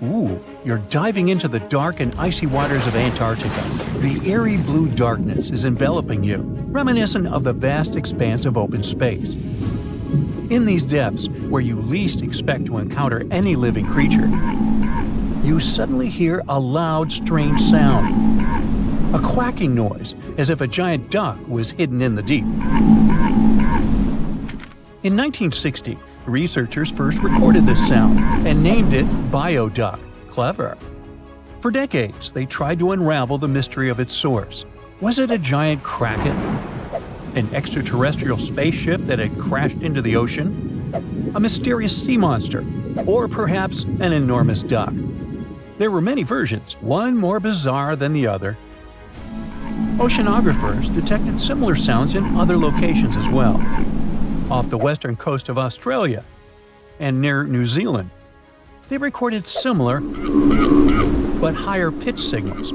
Ooh, you're diving into the dark and icy waters of Antarctica. The eerie blue darkness is enveloping you, reminiscent of the vast expanse of open space. In these depths, where you least expect to encounter any living creature, you suddenly hear a loud, strange sound. A quacking noise, as if a giant duck was hidden in the deep. In 1960, researchers first recorded this sound and named it bioduck. Clever. For decades, they tried to unravel the mystery of its source. Was it a giant kraken? An extraterrestrial spaceship that had crashed into the ocean? A mysterious sea monster? Or perhaps an enormous duck? There were many versions, one more bizarre than the other. Oceanographers detected similar sounds in other locations as well. Off the western coast of Australia and near New Zealand, they recorded similar but higher pitch signals,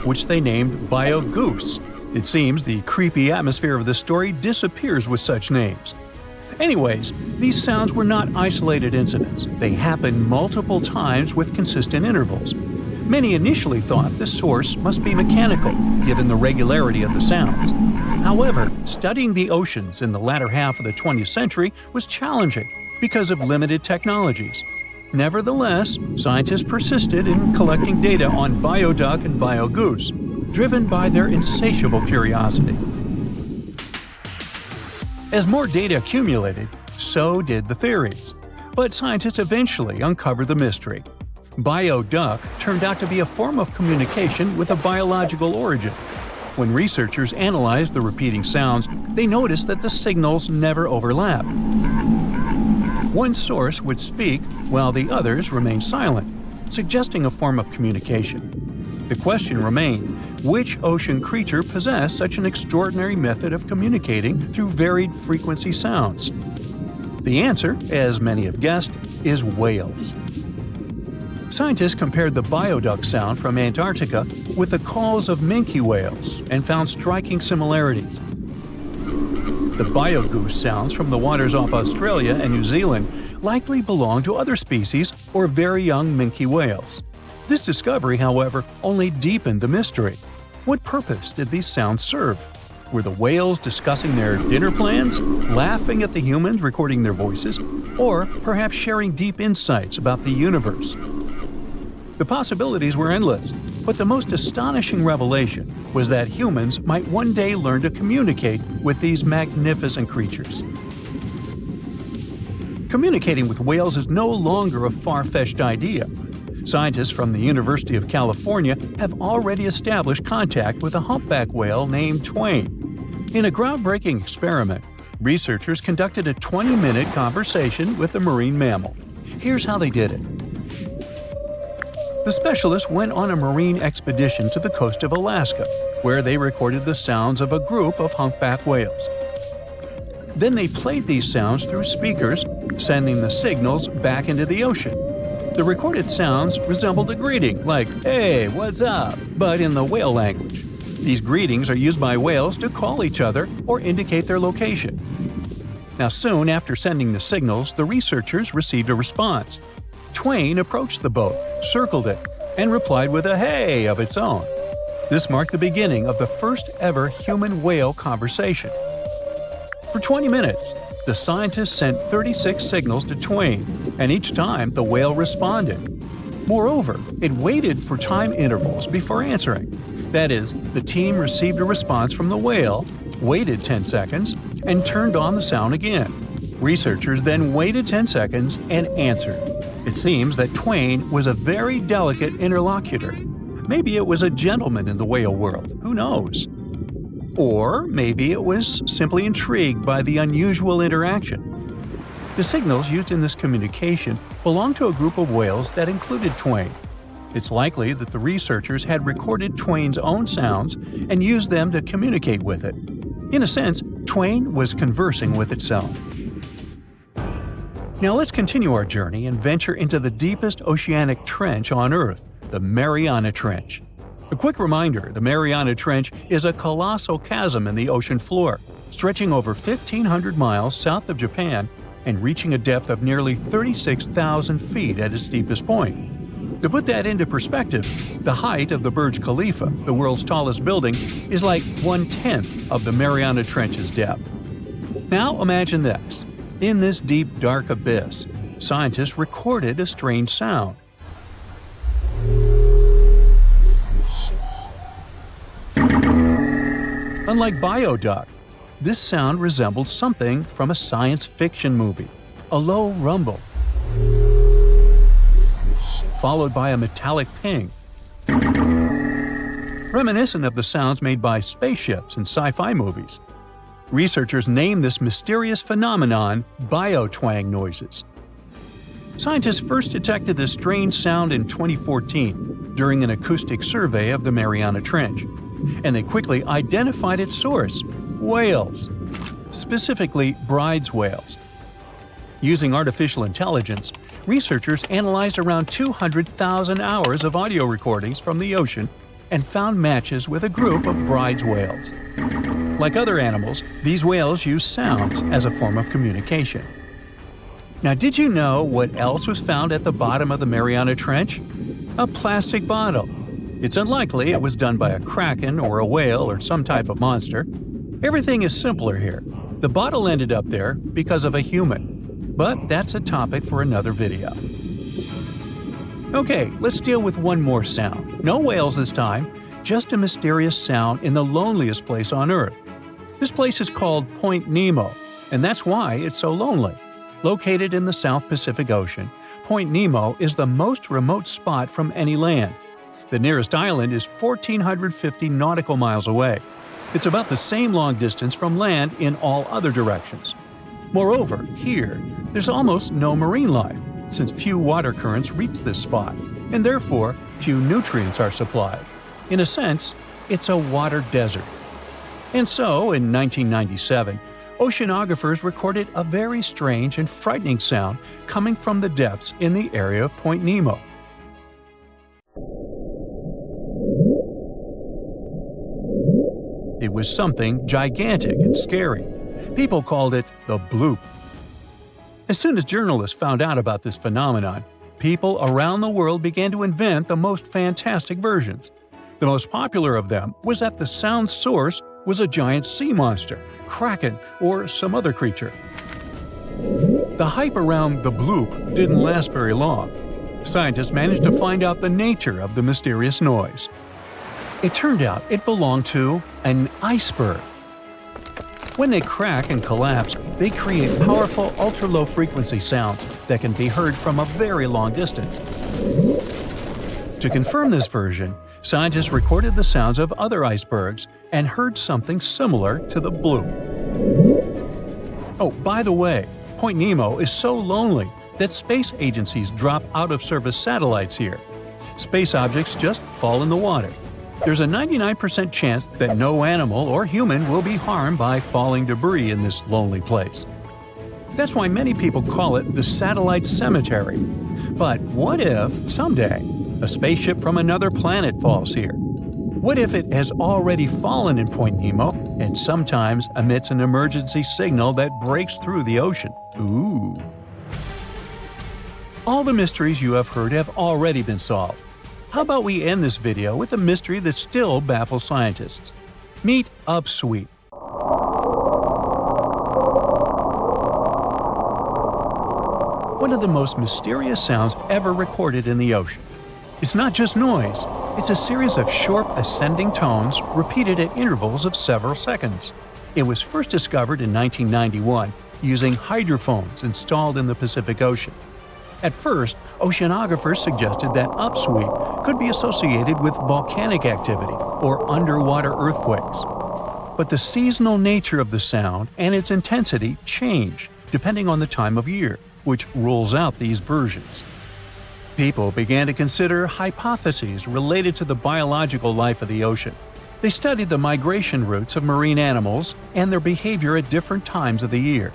which they named bio-goose. It seems the creepy atmosphere of the story disappears with such names. Anyways, these sounds were not isolated incidents. They happened multiple times with consistent intervals. Many initially thought the source must be mechanical, given the regularity of the sounds. However, studying the oceans in the latter half of the 20th century was challenging because of limited technologies. Nevertheless, scientists persisted in collecting data on bioduck and biogoose, driven by their insatiable curiosity. As more data accumulated, so did the theories. But scientists eventually uncovered the mystery. Bioduck turned out to be a form of communication with a biological origin. When researchers analyzed the repeating sounds, they noticed that the signals never overlapped. One source would speak while the others remained silent, suggesting a form of communication. The question remained, which ocean creature possessed such an extraordinary method of communicating through varied frequency sounds? The answer, as many have guessed, is whales. Scientists compared the bioduck sound from Antarctica with the calls of minke whales and found striking similarities. The biogoose sounds from the waters off Australia and New Zealand likely belong to other species or very young minke whales. This discovery, however, only deepened the mystery. What purpose did these sounds serve? Were the whales discussing their dinner plans, laughing at the humans recording their voices, or perhaps sharing deep insights about the universe? The possibilities were endless, but the most astonishing revelation was that humans might one day learn to communicate with these magnificent creatures. Communicating with whales is no longer a far-fetched idea. Scientists from the University of California have already established contact with a humpback whale named Twain. In a groundbreaking experiment, researchers conducted a 20-minute conversation with the marine mammal. Here's how they did it. The specialists went on a marine expedition to the coast of Alaska, where they recorded the sounds of a group of humpback whales. Then they played these sounds through speakers, sending the signals back into the ocean. The recorded sounds resembled a greeting, like, "Hey, what's up?" but in the whale language. These greetings are used by whales to call each other or indicate their location. Now, soon after sending the signals, the researchers received a response. Twain approached the boat, circled it, and replied with a "hey" of its own. This marked the beginning of the first ever human-whale conversation. For 20 minutes, the scientists sent 36 signals to Twain, and each time the whale responded. Moreover, it waited for time intervals before answering. That is, the team received a response from the whale, waited 10 seconds, and turned on the sound again. Researchers then waited 10 seconds and answered. It seems that Twain was a very delicate interlocutor. Maybe it was a gentleman in the whale world, who knows? Or maybe it was simply intrigued by the unusual interaction. The signals used in this communication belonged to a group of whales that included Twain. It's likely that the researchers had recorded Twain's own sounds and used them to communicate with it. In a sense, Twain was conversing with itself. Now let's continue our journey and venture into the deepest oceanic trench on Earth, the Mariana Trench. A quick reminder, the Mariana Trench is a colossal chasm in the ocean floor, stretching over 1,500 miles south of Japan and reaching a depth of nearly 36,000 feet at its deepest point. To put that into perspective, the height of the Burj Khalifa, the world's tallest building, is like 1/10 of the Mariana Trench's depth. Now imagine this. In this deep, dark abyss, scientists recorded a strange sound. Unlike bioduct, this sound resembled something from a science fiction movie, a low rumble, followed by a metallic ping, reminiscent of the sounds made by spaceships in sci-fi movies. Researchers named this mysterious phenomenon biotwang noises. Scientists first detected this strange sound in 2014 during an acoustic survey of the Mariana Trench, and they quickly identified its source: whales, specifically Bride's whales. Using artificial intelligence, researchers analyzed around 200,000 hours of audio recordings from the ocean and found matches with a group of Bride's whales. Like other animals, these whales use sounds as a form of communication. Now, did you know what else was found at the bottom of the Mariana Trench? A plastic bottle. It's unlikely it was done by a kraken or a whale or some type of monster. Everything is simpler here. The bottle ended up there because of a human. But that's a topic for another video. Okay, let's deal with one more sound. No whales this time, just a mysterious sound in the loneliest place on Earth. This place is called Point Nemo, and that's why it's so lonely. Located in the South Pacific Ocean, Point Nemo is the most remote spot from any land. The nearest island is 1,450 nautical miles away. It's about the same long distance from land in all other directions. Moreover, here, there's almost no marine life, since few water currents reach this spot, and therefore few nutrients are supplied. In a sense, it's a water desert. And so, in 1997, oceanographers recorded a very strange and frightening sound coming from the depths in the area of Point Nemo. It was something gigantic and scary. People called it the bloop. As soon as journalists found out about this phenomenon, people around the world began to invent the most fantastic versions. The most popular of them was that the sound source was a giant sea monster, kraken, or some other creature. The hype around the bloop didn't last very long. Scientists managed to find out the nature of the mysterious noise. It turned out it belonged to an iceberg. When they crack and collapse, they create powerful ultra-low frequency sounds that can be heard from a very long distance. To confirm this version, scientists recorded the sounds of other icebergs and heard something similar to the bloop. Oh, by the way, Point Nemo is so lonely that space agencies drop out-of-service satellites here. Space objects just fall in the water. There's a 99% chance that no animal or human will be harmed by falling debris in this lonely place. That's why many people call it the satellite cemetery. But what if, someday, a spaceship from another planet falls here? What if it has already fallen in Point Nemo and sometimes emits an emergency signal that breaks through the ocean? Ooh. All the mysteries you have heard have already been solved. How about we end this video with a mystery that still baffles scientists? Meet upsweep. One of the most mysterious sounds ever recorded in the ocean. It's not just noise, it's a series of short ascending tones repeated at intervals of several seconds. It was first discovered in 1991 using hydrophones installed in the Pacific Ocean. At first, oceanographers suggested that upsweep could be associated with volcanic activity or underwater earthquakes. But the seasonal nature of the sound and its intensity change depending on the time of year, which rules out these versions. People began to consider hypotheses related to the biological life of the ocean. They studied the migration routes of marine animals and their behavior at different times of the year.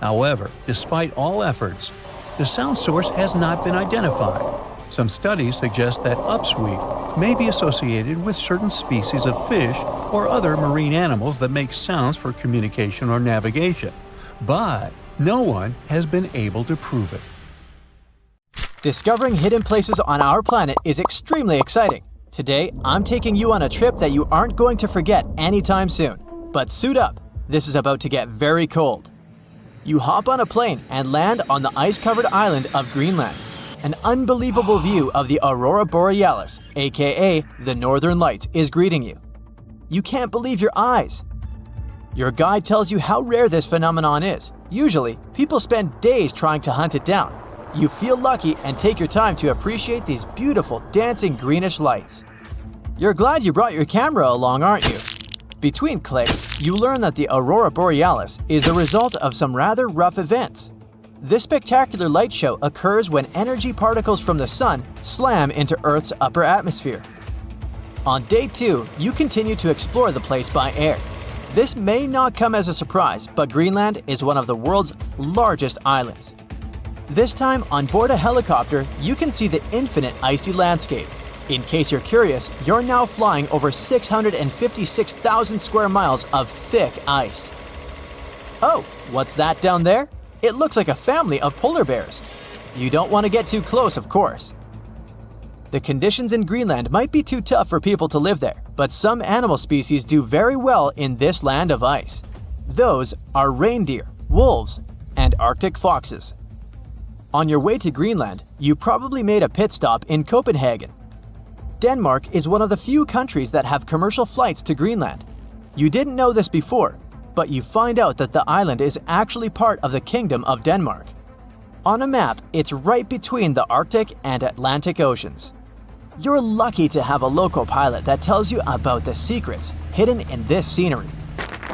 However, despite all efforts, the sound source has not been identified. Some studies suggest that upsweep may be associated with certain species of fish or other marine animals that make sounds for communication or navigation. But No one has been able to prove it. Discovering hidden places on our planet is extremely exciting. Today, I'm taking you on a trip that you aren't going to forget anytime soon. But suit up, this is about to get very cold. You hop on a plane and land on the ice-covered island of Greenland. An unbelievable view of the Aurora Borealis, aka the Northern Lights, is greeting you. You can't believe your eyes. Your guide tells you how rare this phenomenon is. Usually, people spend days trying to hunt it down. You feel lucky and take your time to appreciate these beautiful dancing greenish lights. You're glad you brought your camera along, aren't you? Between clicks, you learn that the Aurora Borealis is the result of some rather rough events. This spectacular light show occurs when energy particles from the sun slam into Earth's upper atmosphere. On day 2, you continue to explore the place by air. This may not come as a surprise, but Greenland is one of the world's largest islands. This time, on board a helicopter, you can see the infinite icy landscape. In case you're curious, you're now flying over 656,000 square miles of thick ice. Oh, what's that down there? It looks like a family of polar bears. You don't want to get too close, of course. The conditions in Greenland might be too tough for people to live there, but some animal species do very well in this land of ice. Those are reindeer, wolves, and Arctic foxes. On your way to Greenland, you probably made a pit stop in Copenhagen. Denmark is one of the few countries that have commercial flights to Greenland. You didn't know this before, but you find out that the island is actually part of the Kingdom of Denmark. On a map, it's right between the Arctic and Atlantic Oceans. You're lucky to have a local pilot that tells you about the secrets hidden in this scenery.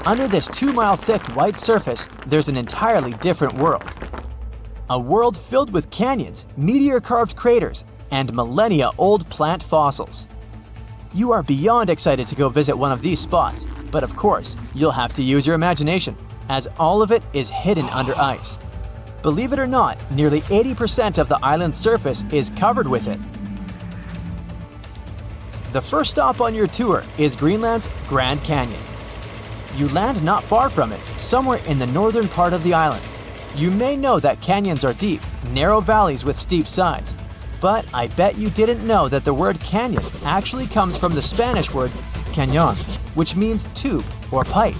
Under this 2-mile thick white surface, there's an entirely different world. A world filled with canyons, meteor-carved craters, and millennia-old plant fossils. You are beyond excited to go visit one of these spots, but of course, you'll have to use your imagination, as all of it is hidden under ice. Believe it or not, nearly 80% of the island's surface is covered with it. The first stop on your tour is Greenland's Grand Canyon. You land not far from it, somewhere in the northern part of the island. You may know that canyons are deep, narrow valleys with steep sides, but I bet you didn't know that the word canyon actually comes from the Spanish word cañón, which means tube or pipe.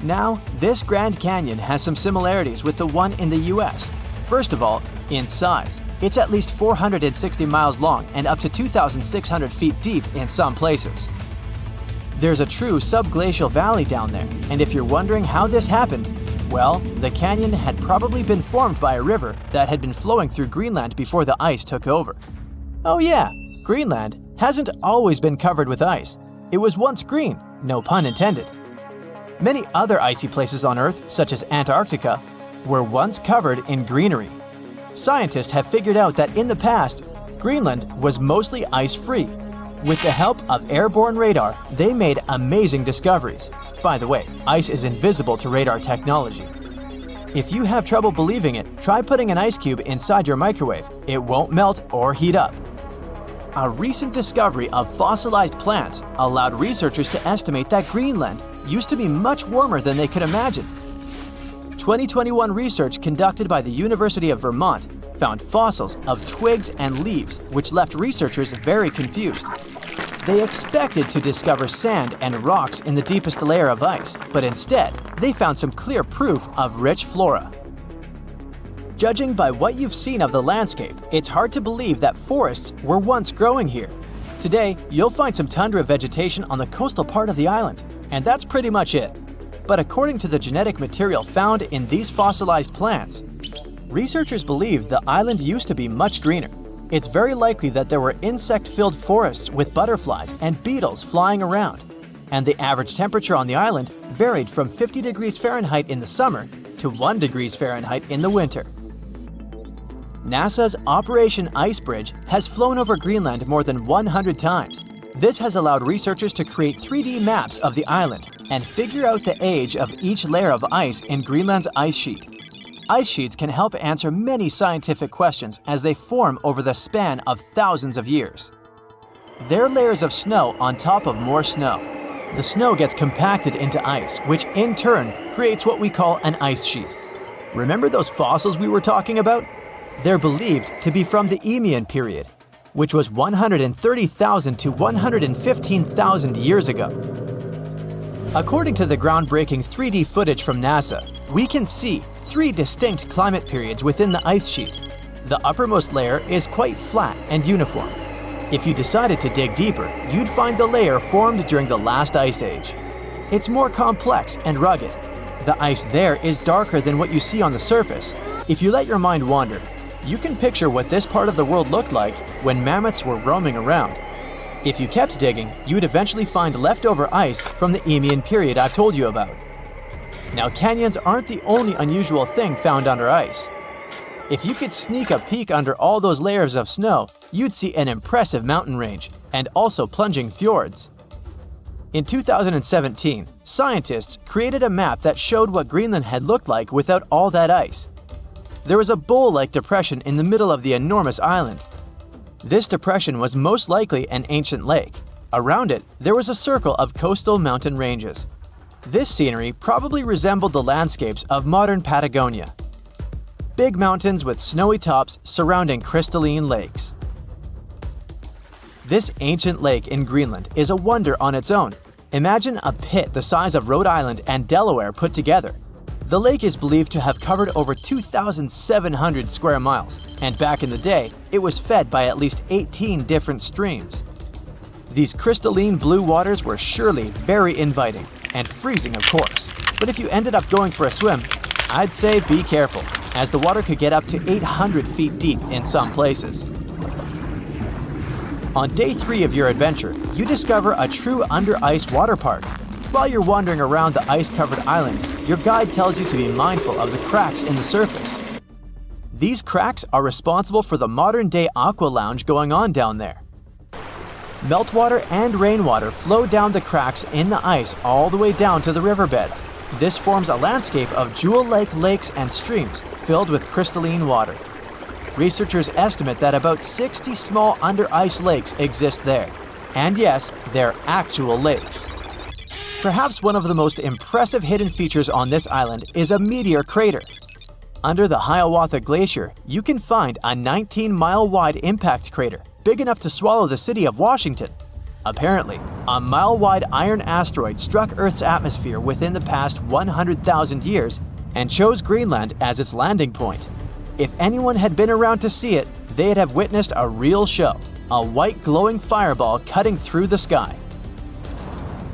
Now, this Grand Canyon has some similarities with the one in the US. First of all, in size. It's at least 460 miles long and up to 2,600 feet deep in some places. There's a true subglacial valley down there, and if you're wondering how this happened, well, the canyon had probably been formed by a river that had been flowing through Greenland before the ice took over. Oh yeah, Greenland hasn't always been covered with ice. It was once green, no pun intended. Many other icy places on Earth, such as Antarctica, were once covered in greenery. Scientists have figured out that in the past, Greenland was mostly ice-free. With the help of airborne radar, they made amazing discoveries. By the way, ice is invisible to radar technology. If you have trouble believing it, try putting an ice cube inside your microwave. It won't melt or heat up. A recent discovery of fossilized plants allowed researchers to estimate that Greenland used to be much warmer than they could imagine. 2021 research conducted by the University of Vermont found fossils of twigs and leaves, which left researchers very confused. They expected to discover sand and rocks in the deepest layer of ice, but instead, they found some clear proof of rich flora. Judging by what you've seen of the landscape, it's hard to believe that forests were once growing here. Today, you'll find some tundra vegetation on the coastal part of the island, and that's pretty much it. But according to the genetic material found in these fossilized plants, researchers believe the island used to be much greener. It's very likely that there were insect-filled forests with butterflies and beetles flying around, and the average temperature on the island varied from 50 degrees Fahrenheit in the summer to 1 degrees Fahrenheit in the winter. NASA's Operation Ice Bridge has flown over Greenland more than 100 times. This has allowed researchers to create 3D maps of the island and figure out the age of each layer of ice in Greenland's ice sheet. Ice sheets can help answer many scientific questions as they form over the span of thousands of years. They're layers of snow on top of more snow. The snow gets compacted into ice, which in turn creates what we call an ice sheet. Remember those fossils we were talking about? They're believed to be from the Eemian period, which was 130,000 to 115,000 years ago. According to the groundbreaking 3D footage from NASA, we can see 3 distinct climate periods within the ice sheet. The uppermost layer is quite flat and uniform. If you decided to dig deeper, you'd find the layer formed during the last ice age. It's more complex and rugged. The ice there is darker than what you see on the surface. If you let your mind wander, you can picture what this part of the world looked like when mammoths were roaming around. If you kept digging, you would eventually find leftover ice from the Eemian period I've told you about. Now, canyons aren't the only unusual thing found under ice. If you could sneak a peek under all those layers of snow, you'd see an impressive mountain range and also plunging fjords. In 2017, scientists created a map that showed what Greenland had looked like without all that ice. There was a bowl-like depression in the middle of the enormous island. This depression was most likely an ancient lake. Around it, there was a circle of coastal mountain ranges. This scenery probably resembled the landscapes of modern Patagonia. Big mountains with snowy tops surrounding crystalline lakes. This ancient lake in Greenland is a wonder on its own. Imagine a pit the size of Rhode Island and Delaware put together. The lake is believed to have covered over 2,700 square miles, and back in the day, it was fed by at least 18 different streams. These crystalline blue waters were surely very inviting, and freezing of course. But if you ended up going for a swim, I'd say be careful, as the water could get up to 800 feet deep in some places. On day 3 of your adventure, you discover a true under-ice water park. While you're wandering around the ice-covered island, your guide tells you to be mindful of the cracks in the surface. These cracks are responsible for the modern-day aqua lounge going on down there. Meltwater and rainwater flow down the cracks in the ice all the way down to the riverbeds. This forms a landscape of jewel-like lakes and streams filled with crystalline water. Researchers estimate that about 60 small under-ice lakes exist there. And yes, they're actual lakes. Perhaps one of the most impressive hidden features on this island is a meteor crater. Under the Hiawatha Glacier, you can find a 19-mile-wide impact crater, big enough to swallow the city of Washington. Apparently, a mile-wide iron asteroid struck Earth's atmosphere within the past 100,000 years and chose Greenland as its landing point. If anyone had been around to see it, they'd have witnessed a real show, a white glowing fireball cutting through the sky.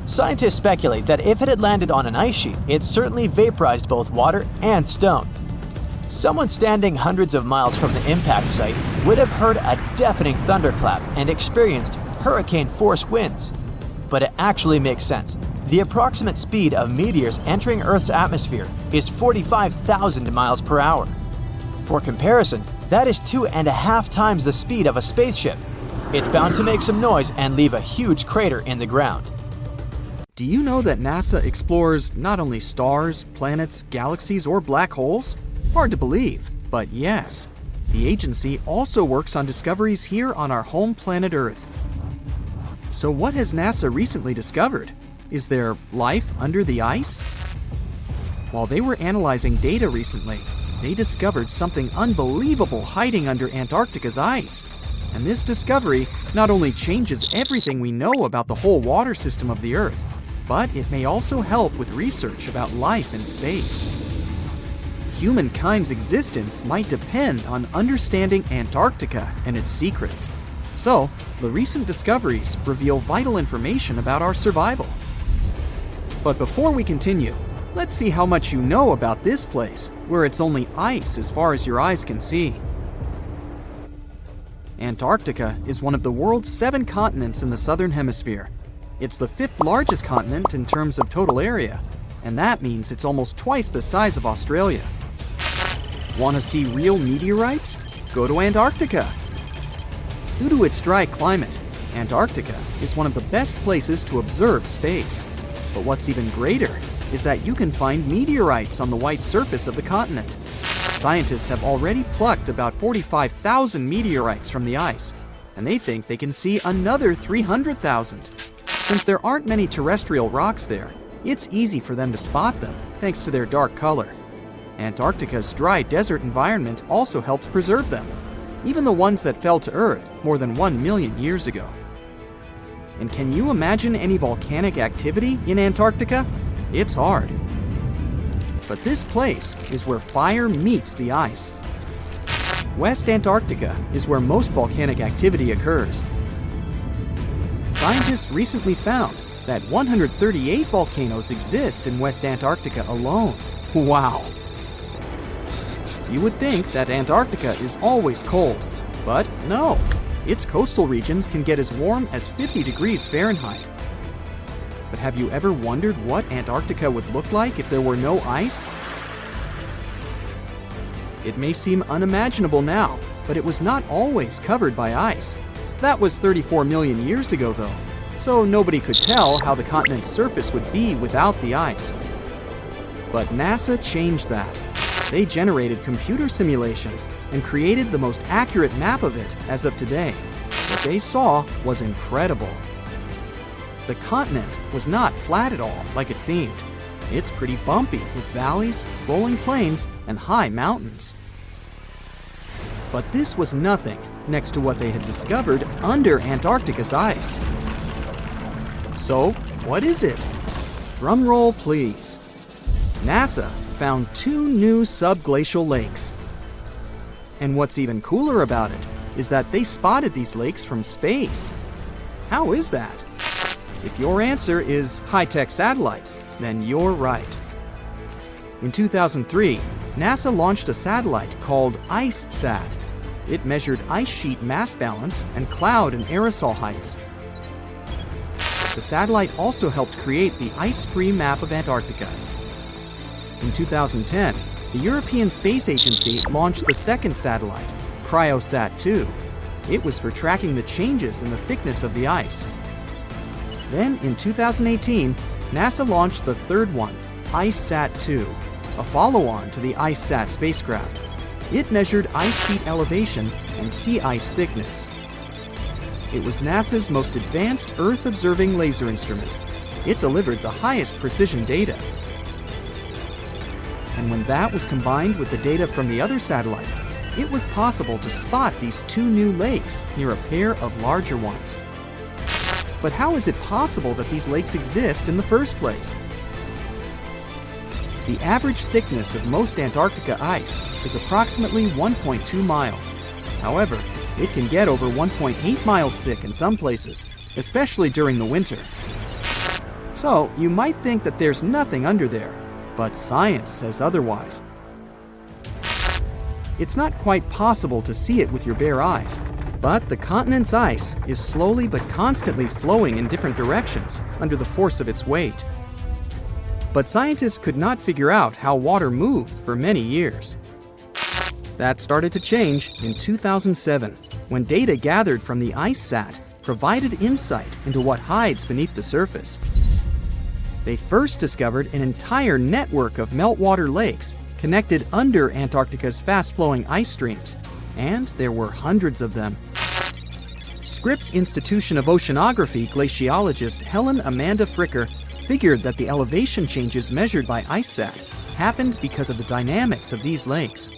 Scientists speculate that if it had landed on an ice sheet, it certainly vaporized both water and stone. Someone standing hundreds of miles from the impact site would have heard a deafening thunderclap and experienced hurricane-force winds. But it actually makes sense. The approximate speed of meteors entering Earth's atmosphere is 45,000 miles per hour. For comparison, that is 2.5 times the speed of a spaceship. It's bound to make some noise and leave a huge crater in the ground. Do you know that NASA explores not only stars, planets, galaxies, or black holes? Hard to believe, but yes. The agency also works on discoveries here on our home planet Earth. So what has NASA recently discovered? Is there life under the ice? While they were analyzing data recently, they discovered something unbelievable hiding under Antarctica's ice. And this discovery not only changes everything we know about the whole water system of the Earth, but it may also help with research about life in space. Humankind's existence might depend on understanding Antarctica and its secrets. So, the recent discoveries reveal vital information about our survival. But before we continue, let's see how much you know about this place, where it's only ice as far as your eyes can see. Antarctica is one of the world's 7 continents in the southern hemisphere. It's the 5th largest continent in terms of total area, and that means it's almost twice the size of Australia. Want to see real meteorites? Go to Antarctica. Due to its dry climate, Antarctica is one of the best places to observe space. But what's even greater is that you can find meteorites on the white surface of the continent. Scientists have already plucked about 45,000 meteorites from the ice, and they think they can see another 300,000. Since there aren't many terrestrial rocks there, it's easy for them to spot them, thanks to their dark color. Antarctica's dry desert environment also helps preserve them, even the ones that fell to Earth more than 1 million years ago. And can you imagine any volcanic activity in Antarctica? It's hard. But this place is where fire meets the ice. West Antarctica is where most volcanic activity occurs. Scientists recently found that 138 volcanoes exist in West Antarctica alone. Wow! You would think that Antarctica is always cold, but no. Its coastal regions can get as warm as 50 degrees Fahrenheit. But have you ever wondered what Antarctica would look like if there were no ice? It may seem unimaginable now, but it was not always covered by ice. That was 34 million years ago, though, so nobody could tell how the continent's surface would be without the ice. But NASA changed that. They generated computer simulations and created the most accurate map of it as of today. What they saw was incredible. The continent was not flat at all like it seemed. It's pretty bumpy with valleys, rolling plains, and high mountains. But this was nothing next to what they had discovered under Antarctica's ice. So, what is it? Drum roll, please. NASA found 2 new subglacial lakes. And what's even cooler about it is that they spotted these lakes from space. How is that? If your answer is high-tech satellites, then you're right. In 2003, NASA launched a satellite called IceSat. It measured ice sheet mass balance and cloud and aerosol heights. The satellite also helped create the ice-free map of Antarctica. In 2010, the European Space Agency launched the second satellite, CryoSat-2. It was for tracking the changes in the thickness of the ice. Then, in 2018, NASA launched the third one, IceSat-2, a follow-on to the IceSat spacecraft. It measured ice sheet elevation and sea ice thickness. It was NASA's most advanced Earth-observing laser instrument. It delivered the highest precision data. And when that was combined with the data from the other satellites, it was possible to spot these 2 new lakes near a pair of larger ones. But how is it possible that these lakes exist in the first place? The average thickness of most Antarctica ice is approximately 1.2 miles. However, it can get over 1.8 miles thick in some places, especially during the winter. So, you might think that there's nothing under there, but science says otherwise. It's not quite possible to see it with your bare eyes, but the continent's ice is slowly but constantly flowing in different directions under the force of its weight. But scientists could not figure out how water moved for many years. That started to change in 2007, when data gathered from the IceSat provided insight into what hides beneath the surface. They first discovered an entire network of meltwater lakes connected under Antarctica's fast-flowing ice streams, and there were hundreds of them. Scripps Institution of Oceanography glaciologist Helen Amanda Fricker figured that the elevation changes measured by IceSat happened because of the dynamics of these lakes.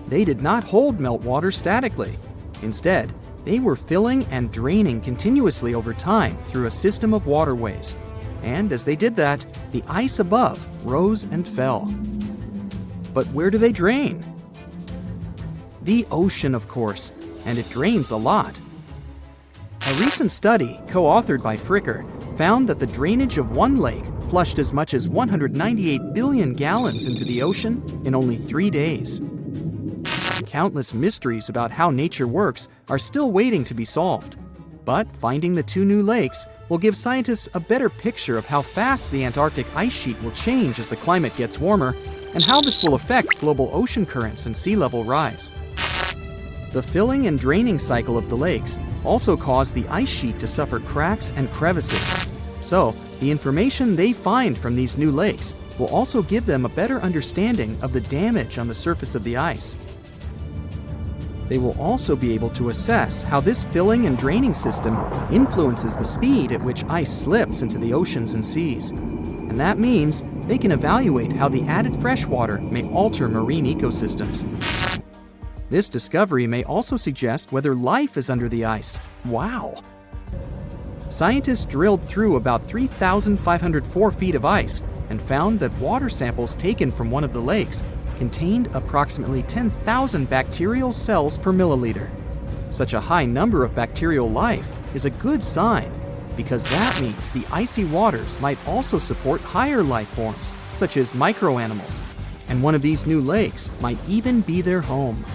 They did not hold meltwater statically. Instead, they were filling and draining continuously over time through a system of waterways. And as they did that, the ice above rose and fell. But where do they drain? The ocean, of course, and it drains a lot. A recent study, co-authored by Fricker, found that the drainage of one lake flushed as much as 198 billion gallons into the ocean in only 3 days. Countless mysteries about how nature works are still waiting to be solved. But finding the 2 new lakes will give scientists a better picture of how fast the Antarctic ice sheet will change as the climate gets warmer, and how this will affect global ocean currents and sea level rise. The filling and draining cycle of the lakes also cause the ice sheet to suffer cracks and crevices. So, the information they find from these new lakes will also give them a better understanding of the damage on the surface of the ice. They will also be able to assess how this filling and draining system influences the speed at which ice slips into the oceans and seas. and that means they can evaluate how the added fresh water may alter marine ecosystems. This discovery may also suggest whether life is under the ice. Wow! Scientists drilled through about 3,504 feet of ice and found that water samples taken from one of the lakes contained approximately 10,000 bacterial cells per milliliter. Such a high number of bacterial life is a good sign, because that means the icy waters might also support higher life forms, such as microanimals, and one of these new lakes might even be their home.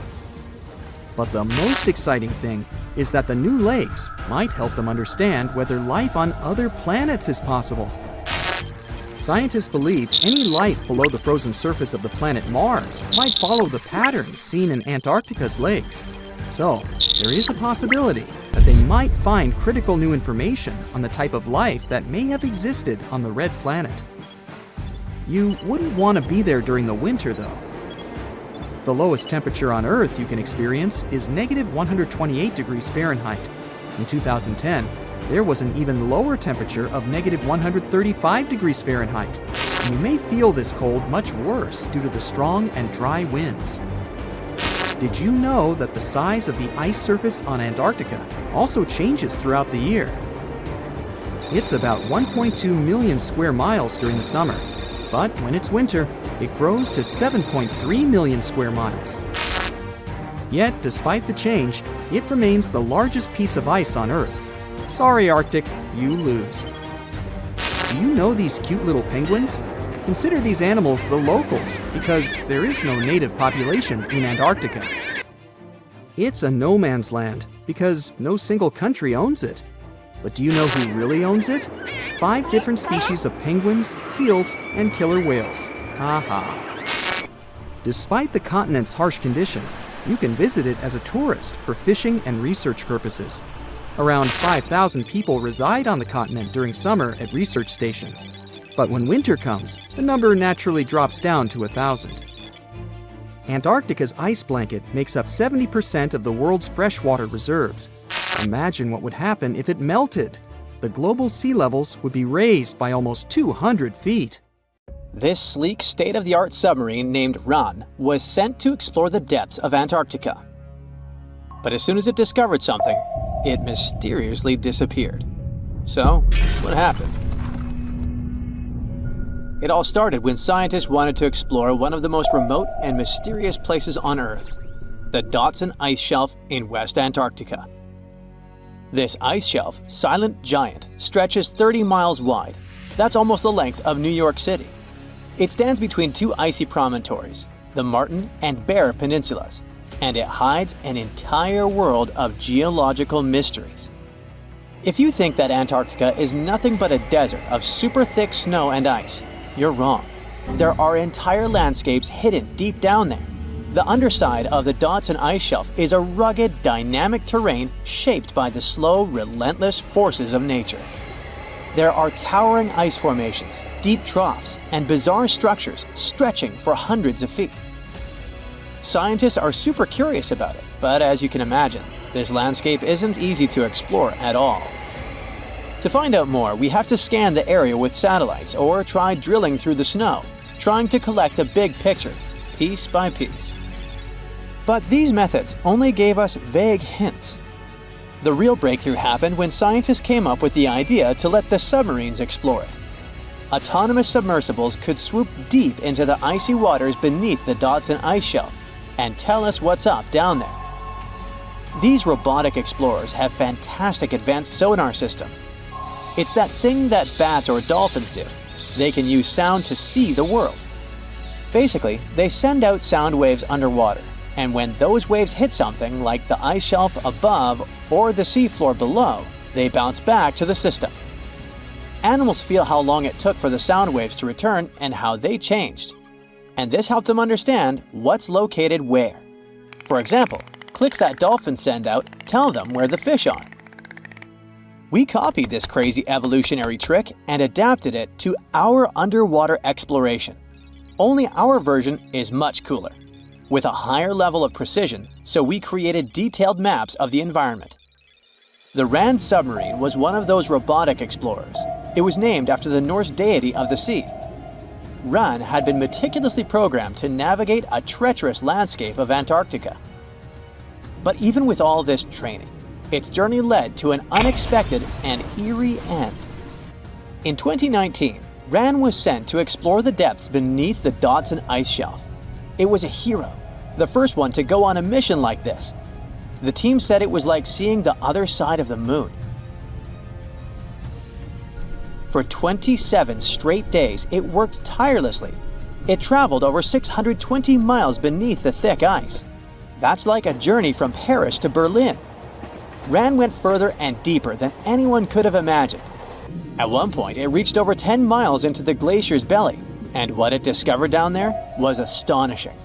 But the most exciting thing is that the new lakes might help them understand whether life on other planets is possible. Scientists believe any life below the frozen surface of the planet Mars might follow the patterns seen in Antarctica's lakes. So, there is a possibility that they might find critical new information on the type of life that may have existed on the red planet. You wouldn't want to be there during the winter, though. The lowest temperature on Earth you can experience is negative 128 degrees Fahrenheit. In 2010, there was an even lower temperature of negative 135 degrees Fahrenheit, and you may feel this cold much worse due to the strong and dry winds. Did you know that the size of the ice surface on Antarctica also changes throughout the year? It's about 1.2 million square miles during the summer, but when it's winter, it grows to 7.3 million square miles. Yet, despite the change, it remains the largest piece of ice on Earth. Sorry, Arctic, you lose. Do you know these cute little penguins? Consider these animals the locals because there is no native population in Antarctica. It's a no man's land because no single country owns it. But do you know who really owns it? 5 different species of penguins, seals, and killer whales. Ha ha. Despite the continent's harsh conditions, you can visit it as a tourist for fishing and research purposes. Around 5,000 people reside on the continent during summer at research stations. But when winter comes, the number naturally drops down to 1,000. Antarctica's ice blanket makes up 70% of the world's freshwater reserves. Imagine what would happen if it melted. The global sea levels would be raised by almost 200 feet. This sleek, state-of-the-art submarine named Ran was sent to explore the depths of Antarctica. But as soon as it discovered something, it mysteriously disappeared. So, what happened? It all started when scientists wanted to explore one of the most remote and mysterious places on Earth, the Dotson Ice Shelf in West Antarctica. This ice shelf, silent giant, stretches 30 miles wide. That's almost the length of New York City. It stands between 2 icy promontories, the Martin and Bear Peninsulas, and it hides an entire world of geological mysteries. If you think that Antarctica is nothing but a desert of super thick snow and ice, you're wrong. There are entire landscapes hidden deep down there. The underside of the Dotson Ice Shelf is a rugged, dynamic terrain shaped by the slow, relentless forces of nature. There are towering ice formations, deep troughs, and bizarre structures stretching for hundreds of feet. Scientists are super curious about it, but as you can imagine, this landscape isn't easy to explore at all. To find out more, we have to scan the area with satellites or try drilling through the snow, trying to collect the big picture, piece by piece. But these methods only gave us vague hints. The real breakthrough happened when scientists came up with the idea to let the submarines explore it. Autonomous submersibles could swoop deep into the icy waters beneath the Dotson Ice Shelf and tell us what's up down there. These robotic explorers have fantastic advanced sonar systems. It's that thing that bats or dolphins do. They can use sound to see the world. Basically, they send out sound waves underwater, and when those waves hit something like the ice shelf above or the seafloor below, they bounce back to the system. Animals feel how long it took for the sound waves to return and how they changed. And this helped them understand what's located where. For example, clicks that dolphins send out tell them where the fish are. We copied this crazy evolutionary trick and adapted it to our underwater exploration. Only our version is much cooler, with a higher level of precision, so we created detailed maps of the environment. The Rand submarine was one of those robotic explorers. It was named after the Norse deity of the sea. Ran had been meticulously programmed to navigate a treacherous landscape of Antarctica. But even with all this training, its journey led to an unexpected and eerie end. In 2019, Ran was sent to explore the depths beneath the Dodson ice shelf. It was a hero, the first one to go on a mission like this. The team said it was like seeing the other side of the moon. For 27 straight days, it worked tirelessly. It traveled over 620 miles beneath the thick ice. That's like a journey from Paris to Berlin. Ran went further and deeper than anyone could have imagined. At one point, it reached over 10 miles into the glacier's belly, and what it discovered down there was astonishing.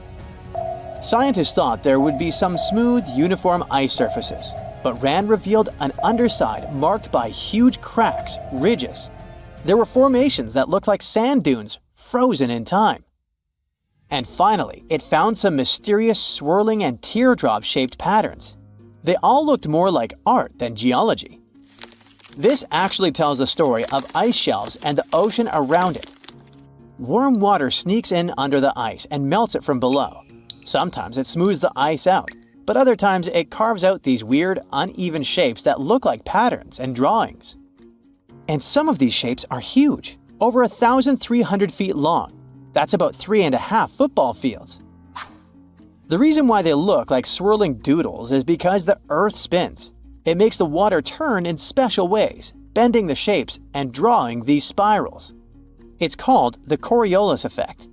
Scientists thought there would be some smooth, uniform ice surfaces, but Ran revealed an underside marked by huge cracks, ridges. There were formations that looked like sand dunes, frozen in time. And finally, it found some mysterious swirling and teardrop-shaped patterns. They all looked more like art than geology. This actually tells the story of ice shelves and the ocean around it. Warm water sneaks in under the ice and melts it from below. Sometimes it smooths the ice out, but other times it carves out these weird, uneven shapes that look like patterns and drawings. And some of these shapes are huge, over 1,300 feet long. That's about 3.5 football fields. The reason why they look like swirling doodles is because the Earth spins. It makes the water turn in special ways, bending the shapes and drawing these spirals. It's called the Coriolis effect.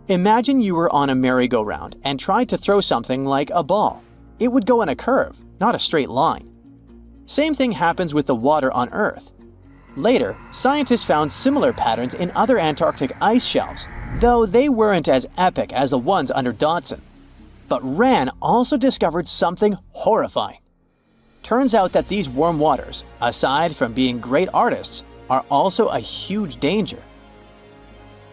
Imagine you were on a merry-go-round and tried to throw something like a ball. It would go in a curve, not a straight line. Same thing happens with the water on Earth. Later, scientists found similar patterns in other Antarctic ice shelves, though they weren't as epic as the ones under Dodson. But Ran also discovered something horrifying. Turns out that these warm waters, aside from being great artists, are also a huge danger.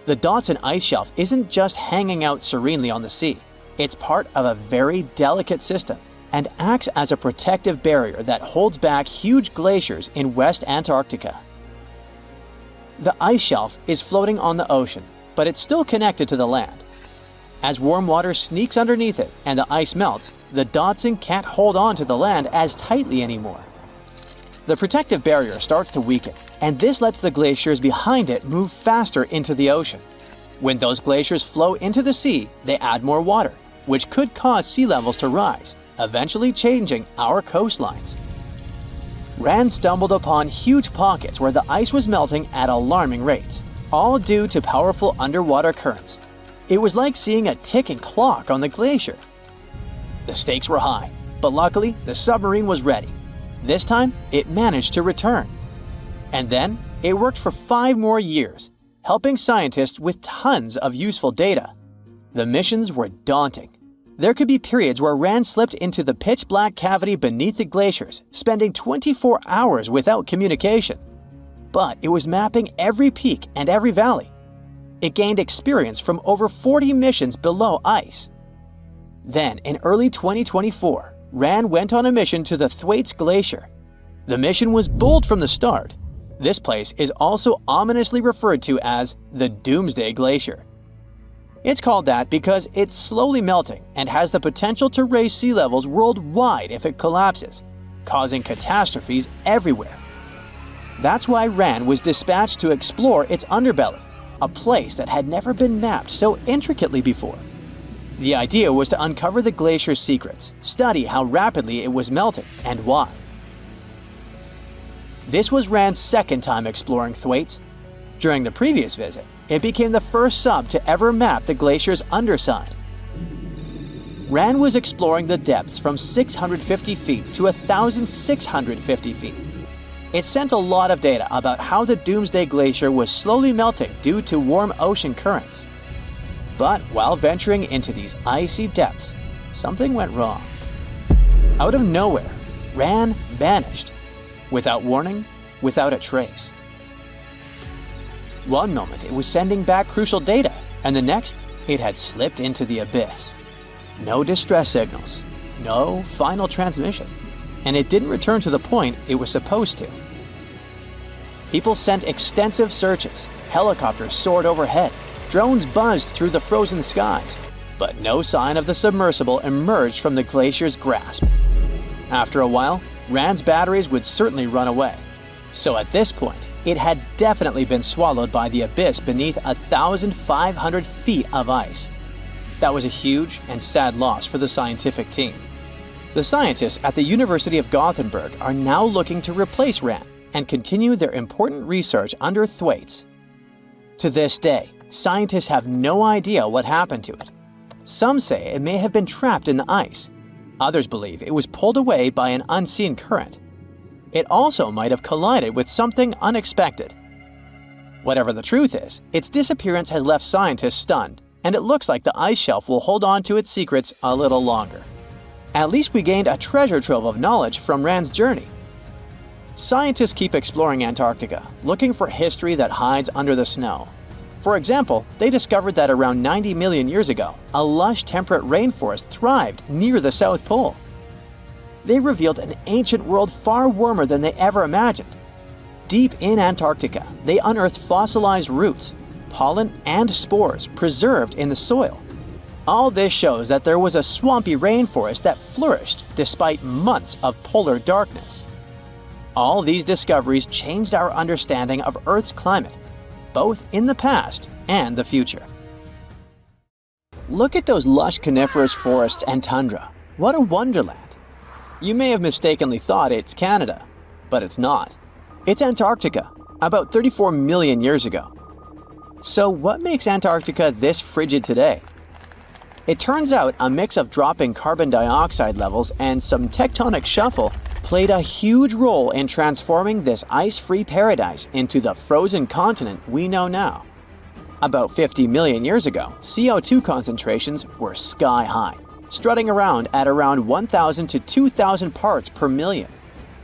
The Dodson ice shelf isn't just hanging out serenely on the sea. It's part of a very delicate system and acts as a protective barrier that holds back huge glaciers in West Antarctica. The ice shelf is floating on the ocean, but it's still connected to the land. As warm water sneaks underneath it and the ice melts, the Dodson can't hold on to the land as tightly anymore. The protective barrier starts to weaken, and this lets the glaciers behind it move faster into the ocean. When those glaciers flow into the sea, they add more water, which could cause sea levels to rise, eventually changing our coastlines. Ran stumbled upon huge pockets where the ice was melting at alarming rates, all due to powerful underwater currents. It was like seeing a ticking clock on the glacier. The stakes were high, but luckily the submarine was ready. This time, it managed to return. And then, it worked for 5 more years, helping scientists with tons of useful data. The missions were daunting. There could be periods where Ran slipped into the pitch-black cavity beneath the glaciers, spending 24 hours without communication. But it was mapping every peak and every valley. It gained experience from over 40 missions below ice. Then, in early 2024, Ran went on a mission to the Thwaites Glacier. The mission was bold from the start. This place is also ominously referred to as the Doomsday Glacier. It's called that because it's slowly melting and has the potential to raise sea levels worldwide if it collapses, causing catastrophes everywhere. That's why Ran was dispatched to explore its underbelly, a place that had never been mapped so intricately before. The idea was to uncover the glacier's secrets, study how rapidly it was melting and why. This was Ran's second time exploring Thwaites. During the previous visit, it became the first sub to ever map the glacier's underside. Ran was exploring the depths from 650 feet to 1,650 feet. It sent a lot of data about how the Doomsday Glacier was slowly melting due to warm ocean currents. But while venturing into these icy depths, something went wrong. Out of nowhere, Ran vanished. Without warning, without a trace. One moment it was sending back crucial data, and the next, it had slipped into the abyss. No distress signals, no final transmission, and it didn't return to the point it was supposed to. People sent extensive searches, helicopters soared overhead, drones buzzed through the frozen skies, but no sign of the submersible emerged from the glacier's grasp. After a while, RAND's batteries would certainly run away. So at this point, it had definitely been swallowed by the abyss beneath 1,500 feet of ice. That was a huge and sad loss for the scientific team. The scientists at the University of Gothenburg are now looking to replace RAND and continue their important research under Thwaites. To this day, scientists have no idea what happened to it. Some say it may have been trapped in the ice. Others believe it was pulled away by an unseen current. It also might have collided with something unexpected. Whatever the truth is, its disappearance has left scientists stunned, and it looks like the ice shelf will hold on to its secrets a little longer. At least we gained a treasure trove of knowledge from RAND's journey. Scientists keep exploring Antarctica, looking for history that hides under the snow. For example, they discovered that around 90 million years ago, a lush temperate rainforest thrived near the South Pole. They revealed an ancient world far warmer than they ever imagined. Deep in Antarctica, they unearthed fossilized roots, pollen, and spores preserved in the soil. All this shows that there was a swampy rainforest that flourished despite months of polar darkness. All these discoveries changed our understanding of Earth's climate, both in the past and the future. Look at those lush coniferous forests and tundra. What a wonderland! You may have mistakenly thought it's Canada, but it's not. It's Antarctica, about 34 million years ago. So what makes Antarctica this frigid today? It turns out a mix of dropping carbon dioxide levels and some tectonic shuffle played a huge role in transforming this ice-free paradise into the frozen continent we know now. About 50 million years ago, CO2 concentrations were sky-high, strutting around at around 1,000 to 2,000 parts per million.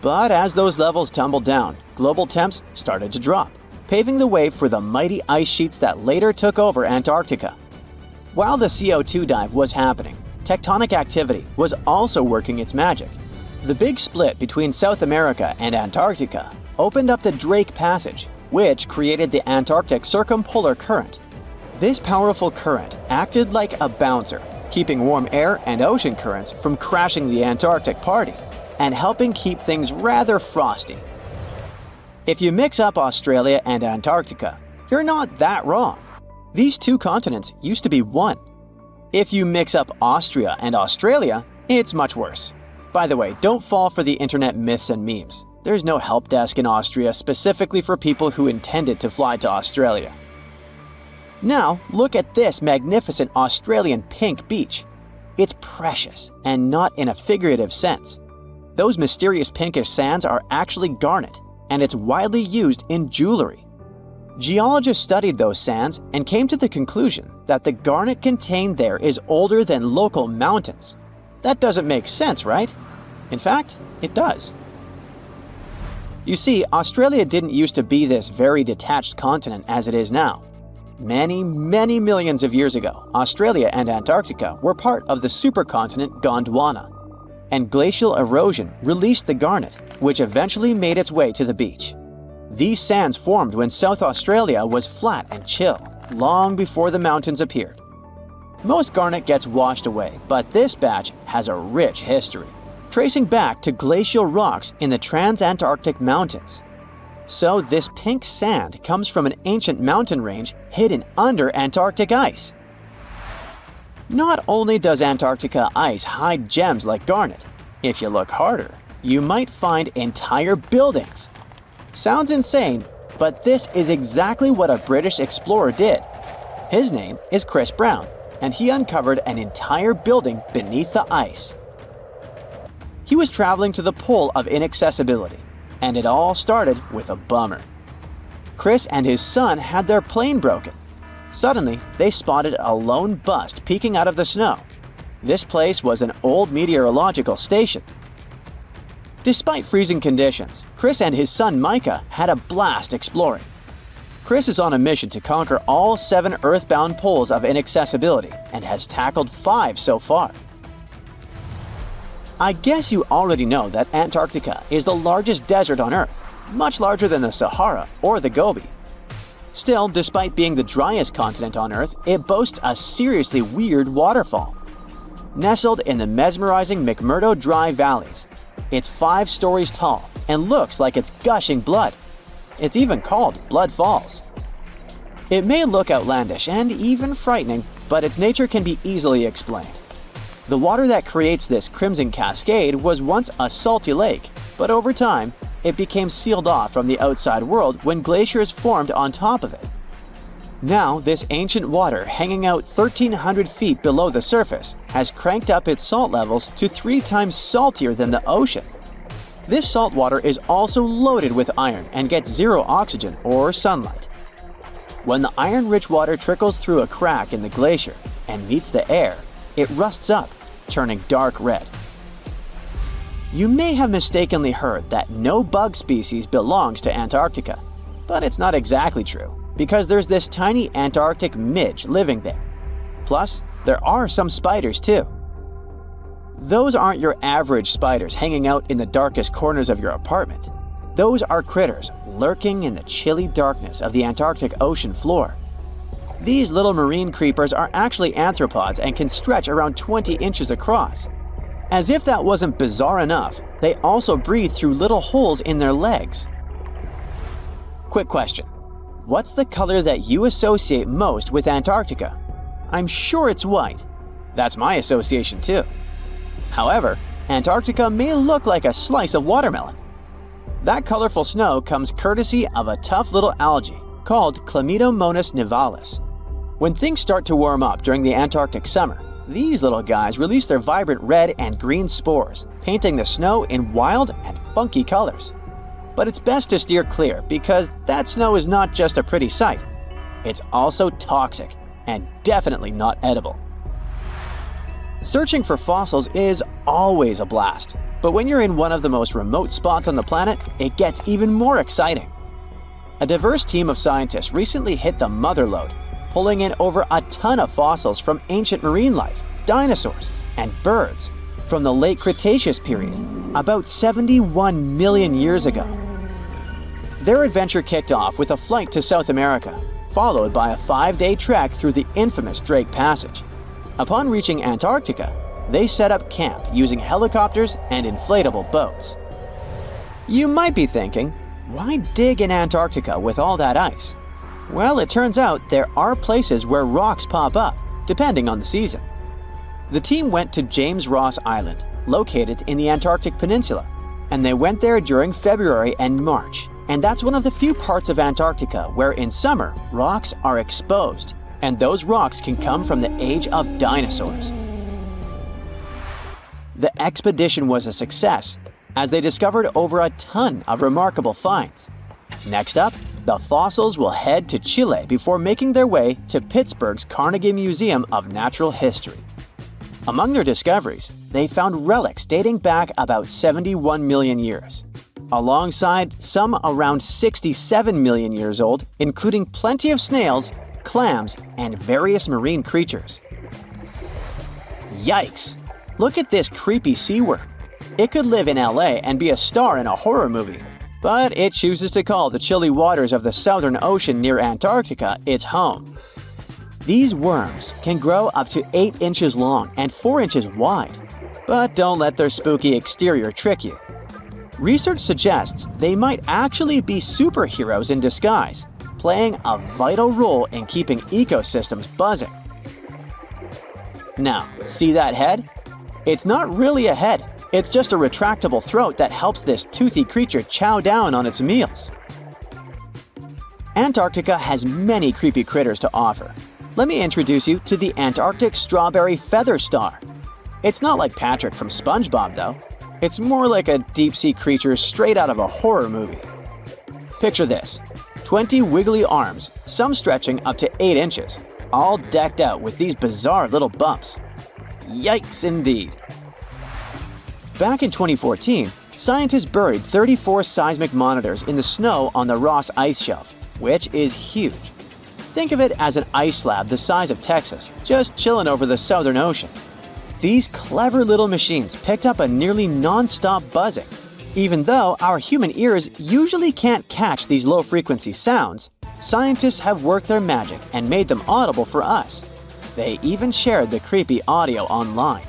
But as those levels tumbled down, global temps started to drop, paving the way for the mighty ice sheets that later took over Antarctica. While the CO2 dive was happening, tectonic activity was also working its magic. The big split between South America and Antarctica opened up the Drake Passage, which created the Antarctic Circumpolar Current. This powerful current acted like a bouncer, keeping warm air and ocean currents from crashing the Antarctic party, and helping keep things rather frosty. If you mix up Australia and Antarctica, you're not that wrong. These two continents used to be one. If you mix up Austria and Australia, it's much worse. By the way, don't fall for the internet myths and memes. There's no help desk in Austria specifically for people who intended to fly to Australia. Now, look at this magnificent Australian pink beach. It's precious, and not in a figurative sense. Those mysterious pinkish sands are actually garnet, and it's widely used in jewelry. Geologists studied those sands and came to the conclusion that the garnet contained there is older than local mountains. That doesn't make sense, right? In fact, it does. You see, Australia didn't used to be this very detached continent as it is now. Many millions of years ago, Australia and Antarctica were part of the supercontinent Gondwana, and glacial erosion released the garnet, which eventually made its way to the beach. These sands formed when South Australia was flat and chill, long before the mountains appeared. Most garnet gets washed away, but this batch has a rich history, tracing back to glacial rocks in the Transantarctic Mountains. So this pink sand comes from an ancient mountain range hidden under Antarctic ice. Not only does Antarctica ice hide gems like garnet, if you look harder, you might find entire buildings. Sounds insane, but this is exactly what a British explorer did. His name is Chris Brown, and he uncovered an entire building beneath the ice. He was traveling to the pole of inaccessibility, and it all started with a bummer. Chris and his son had their plane broken. Suddenly, they spotted a lone bust peeking out of the snow. This place was an old meteorological station. Despite freezing conditions, Chris and his son Micah had a blast exploring. Chris is on a mission to conquer all 7 earthbound poles of inaccessibility and has tackled 5 so far. I guess you already know that Antarctica is the largest desert on Earth. much larger than the Sahara or the Gobi. Still, despite being the driest continent on Earth, it boasts a seriously weird waterfall. Nestled in the mesmerizing McMurdo Dry Valleys, it's 5 stories tall and looks like it's gushing blood. It's even called Blood Falls. It may look outlandish and even frightening, but its nature can be easily explained. The water that creates this crimson cascade was once a salty lake, but over time, it became sealed off from the outside world when glaciers formed on top of it. Now, this ancient water hanging out 1,300 feet below the surface has cranked up its salt levels to 3 times saltier than the ocean. This salt water is also loaded with iron and gets 0 oxygen or sunlight. When the iron-rich water trickles through a crack in the glacier and meets the air, it rusts up, turning dark red. You may have mistakenly heard that no bug species belongs to Antarctica, but it's not exactly true, because there's this tiny Antarctic midge living there. Plus, there are some spiders too. Those aren't your average spiders hanging out in the darkest corners of your apartment. Those are critters lurking in the chilly darkness of the Antarctic ocean floor. These little marine creepers are actually arthropods and can stretch around 20 inches across. As if that wasn't bizarre enough, they also breathe through little holes in their legs. Quick question. What's the color that you associate most with Antarctica? I'm sure it's white. That's my association too. However, Antarctica may look like a slice of watermelon. That colorful snow comes courtesy of a tough little algae called Chlamydomonas nivalis. When things start to warm up during the Antarctic summer, these little guys release their vibrant red and green spores, painting the snow in wild and funky colors. But it's best to steer clear because that snow is not just a pretty sight. It's also toxic and definitely not edible. Searching for fossils is always a blast, but when you're in one of the most remote spots on the planet, it gets even more exciting. A diverse team of scientists recently hit the mother lode, pulling in over a ton of fossils from ancient marine life, dinosaurs, and birds from the late Cretaceous period, about 71 million years ago. Their adventure kicked off with a flight to South America, followed by a 5-day trek through the infamous Drake Passage. Upon reaching Antarctica, they set up camp using helicopters and inflatable boats. You might be thinking, why dig in Antarctica with all that ice? Well, it turns out there are places where rocks pop up, depending on the season. The team went to James Ross Island, located in the Antarctic Peninsula, and they went there during February and March. And that's one of the few parts of Antarctica where in summer, rocks are exposed, and those rocks can come from the age of dinosaurs. The expedition was a success, as they discovered over a ton of remarkable finds. Next up, the fossils will head to Chile before making their way to Pittsburgh's Carnegie Museum of Natural History. Among their discoveries, they found relics dating back about 71 million years, alongside some around 67 million years old, including plenty of snails, clams, and various marine creatures. Yikes! Look at this creepy sea worm. It could live in LA and be a star in a horror movie, but it chooses to call the chilly waters of the Southern Ocean near Antarctica its home. These worms can grow up to 8 inches long and 4 inches wide, but don't let their spooky exterior trick you. Research suggests they might actually be superheroes in disguise, playing a vital role in keeping ecosystems buzzing. Now, see that head? It's not really a head. It's just a retractable throat that helps this toothy creature chow down on its meals. Antarctica has many creepy critters to offer. Let me introduce you to the Antarctic strawberry feather star. It's not like Patrick from SpongeBob, though. It's more like a deep-sea creature straight out of a horror movie. Picture this: 20 wiggly arms, some stretching up to 8 inches, all decked out with these bizarre little bumps. Yikes indeed. Back in 2014, scientists buried 34 seismic monitors in the snow on the Ross Ice Shelf, which is huge. Think of it as an ice slab the size of Texas, just chilling over the Southern Ocean. These clever little machines picked up a nearly non-stop buzzing, Even though our human ears usually can't catch these low-frequency sounds, scientists have worked their magic and made them audible for us. They even shared the creepy audio online.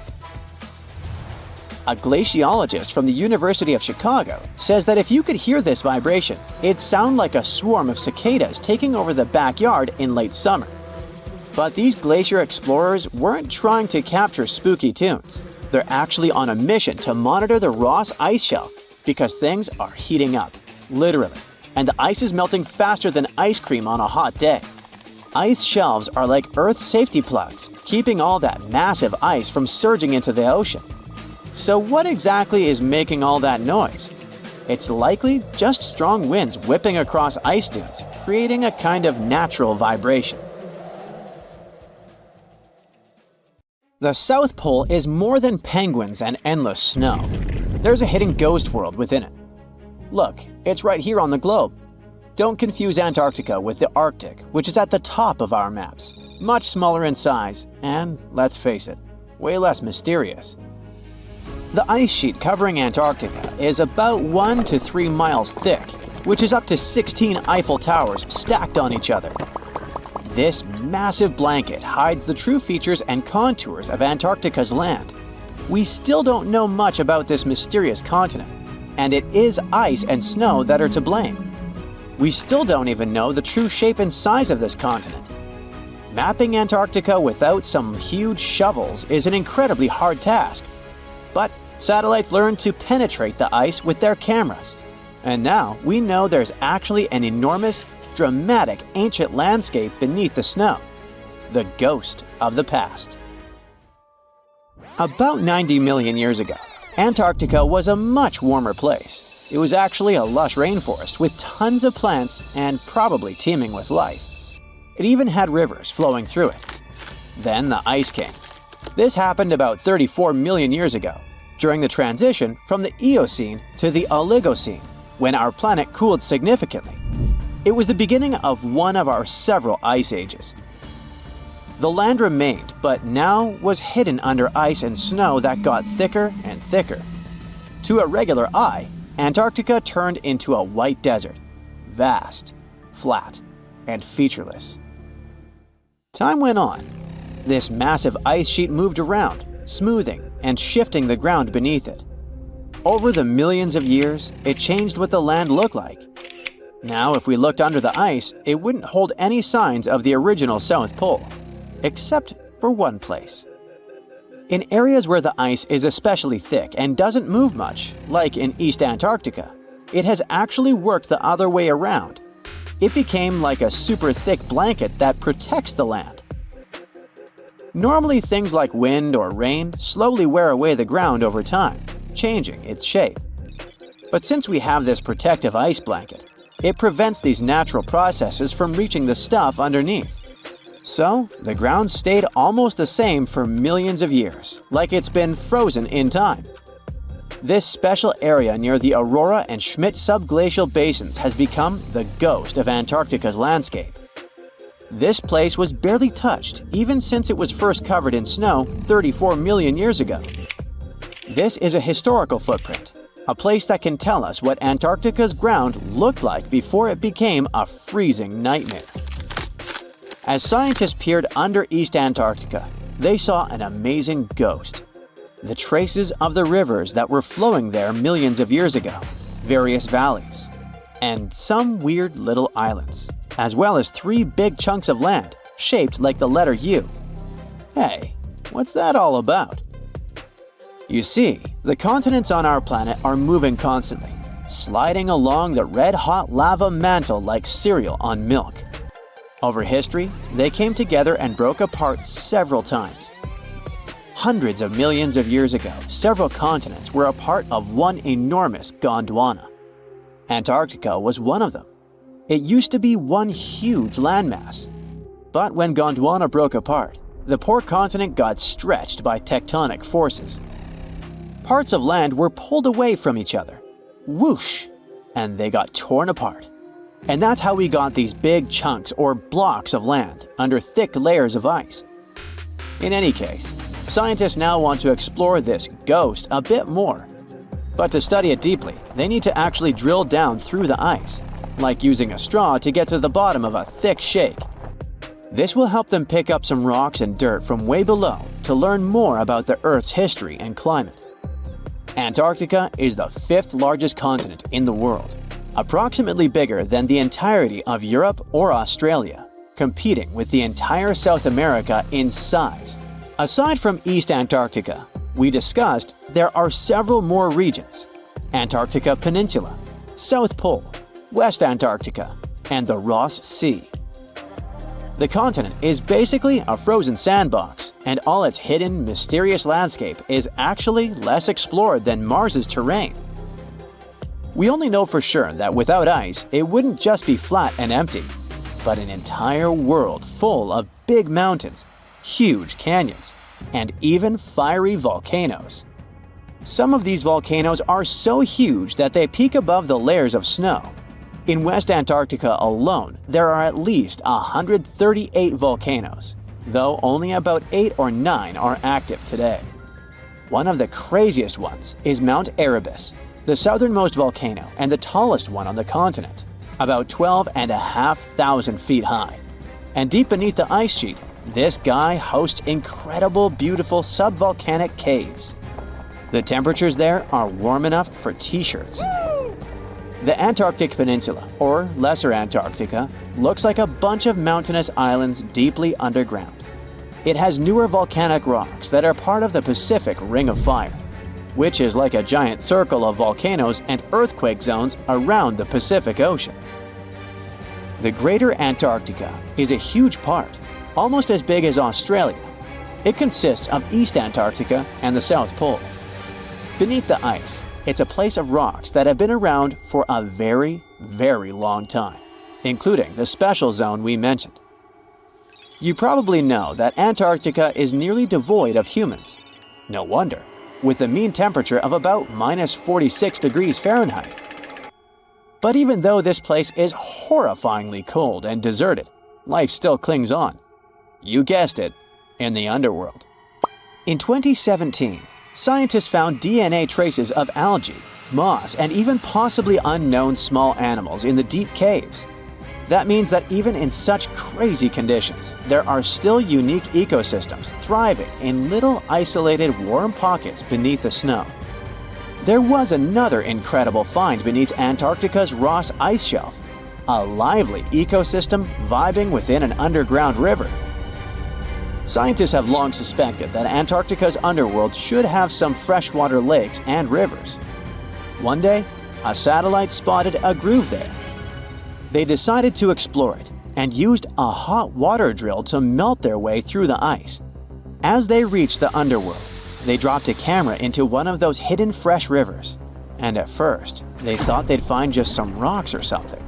A glaciologist from the University of Chicago says that if you could hear this vibration, it'd sound like a swarm of cicadas taking over the backyard in late summer. But these glacier explorers weren't trying to capture spooky tunes. They're actually on a mission to monitor the Ross ice shelf because things are heating up, literally, and the ice is melting faster than ice cream on a hot day. Ice shelves are like Earth's safety plugs, keeping all that massive ice from surging into the ocean. So what exactly is making all that noise? It's likely just strong winds whipping across ice dunes, creating a kind of natural vibration. The South Pole is more than penguins and endless snow. There's a hidden ghost world within it. Look, it's right here on the globe. Don't confuse Antarctica with the Arctic, which is at the top of our maps. Much smaller in size, and, let's face it, way less mysterious. The ice sheet covering Antarctica is about 1 to 3 miles thick, which is up to 16 Eiffel Towers stacked on each other. This massive blanket hides the true features and contours of Antarctica's land. We still don't know much about this mysterious continent, and it is ice and snow that are to blame. We still don't even know the true shape and size of this continent. Mapping Antarctica without some huge shovels is an incredibly hard task. But satellites learned to penetrate the ice with their cameras. And now we know there's actually an enormous, dramatic ancient landscape beneath the snow. The ghost of the past. About 90 million years ago, Antarctica was a much warmer place. It was actually a lush rainforest with tons of plants and probably teeming with life. It even had rivers flowing through it. Then the ice came. This happened about 34 million years ago, during the transition from the Eocene to the Oligocene, when our planet cooled significantly. It was the beginning of one of our several ice ages. The land remained, but now was hidden under ice and snow that got thicker and thicker. To a regular eye, Antarctica turned into a white desert, vast, flat, and featureless. Time went on. This massive ice sheet moved around, smoothing and shifting the ground beneath it. Over the millions of years, it changed what the land looked like. Now, if we looked under the ice, it wouldn't hold any signs of the original South Pole, except for one place. In areas where the ice is especially thick and doesn't move much, like in East Antarctica, it has actually worked the other way around. It became like a super thick blanket that protects the land. Normally, things like wind or rain slowly wear away the ground over time, changing its shape. But since we have this protective ice blanket, it prevents these natural processes from reaching the stuff underneath. So, the ground stayed almost the same for millions of years, like it's been frozen in time. This special area near the Aurora and Schmidt subglacial basins has become the ghost of Antarctica's landscape. This place was barely touched even since it was first covered in snow 34 million years ago. This is a historical footprint, a place that can tell us what Antarctica's ground looked like before it became a freezing nightmare. As scientists peered under East Antarctica, they saw an amazing ghost. The traces of the rivers that were flowing there millions of years ago, various valleys, and some weird little islands, as well as 3 big chunks of land shaped like the letter U. Hey, what's that all about? You see, the continents on our planet are moving constantly, sliding along the red-hot lava mantle like cereal on milk. Over history, they came together and broke apart several times. Hundreds of millions of years ago, several continents were a part of one enormous Gondwana. Antarctica was one of them. It used to be one huge landmass. But when Gondwana broke apart, the poor continent got stretched by tectonic forces. Parts of land were pulled away from each other. Whoosh! And they got torn apart. And that's how we got these big chunks or blocks of land under thick layers of ice. In any case, scientists now want to explore this ghost a bit more. But to study it deeply, they need to actually drill down through the ice, like using a straw to get to the bottom of a thick shake. This will help them pick up some rocks and dirt from way below to learn more about the Earth's history and climate. Antarctica is the 5th largest continent in the world, approximately bigger than the entirety of Europe or Australia, competing with the entire South America in size. Aside from East Antarctica, we discussed there are several more regions: Antarctica Peninsula, South Pole, West Antarctica, and the Ross Sea. The continent is basically a frozen sandbox, and all its hidden, mysterious landscape is actually less explored than Mars's terrain. We only know for sure that without ice, it wouldn't just be flat and empty, but an entire world full of big mountains, huge canyons, and even fiery volcanoes. Some of these volcanoes are so huge that they peak above the layers of snow. In West Antarctica alone, there are at least 138 volcanoes, though only about 8 or 9 are active today. One of the craziest ones is Mount Erebus, the southernmost volcano and the tallest one on the continent, about 12,500 feet high. And deep beneath the ice sheet, this guy hosts incredible, beautiful subvolcanic caves. The temperatures there are warm enough for t-shirts. The Antarctic Peninsula, or Lesser Antarctica, looks like a bunch of mountainous islands deeply underground. It has newer volcanic rocks that are part of the Pacific Ring of Fire, which is like a giant circle of volcanoes and earthquake zones around the Pacific Ocean. The Greater Antarctica is a huge part, almost as big as Australia. It consists of East Antarctica and the South Pole. Beneath the ice, it's a place of rocks that have been around for a very, very long time, including the special zone we mentioned. You probably know that Antarctica is nearly devoid of humans. No wonder, with a mean temperature of about -46 degrees Fahrenheit. But even though this place is horrifyingly cold and deserted, life still clings on. You guessed it, in the underworld. In 2017, scientists found DNA traces of algae, moss, and even possibly unknown small animals in the deep caves. That means that even in such crazy conditions, there are still unique ecosystems thriving in little isolated warm pockets beneath the snow. There was another incredible find beneath Antarctica's Ross Ice Shelf, a lively ecosystem vibing within an underground river. Scientists have long suspected that Antarctica's underworld should have some freshwater lakes and rivers. One day, a satellite spotted a groove there. They decided to explore it and used a hot water drill to melt their way through the ice. As they reached the underworld, they dropped a camera into one of those hidden fresh rivers. And at first, they thought they'd find just some rocks or something.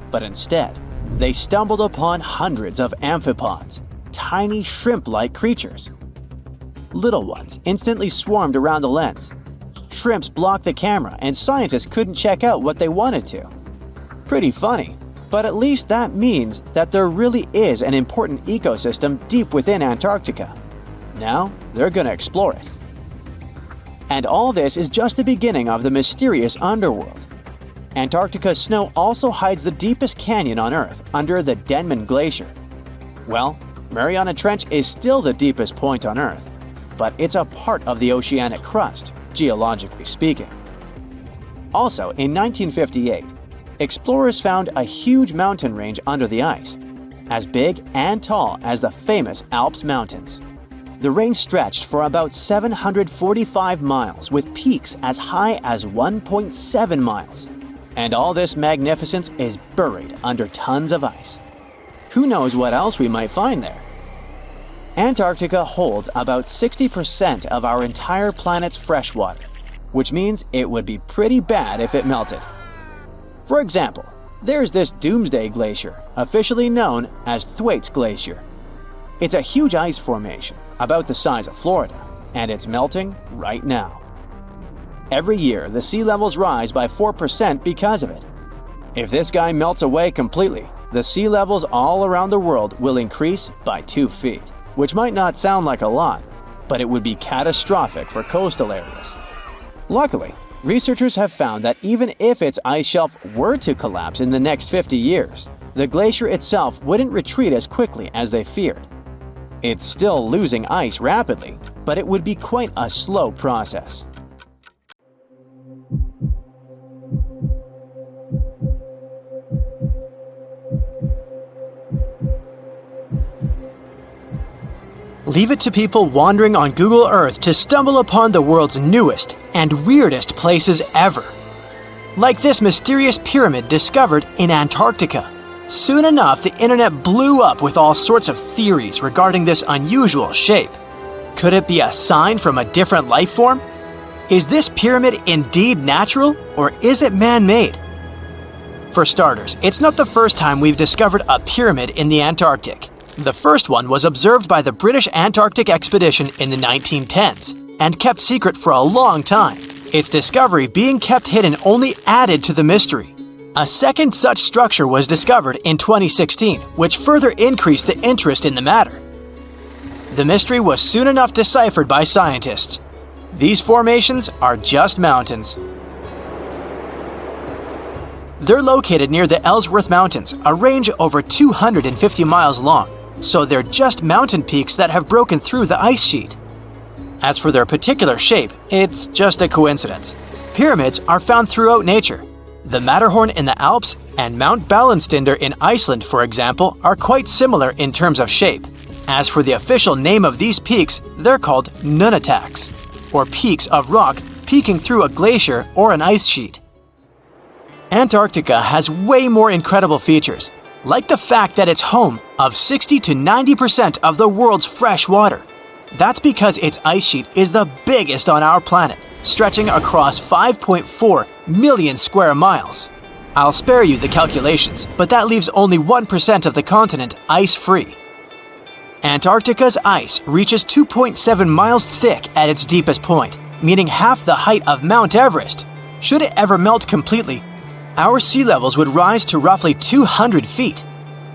But instead, they stumbled upon hundreds of amphipods, tiny shrimp-like creatures. Little ones instantly swarmed around the lens. Shrimps blocked the camera and scientists couldn't check out what they wanted to. Pretty funny, but at least that means that there really is an important ecosystem deep within Antarctica. Now, they're gonna explore it. And all this is just the beginning of the mysterious underworld. Antarctica's snow also hides the deepest canyon on Earth under the Denman Glacier. Well, Mariana Trench is still the deepest point on Earth, but it's a part of the oceanic crust, geologically speaking. Also, in 1958, explorers found a huge mountain range under the ice, as big and tall as the famous Alps Mountains. The range stretched for about 745 miles with peaks as high as 1.7 miles. And all this magnificence is buried under tons of ice. Who knows what else we might find there? Antarctica holds about 60% of our entire planet's fresh water, which means it would be pretty bad if it melted. For example, there's this Doomsday Glacier, officially known as Thwaites Glacier. It's a huge ice formation, about the size of Florida, and it's melting right now. Every year, the sea levels rise by 4% because of it. If this guy melts away completely, the sea levels all around the world will increase by 2 feet, which might not sound like a lot, but it would be catastrophic for coastal areas. Luckily, Researchers have found that even if its ice shelf were to collapse in the next 50 years, the glacier itself wouldn't retreat as quickly as they feared. It's still losing ice rapidly, but it would be quite a slow process. Leave it to people wandering on Google Earth to stumble upon the world's newest and weirdest places ever. Like this mysterious pyramid discovered in Antarctica. Soon enough, the internet blew up with all sorts of theories regarding this unusual shape. Could it be a sign from a different life form? Is this pyramid indeed natural, or is it man-made? For starters, it's not the first time we've discovered a pyramid in the Antarctic. The first one was observed by the British Antarctic expedition in the 1910s and kept secret for a long time. Its discovery being kept hidden only added to the mystery. A second such structure was discovered in 2016, which further increased the interest in the matter. The mystery was soon enough deciphered by scientists. These formations are just mountains. They're located near the Ellsworth Mountains, a range over 250 miles long, so they're just mountain peaks that have broken through the ice sheet. As for their particular shape, it's just a coincidence. Pyramids are found throughout nature. The Matterhorn in the Alps and Mount Ballenstinder in Iceland, for example, are quite similar in terms of shape. As for the official name of these peaks, they're called nunataks, or peaks of rock peeking through a glacier or an ice sheet. Antarctica has way more incredible features, like the fact that it's home of 60 to 90% of the world's fresh water. That's because its ice sheet is the biggest on our planet, stretching across 5.4 million square miles. I'll spare you the calculations, but that leaves only 1% of the continent ice-free. Antarctica's ice reaches 2.7 miles thick at its deepest point, meaning half the height of Mount Everest. Should it ever melt completely, our sea levels would rise to roughly 200 feet.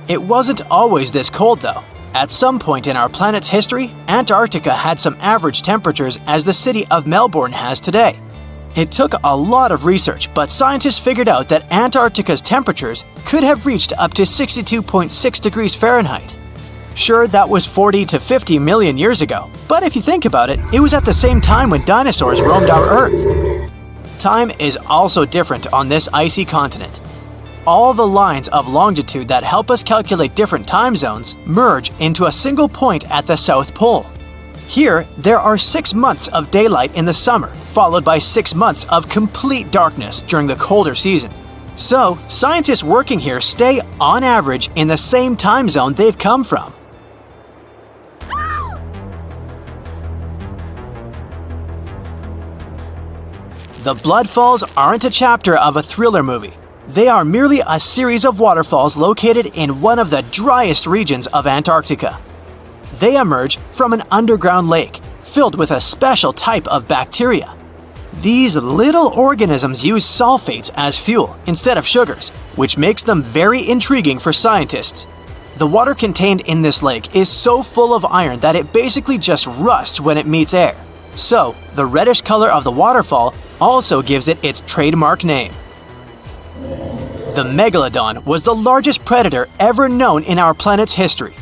It wasn't always this cold, though. At some point in our planet's history, Antarctica had some average temperatures as the city of Melbourne has today. It took a lot of research, but scientists figured out that Antarctica's temperatures could have reached up to 62.6 degrees Fahrenheit. Sure, that was 40 to 50 million years ago, but if you think about it, it was at the same time when dinosaurs roamed our Earth. Time is also different on this icy continent. All the lines of longitude that help us calculate different time zones merge into a single point at the South Pole. Here, there are 6 months of daylight in the summer, followed by 6 months of complete darkness during the colder season. So, scientists working here stay, on average, in the same time zone they've come from. The Blood Falls aren't a chapter of a thriller movie. They are merely a series of waterfalls located in one of the driest regions of Antarctica. They emerge from an underground lake filled with a special type of bacteria. These little organisms use sulfates as fuel instead of sugars, which makes them very intriguing for scientists. The water contained in this lake is so full of iron that it basically just rusts when it meets air. So, the reddish color of the waterfall also gives it its trademark name. The megalodon was the largest predator ever known in our planet's history.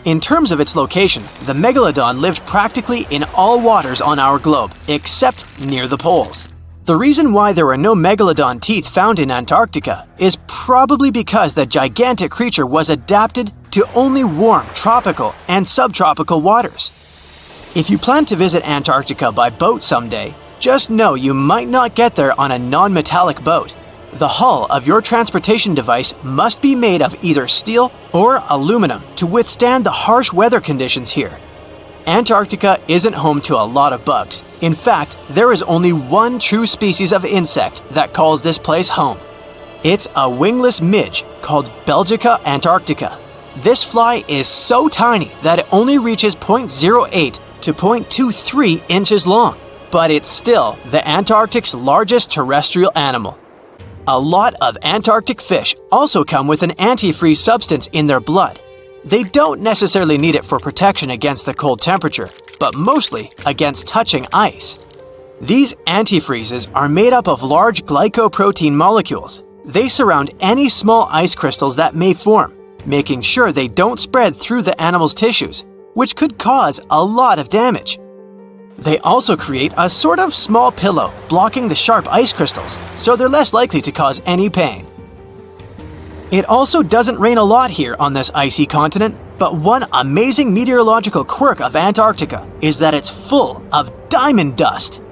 In terms of its location, the megalodon lived practically in all waters on our globe, except near the poles. The reason why there are no megalodon teeth found in Antarctica is probably because the gigantic creature was adapted to only warm tropical and subtropical waters. If you plan to visit Antarctica by boat someday, just know you might not get there on a non-metallic boat. The hull of your transportation device must be made of either steel or aluminum to withstand the harsh weather conditions here. Antarctica isn't home to a lot of bugs. In fact, there is only one true species of insect that calls this place home. It's a wingless midge called Belgica antarctica. This fly is so tiny that it only reaches 0.08 to 0.23 inches long, but it's still the Antarctic's largest terrestrial animal. A lot of Antarctic fish also come with an antifreeze substance in their blood. They don't necessarily need it for protection against the cold temperature, but mostly against touching ice. These antifreezes are made up of large glycoprotein molecules. They surround any small ice crystals that may form, making sure they don't spread through the animal's tissues, which could cause a lot of damage. They also create a sort of small pillow blocking the sharp ice crystals, so they're less likely to cause any pain. It also doesn't rain a lot here on this icy continent, but one amazing meteorological quirk of Antarctica is that it's full of diamond dust.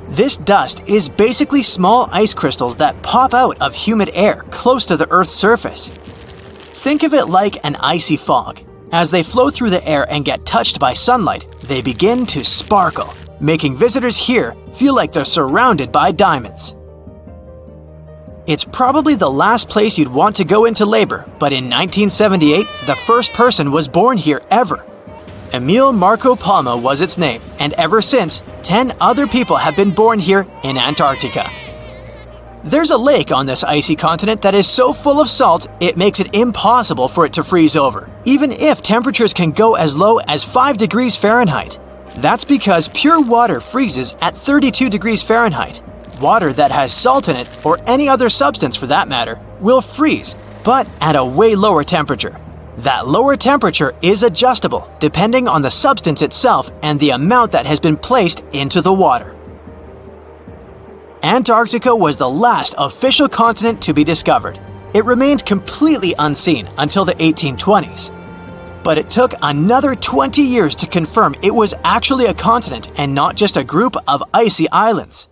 This dust is basically small ice crystals that pop out of humid air close to the Earth's surface. Think of it like an icy fog. As they flow through the air and get touched by sunlight, they begin to sparkle, making visitors here feel like they're surrounded by diamonds. It's probably the last place you'd want to go into labor, but in 1978, the first person was born here ever. Emil Marco Palma was its name, and ever since, 10 other people have been born here in Antarctica. There's a lake on this icy continent that is so full of salt, it makes it impossible for it to freeze over, even if temperatures can go as low as 5 degrees Fahrenheit. That's because pure water freezes at 32 degrees Fahrenheit. Water that has salt in it, or any other substance for that matter, will freeze, but at a way lower temperature. That lower temperature is adjustable depending on the substance itself and the amount that has been placed into the water. Antarctica was the last official continent to be discovered. It remained completely unseen until the 1820s. But it took another 20 years to confirm it was actually a continent and not just a group of icy islands.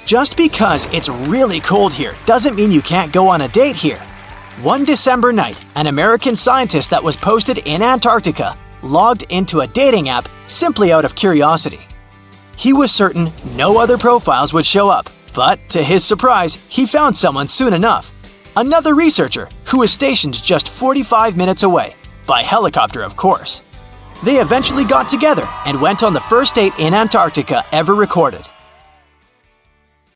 Just because it's really cold here doesn't mean you can't go on a date here. One December night, an American scientist that was posted in Antarctica logged into a dating app simply out of curiosity. He was certain no other profiles would show up, but to his surprise, he found someone soon enough. Another researcher who was stationed just 45 minutes away, by helicopter of course. They eventually got together and went on the first date in Antarctica ever recorded.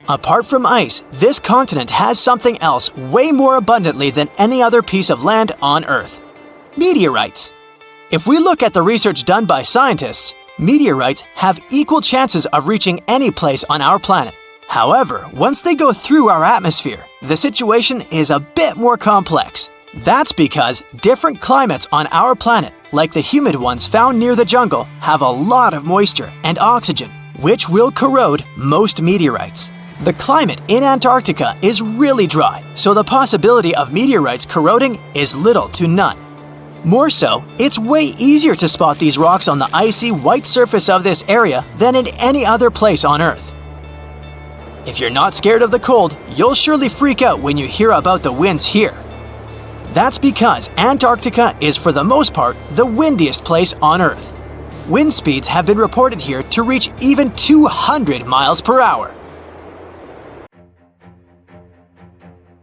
Apart from ice, this continent has something else way more abundantly than any other piece of land on Earth: meteorites. If we look at the research done by scientists, meteorites have equal chances of reaching any place on our planet. However, once they go through our atmosphere, the situation is a bit more complex. That's because different climates on our planet, like the humid ones found near the jungle, have a lot of moisture and oxygen, which will corrode most meteorites. The climate in Antarctica is really dry, so the possibility of meteorites corroding is little to none. More so, it's way easier to spot these rocks on the icy white surface of this area than in any other place on Earth. If you're not scared of the cold, you'll surely freak out when you hear about the winds here. That's because Antarctica is for the most part the windiest place on Earth. Wind speeds have been reported here to reach even 200 miles per hour.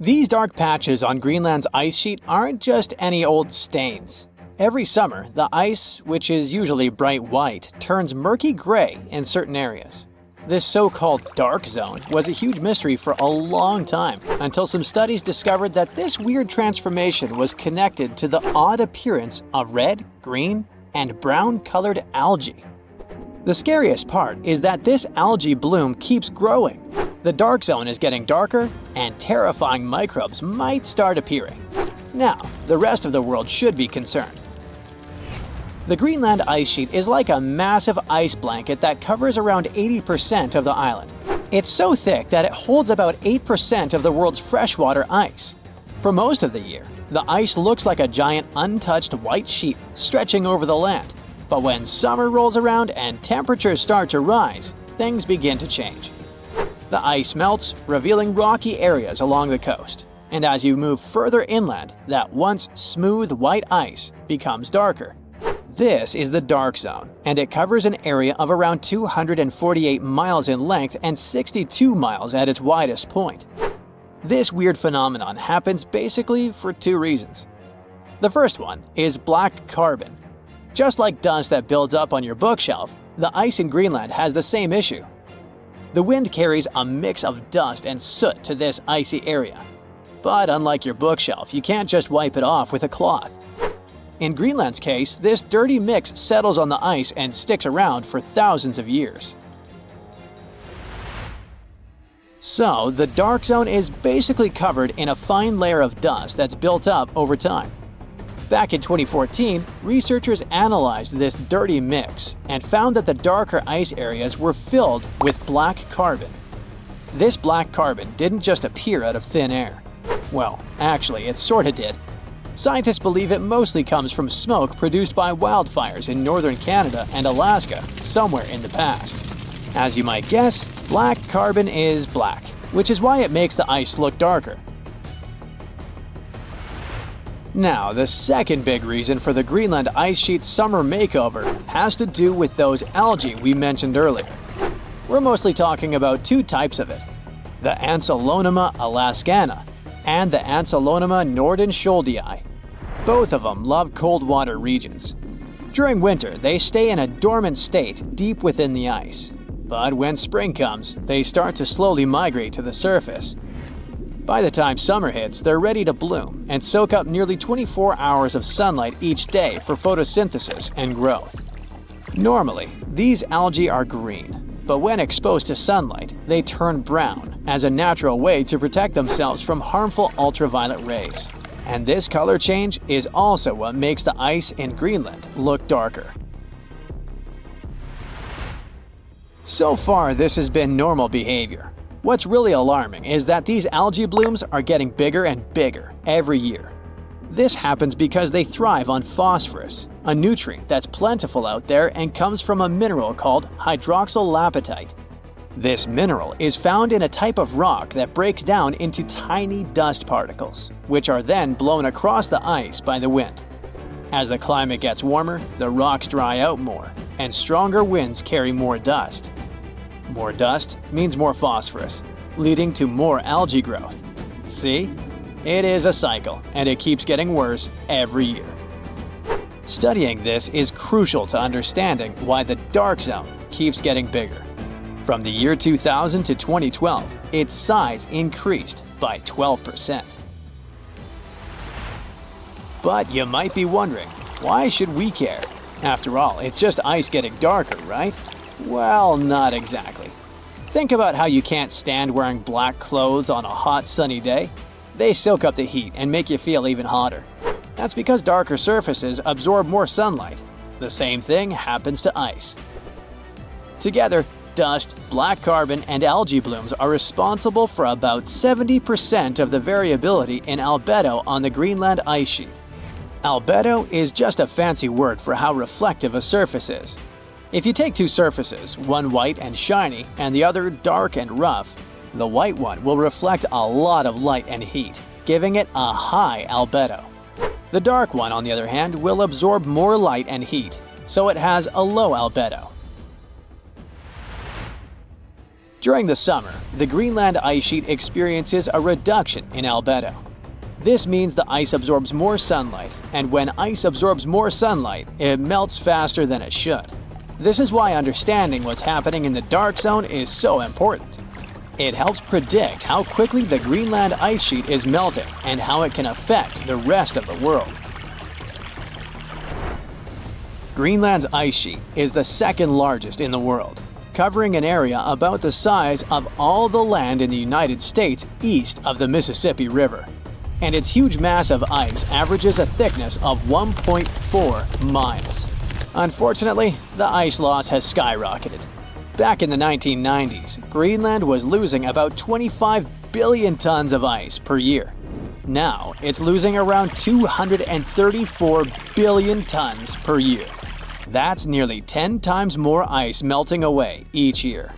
These dark patches on Greenland's ice sheet aren't just any old stains. Every summer, the ice, which is usually bright white, turns murky gray in certain areas. This so-called dark zone was a huge mystery for a long time, until some studies discovered that this weird transformation was connected to the odd appearance of red, green, and brown-colored algae. The scariest part is that this algae bloom keeps growing. The dark zone is getting darker, and terrifying microbes might start appearing. Now, the rest of the world should be concerned. The Greenland ice sheet is like a massive ice blanket that covers around 80% of the island. It's so thick that it holds about 8% of the world's freshwater ice. For most of the year, the ice looks like a giant untouched white sheet stretching over the land. But when summer rolls around and temperatures start to rise, things begin to change. The ice melts, revealing rocky areas along the coast. And as you move further inland, that once smooth white ice becomes darker. This is the dark zone, and it covers an area of around 248 miles in length and 62 miles at its widest point. This weird phenomenon happens basically for two reasons. The first one is black carbon. Just like dust that builds up on your bookshelf, the ice in Greenland has the same issue. The wind carries a mix of dust and soot to this icy area. But unlike your bookshelf, you can't just wipe it off with a cloth. In Greenland's case, this dirty mix settles on the ice and sticks around for thousands of years. So, the dark zone is basically covered in a fine layer of dust that's built up over time. Back in 2014, researchers analyzed this dirty mix and found that the darker ice areas were filled with black carbon. This black carbon didn't just appear out of thin air. Well, actually, it sorta did. Scientists believe it mostly comes from smoke produced by wildfires in northern Canada and Alaska somewhere in the past. As you might guess, black carbon is black, which is why it makes the ice look darker. Now, the second big reason for the Greenland ice sheet's summer makeover has to do with those algae we mentioned earlier. We're mostly talking about two types of it, the Ancylonema alaskana and the Ancylonema nordenskjoldii. Both of them love cold water regions. During winter, they stay in a dormant state deep within the ice. But when spring comes, they start to slowly migrate to the surface. By the time summer hits, they're ready to bloom and soak up nearly 24 hours of sunlight each day for photosynthesis and growth. Normally, these algae are green, but when exposed to sunlight, they turn brown as a natural way to protect themselves from harmful ultraviolet rays. And this color change is also what makes the ice in Greenland look darker. So far, this has been normal behavior. What's really alarming is that these algae blooms are getting bigger and bigger every year. This happens because they thrive on phosphorus, a nutrient that's plentiful out there and comes from a mineral called hydroxylapatite. This mineral is found in a type of rock that breaks down into tiny dust particles, which are then blown across the ice by the wind. As the climate gets warmer, the rocks dry out more, and stronger winds carry more dust. More dust means more phosphorus, leading to more algae growth. See? It is a cycle, and it keeps getting worse every year. Studying this is crucial to understanding why the dark zone keeps getting bigger. From the year 2000 to 2012, its size increased by 12%. But you might be wondering, why should we care? After all, it's just ice getting darker, right? Well, not exactly. Think about how you can't stand wearing black clothes on a hot, sunny day. They soak up the heat and make you feel even hotter. That's because darker surfaces absorb more sunlight. The same thing happens to ice. Together, dust, black carbon, and algae blooms are responsible for about 70% of the variability in albedo on the Greenland ice sheet. Albedo is just a fancy word for how reflective a surface is. If you take two surfaces, one white and shiny and the other dark and rough, the white one will reflect a lot of light and heat, giving it a high albedo. The dark one, on the other hand, will absorb more light and heat, so it has a low albedo. During the summer, the Greenland ice sheet experiences a reduction in albedo. This means the ice absorbs more sunlight, and when ice absorbs more sunlight, it melts faster than it should. This is why understanding what's happening in the dark zone is so important. It helps predict how quickly the Greenland ice sheet is melting and how it can affect the rest of the world. Greenland's ice sheet is the second largest in the world, covering an area about the size of all the land in the United States east of the Mississippi River. And its huge mass of ice averages a thickness of 1.4 miles. Unfortunately, the ice loss has skyrocketed. Back in the 1990s, Greenland was losing about 25 billion tons of ice per year. Now, it's losing around 234 billion tons per year. That's nearly 10 times more ice melting away each year.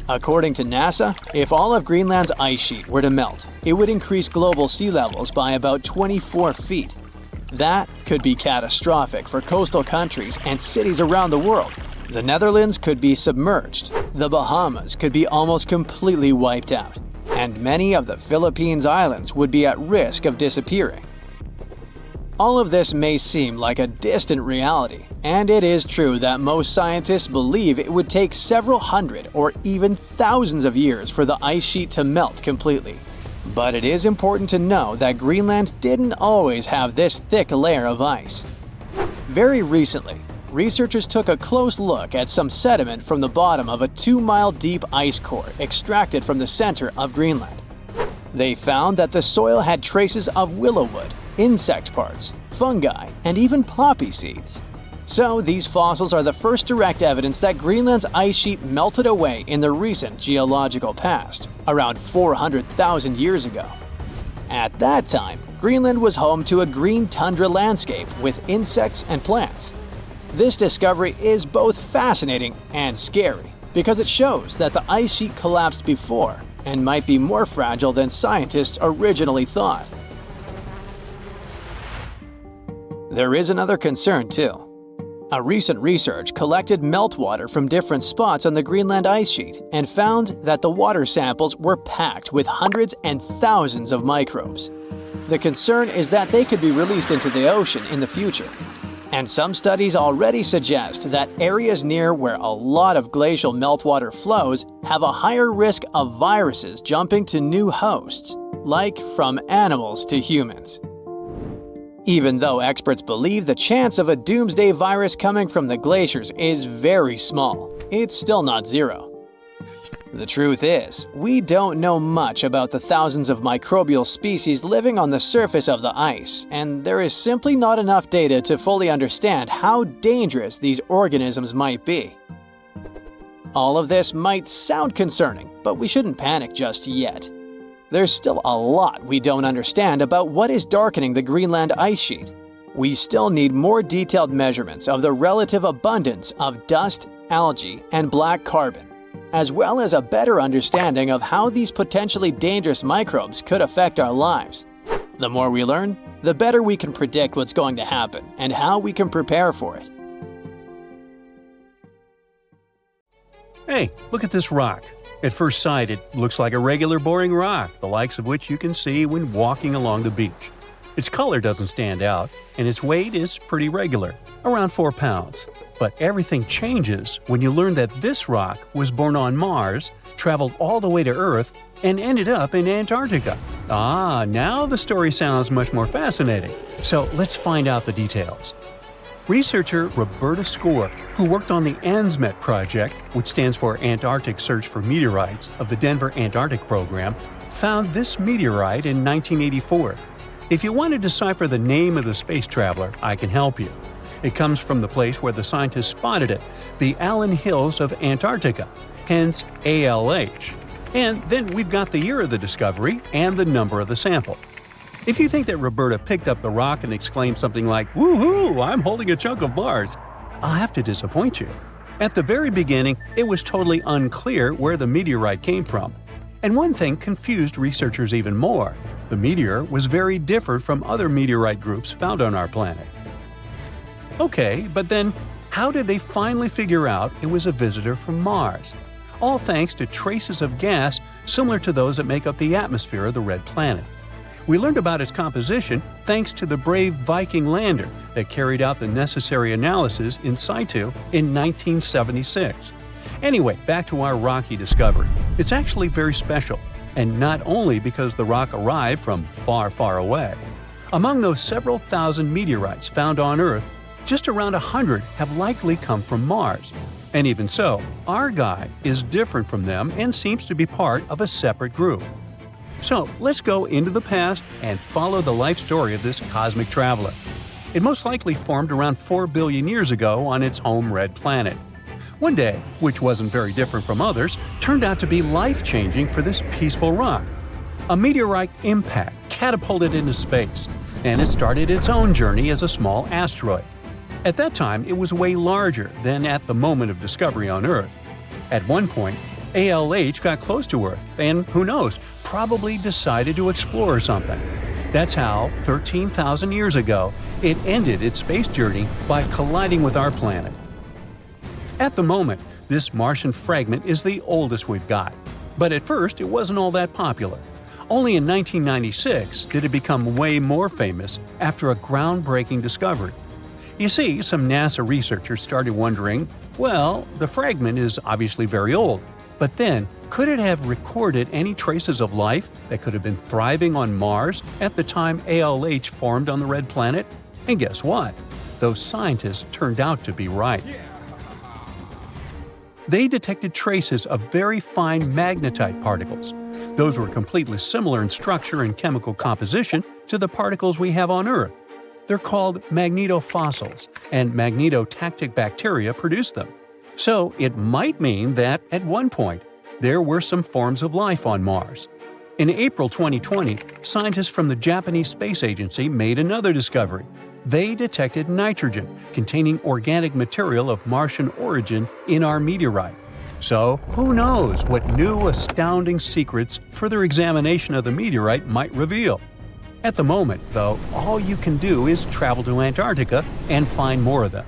According to NASA, if all of Greenland's ice sheet were to melt, it would increase global sea levels by about 24 feet. That could be catastrophic for coastal countries and cities around the world. The Netherlands could be submerged, the Bahamas could be almost completely wiped out, and many of the Philippines Islands would be at risk of disappearing. All of this may seem like a distant reality, and it is true that most scientists believe it would take several hundred or even thousands of years for the ice sheet to melt completely. But it is important to know that Greenland didn't always have this thick layer of ice. Very recently, researchers took a close look at some sediment from the bottom of a 2-mile-deep ice core extracted from the center of Greenland. They found that the soil had traces of willow wood, insect parts, fungi, and even poppy seeds. So these fossils are the first direct evidence that Greenland's ice sheet melted away in the recent geological past, around 400,000 years ago. At that time, Greenland was home to a green tundra landscape with insects and plants. This discovery is both fascinating and scary because it shows that the ice sheet collapsed before and might be more fragile than scientists originally thought. There is another concern too. A recent research collected meltwater from different spots on the Greenland ice sheet and found that the water samples were packed with hundreds and thousands of microbes. The concern is that they could be released into the ocean in the future. And some studies already suggest that areas near where a lot of glacial meltwater flows have a higher risk of viruses jumping to new hosts, like from animals to humans. Even though experts believe the chance of a doomsday virus coming from the glaciers is very small, it's still not zero. The truth is, we don't know much about the thousands of microbial species living on the surface of the ice, and there is simply not enough data to fully understand how dangerous these organisms might be. All of this might sound concerning, but we shouldn't panic just yet. There's still a lot we don't understand about what is darkening the Greenland ice sheet. We still need more detailed measurements of the relative abundance of dust, algae, and black carbon, as well as a better understanding of how these potentially dangerous microbes could affect our lives. The more we learn, the better we can predict what's going to happen and how we can prepare for it. Hey, look at this rock. At first sight, it looks like a regular boring rock, the likes of which you can see when walking along the beach. Its color doesn't stand out, and its weight is pretty regular, around 4 pounds. But everything changes when you learn that this rock was born on Mars, traveled all the way to Earth, and ended up in Antarctica. Ah, now the story sounds much more fascinating. So let's find out the details. Researcher Roberta Score, who worked on the ANSMET project, which stands for Antarctic Search for Meteorites, of the Denver Antarctic Program, found this meteorite in 1984. If you want to decipher the name of the space traveler, I can help you. It comes from the place where the scientists spotted it, the Allen Hills of Antarctica, hence ALH. And then we've got the year of the discovery and the number of the sample. If you think that Roberta picked up the rock and exclaimed something like, "Woohoo, I'm holding a chunk of Mars," I'll have to disappoint you. At the very beginning, it was totally unclear where the meteorite came from. And one thing confused researchers even more. The meteor was very different from other meteorite groups found on our planet. Okay, but then how did they finally figure out it was a visitor from Mars? All thanks to traces of gas similar to those that make up the atmosphere of the red planet. We learned about its composition thanks to the brave Viking lander that carried out the necessary analysis in situ in 1976. Anyway, back to our rocky discovery. It's actually very special, and not only because the rock arrived from far, far away. Among those several thousand meteorites found on Earth, just around 100 have likely come from Mars. And even so, our guy is different from them and seems to be part of a separate group. So let's go into the past and follow the life story of this cosmic traveler. It most likely formed around 4 billion years ago on its home red planet. One day, which wasn't very different from others, turned out to be life-changing for this peaceful rock. A meteorite impact catapulted into space, and it started its own journey as a small asteroid. At that time, it was way larger than at the moment of discovery on Earth. At one point, ALH got close to Earth and, who knows, probably decided to explore something. That's how, 13,000 years ago, it ended its space journey by colliding with our planet. At the moment, this Martian fragment is the oldest we've got. But at first, it wasn't all that popular. Only in 1996 did it become way more famous after a groundbreaking discovery. You see, some NASA researchers started wondering, well, the fragment is obviously very old. But then, could it have recorded any traces of life that could have been thriving on Mars at the time ALH formed on the red planet? And guess what? Those scientists turned out to be right. They detected traces of very fine magnetite particles. Those were completely similar in structure and chemical composition to the particles we have on Earth. They're called magnetofossils, and magnetotactic bacteria produce them. So it might mean that, at one point, there were some forms of life on Mars. In April 2020, scientists from the Japanese Space Agency made another discovery. They detected nitrogen containing organic material of Martian origin in our meteorite. So, who knows what new astounding secrets further examination of the meteorite might reveal? At the moment, though, all you can do is travel to Antarctica and find more of them.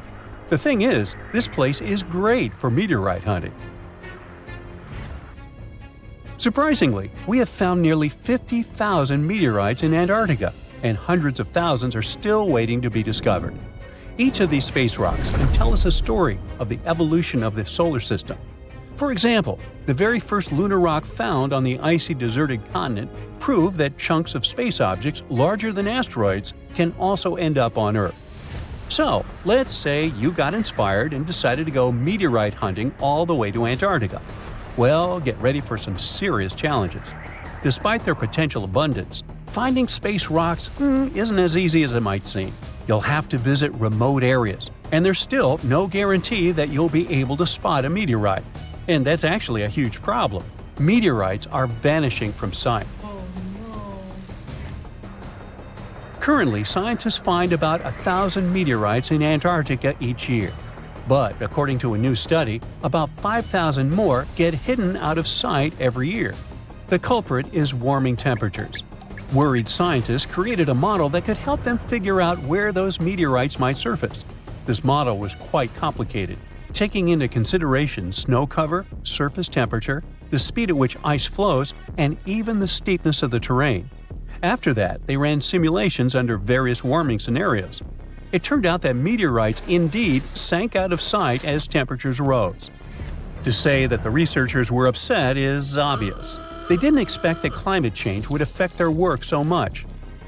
The thing is, this place is great for meteorite hunting. Surprisingly, we have found nearly 50,000 meteorites in Antarctica, and hundreds of thousands are still waiting to be discovered. Each of these space rocks can tell us a story of the evolution of the solar system. For example, the very first lunar rock found on the icy deserted continent proved that chunks of space objects larger than asteroids can also end up on Earth. So, let's say you got inspired and decided to go meteorite hunting all the way to Antarctica. Well, get ready for some serious challenges. Despite their potential abundance, finding space rocks isn't as easy as it might seem. You'll have to visit remote areas, and there's still no guarantee that you'll be able to spot a meteorite. And that's actually a huge problem. Meteorites are vanishing from sight. Currently, scientists find about 1,000 meteorites in Antarctica each year. But according to a new study, about 5,000 more get hidden out of sight every year. The culprit is warming temperatures. Worried scientists created a model that could help them figure out where those meteorites might surface. This model was quite complicated, taking into consideration snow cover, surface temperature, the speed at which ice flows, and even the steepness of the terrain. After that, they ran simulations under various warming scenarios. It turned out that meteorites indeed sank out of sight as temperatures rose. To say that the researchers were upset is obvious. They didn't expect that climate change would affect their work so much.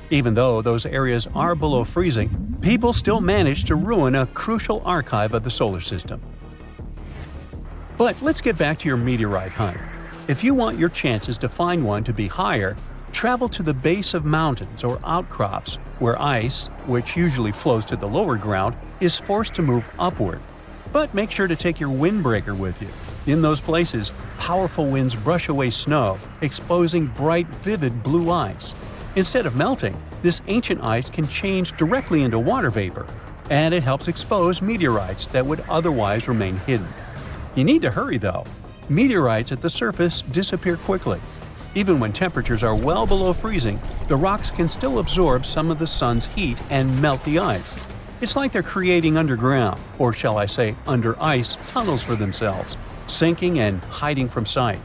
Even though those areas are below freezing, people still managed to ruin a crucial archive of the solar system. But let's get back to your meteorite hunt. If you want your chances to find one to be higher, travel to the base of mountains or outcrops where ice, which usually flows to the lower ground, is forced to move upward. But make sure to take your windbreaker with you. In those places, powerful winds brush away snow, exposing bright, vivid blue ice. Instead of melting, this ancient ice can change directly into water vapor, and it helps expose meteorites that would otherwise remain hidden. You need to hurry though. Meteorites at the surface disappear quickly. Even when temperatures are well below freezing, the rocks can still absorb some of the sun's heat and melt the ice. It's like they're creating underground, or shall I say under ice, tunnels for themselves, sinking and hiding from sight.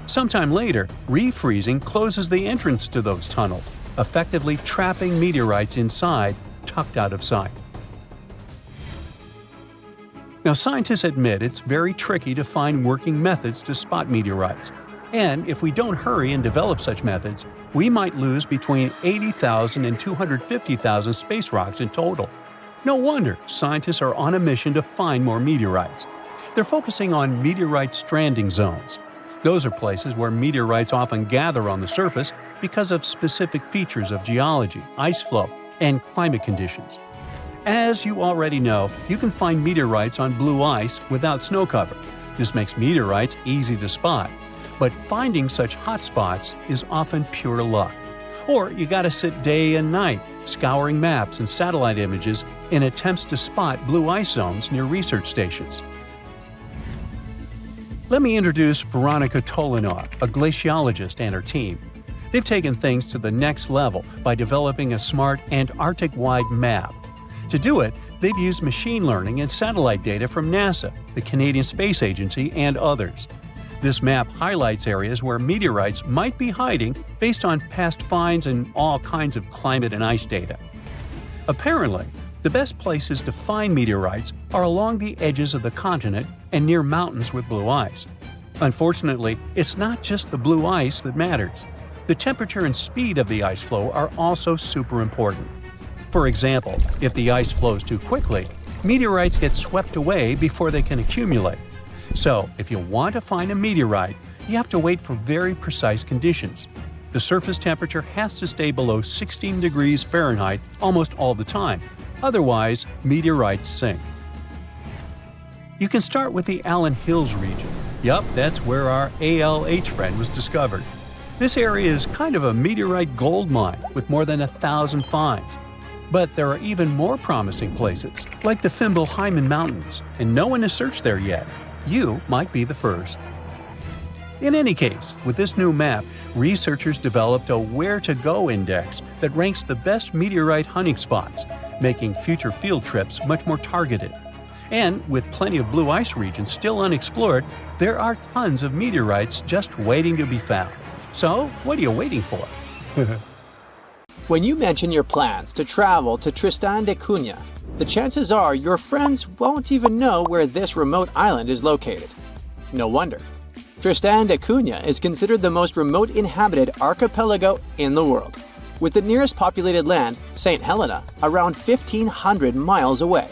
Sometime later, refreezing closes the entrance to those tunnels, effectively trapping meteorites inside, tucked out of sight. Now, scientists admit it's very tricky to find working methods to spot meteorites. And if we don't hurry and develop such methods, we might lose between 80,000 and 250,000 space rocks in total. No wonder scientists are on a mission to find more meteorites. They're focusing on meteorite stranding zones. Those are places where meteorites often gather on the surface because of specific features of geology, ice flow, and climate conditions. As you already know, you can find meteorites on blue ice without snow cover. This makes meteorites easy to spot. But finding such hotspots is often pure luck. Or you gotta sit day and night, scouring maps and satellite images in attempts to spot blue ice zones near research stations. Let me introduce Veronika Tolinov, a glaciologist, and her team. They've taken things to the next level by developing a smart Antarctic-wide map. To do it, they've used machine learning and satellite data from NASA, the Canadian Space Agency, and others. This map highlights areas where meteorites might be hiding based on past finds and all kinds of climate and ice data. Apparently, the best places to find meteorites are along the edges of the continent and near mountains with blue ice. Unfortunately, it's not just the blue ice that matters. The temperature and speed of the ice flow are also super important. For example, if the ice flows too quickly, meteorites get swept away before they can accumulate. So, if you want to find a meteorite, you have to wait for very precise conditions. The surface temperature has to stay below 16 degrees Fahrenheit almost all the time. Otherwise, meteorites sink. You can start with the Allen Hills region. Yup, that's where our ALH friend was discovered. This area is kind of a meteorite gold mine with more than 1,000 finds. But there are even more promising places, like the Fimbulheimen Mountains, and no one has searched there yet. You might be the first. In any case, with this new map, researchers developed a where-to-go index that ranks the best meteorite hunting spots, making future field trips much more targeted. And with plenty of blue ice regions still unexplored, there are tons of meteorites just waiting to be found. So, what are you waiting for? When you mention your plans to travel to Tristan da Cunha, the chances are your friends won't even know where this remote island is located. No wonder. Tristan da Cunha is considered the most remote inhabited archipelago in the world, with the nearest populated land, St. Helena, around 1,500 miles away.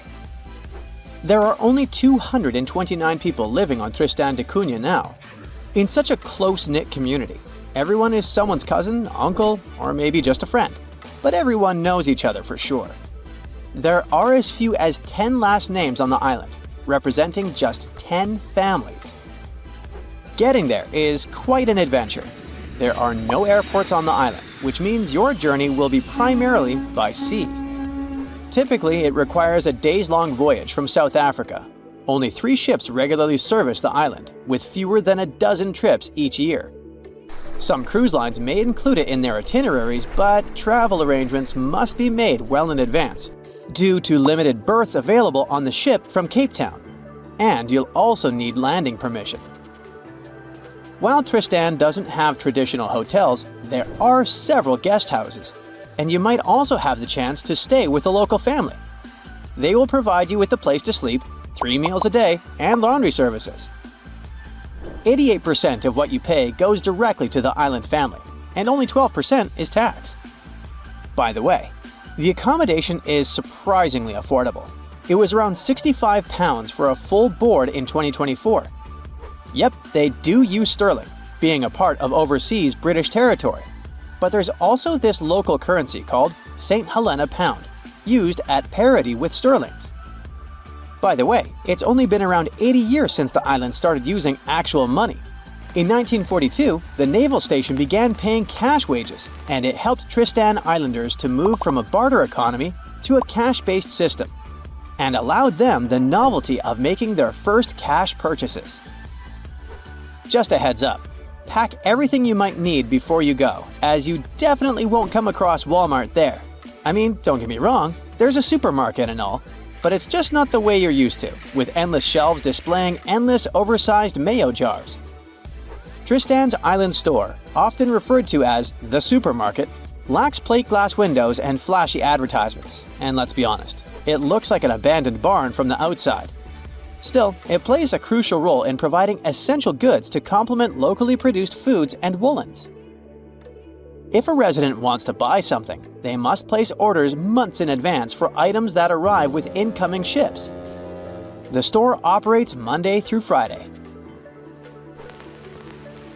There are only 229 people living on Tristan da Cunha now. In such a close-knit community, everyone is someone's cousin, uncle, or maybe just a friend, but everyone knows each other for sure. There are as few as 10 last names on the island, representing just 10 families. Getting there is quite an adventure. There are no airports on the island, which means your journey will be primarily by sea. Typically, it requires a days-long voyage from South Africa. Only 3 ships regularly service the island, with fewer than a dozen trips each year. Some cruise lines may include it in their itineraries, but travel arrangements must be made well in advance, due to limited berths available on the ship from Cape Town. And you'll also need landing permission. While Tristan doesn't have traditional hotels, there are several guest houses, and you might also have the chance to stay with a local family. They will provide you with a place to sleep, 3 meals a day, and laundry services. 88% of what you pay goes directly to the island family, and only 12% is tax. By the way, the accommodation is surprisingly affordable. It was around £65 for a full board in 2024. Yep, they do use sterling, being a part of overseas British territory. But there's also this local currency called St. Helena Pound, used at parity with sterlings. By the way, it's only been around 80 years since the island started using actual money. In 1942, the naval station began paying cash wages, and it helped Tristan Islanders to move from a barter economy to a cash-based system, and allowed them the novelty of making their first cash purchases. Just a heads up, pack everything you might need before you go, as you definitely won't come across Walmart there. I mean, don't get me wrong, there's a supermarket and all, but it's just not the way you're used to, with endless shelves displaying endless oversized mayo jars. Tristan's Island Store, often referred to as the supermarket, lacks plate glass windows and flashy advertisements, and let's be honest, it looks like an abandoned barn from the outside. Still, it plays a crucial role in providing essential goods to complement locally produced foods and woolens. If a resident wants to buy something, they must place orders months in advance for items that arrive with incoming ships. The store operates Monday through Friday.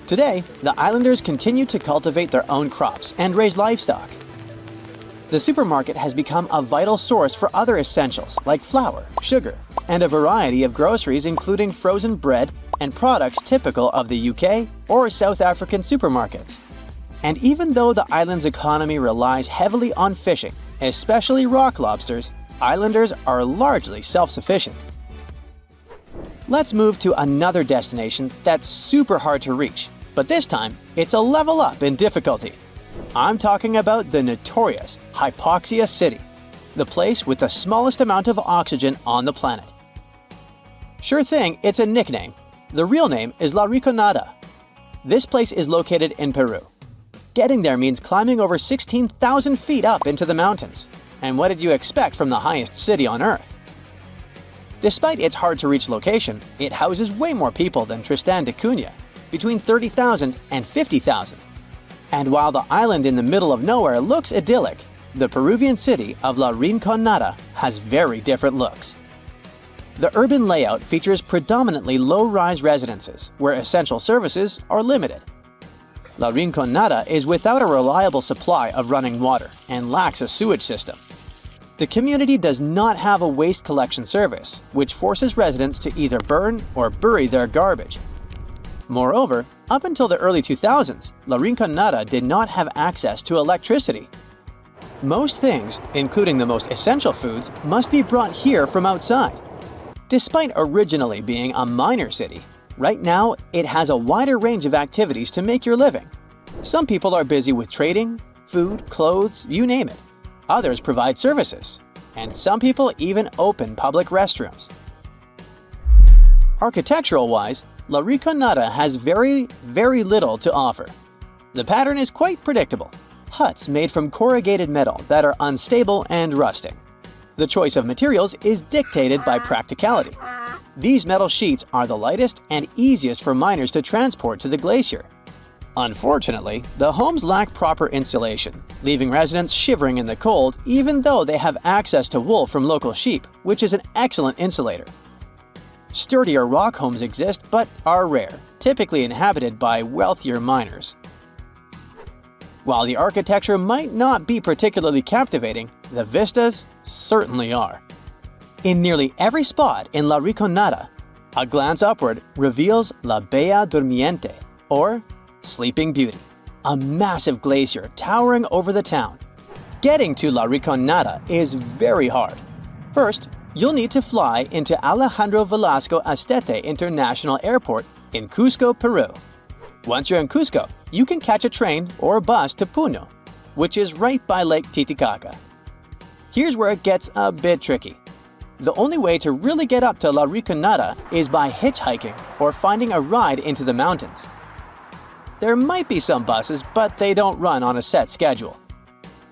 Today, the islanders continue to cultivate their own crops and raise livestock. The supermarket has become a vital source for other essentials like flour, sugar, and a variety of groceries including frozen bread and products typical of the UK or South African supermarkets. And even though the island's economy relies heavily on fishing, especially rock lobsters, islanders are largely self-sufficient. Let's move to another destination that's super hard to reach, but this time it's a level up in difficulty. I'm talking about the notorious Hypoxia City, the place with the smallest amount of oxygen on the planet. Sure thing, it's a nickname. The real name is La Rinconada. This place is located in Peru. Getting there means climbing over 16,000 feet up into the mountains. And what did you expect from the highest city on Earth? Despite its hard-to-reach location, it houses way more people than Tristan da Cunha, between 30,000 and 50,000. And while the island in the middle of nowhere looks idyllic, the Peruvian city of La Rinconada has very different looks. The urban layout features predominantly low-rise residences where essential services are limited. La Rinconada is without a reliable supply of running water and lacks a sewage system. The community does not have a waste collection service, which forces residents to either burn or bury their garbage. Moreover, up until the early 2000s, La Rinconada did not have access to electricity. Most things, including the most essential foods, must be brought here from outside. Despite originally being a miner city, right now it has a wider range of activities to make your living. Some people are busy with trading, food, clothes, you name it. Others provide services, and some people even open public restrooms. Architectural-wise, La Rinconada has very little to offer. The pattern is quite predictable. Huts made from corrugated metal that are unstable and rusting. The choice of materials is dictated by practicality. These metal sheets are the lightest and easiest for miners to transport to the glacier. Unfortunately, the homes lack proper insulation, leaving residents shivering in the cold even though they have access to wool from local sheep, which is an excellent insulator. Sturdier rock homes exist but are rare, typically inhabited by wealthier miners. While the architecture might not be particularly captivating, the vistas certainly are. In nearly every spot in La Rinconada, a glance upward reveals La Bella Durmiente, or Sleeping Beauty, a massive glacier towering over the town. Getting to La Rinconada is very hard. First, you'll need to fly into Alejandro Velasco Astete International Airport in Cusco, Peru. Once you're in Cusco, you can catch a train or a bus to Puno, which is right by Lake Titicaca. Here's where it gets a bit tricky. The only way to really get up to La Rinconada is by hitchhiking or finding a ride into the mountains. There might be some buses, but they don't run on a set schedule.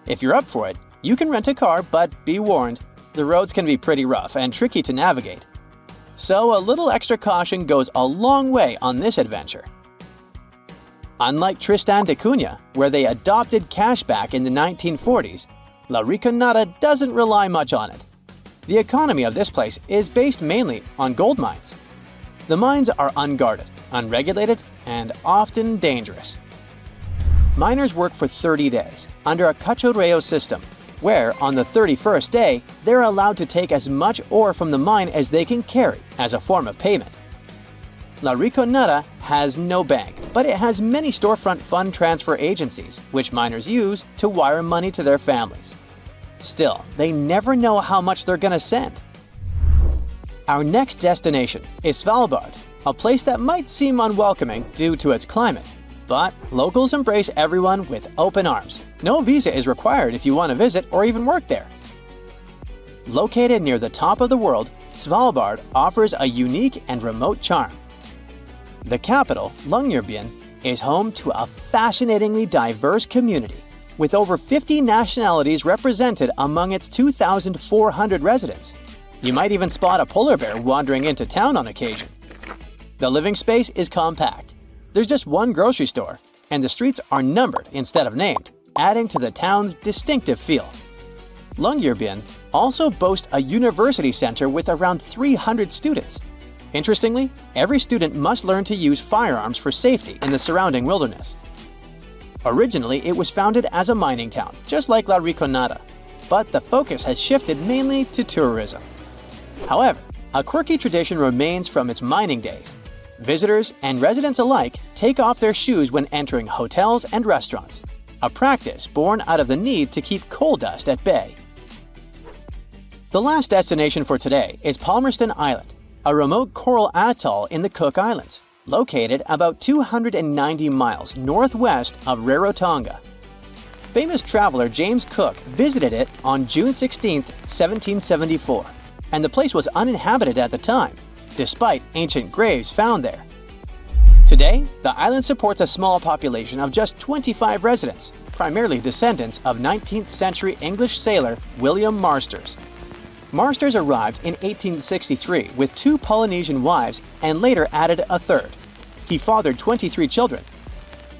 If you're up for it, you can rent a car, but be warned, the roads can be pretty rough and tricky to navigate. So a little extra caution goes a long way on this adventure. Unlike Tristan da Cunha, where they adopted cashback in the 1940s, La Rinconada doesn't rely much on it. The economy of this place is based mainly on gold mines. The mines are unguarded, unregulated, and often dangerous. Miners work for 30 days under a cachorreo system, where on the 31st day, they're allowed to take as much ore from the mine as they can carry as a form of payment. La Rinconada has no bank, but it has many storefront fund transfer agencies, which miners use to wire money to their families. Still, they never know how much they're gonna send. Our next destination is Svalbard, a place that might seem unwelcoming due to its climate. But locals embrace everyone with open arms. No visa is required if you want to visit or even work there. Located near the top of the world, Svalbard offers a unique and remote charm. The capital, Longyearbyen, is home to a fascinatingly diverse community, with over 50 nationalities represented among its 2,400 residents. You might even spot a polar bear wandering into town on occasion. The living space is compact. There's just one grocery store, and the streets are numbered instead of named, adding to the town's distinctive feel. Longyearbyen also boasts a university center with around 300 students. Interestingly, every student must learn to use firearms for safety in the surrounding wilderness. Originally, it was founded as a mining town, just like La Rinconada, but the focus has shifted mainly to tourism. However, a quirky tradition remains from its mining days. Visitors and residents alike take off their shoes when entering hotels and restaurants, a practice born out of the need to keep coal dust at bay. The last destination for today is Palmerston Island, a remote coral atoll in the Cook Islands, located about 290 miles northwest of Rarotonga. Famous traveler James Cook visited it on June 16, 1774, and the place was uninhabited at the time, despite ancient graves found there. Today, the island supports a small population of just 25 residents, primarily descendants of 19th century English sailor William Marsters. Marsters arrived in 1863 with 2 Polynesian wives and later added a third. He fathered 23 children.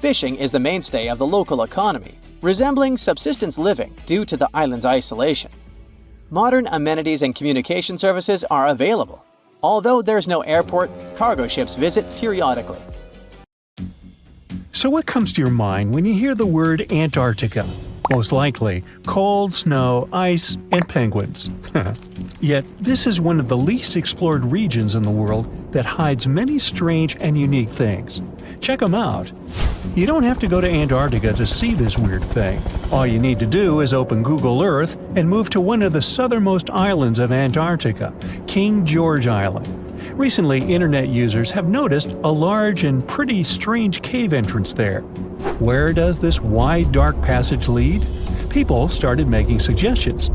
Fishing is the mainstay of the local economy, resembling subsistence living due to the island's isolation. Modern amenities and communication services are available. Although there's no airport, cargo ships visit periodically. So what comes to your mind when you hear the word Antarctica? Most likely, cold, snow, ice, and penguins. Yet, this is one of the least explored regions in the world that hides many strange and unique things. Check them out. You don't have to go to Antarctica to see this weird thing. All you need to do is open Google Earth and move to one of the southernmost islands of Antarctica, King George Island. Recently, internet users have noticed a large and pretty strange cave entrance there. Where does this wide, dark passage lead? People started making suggestions.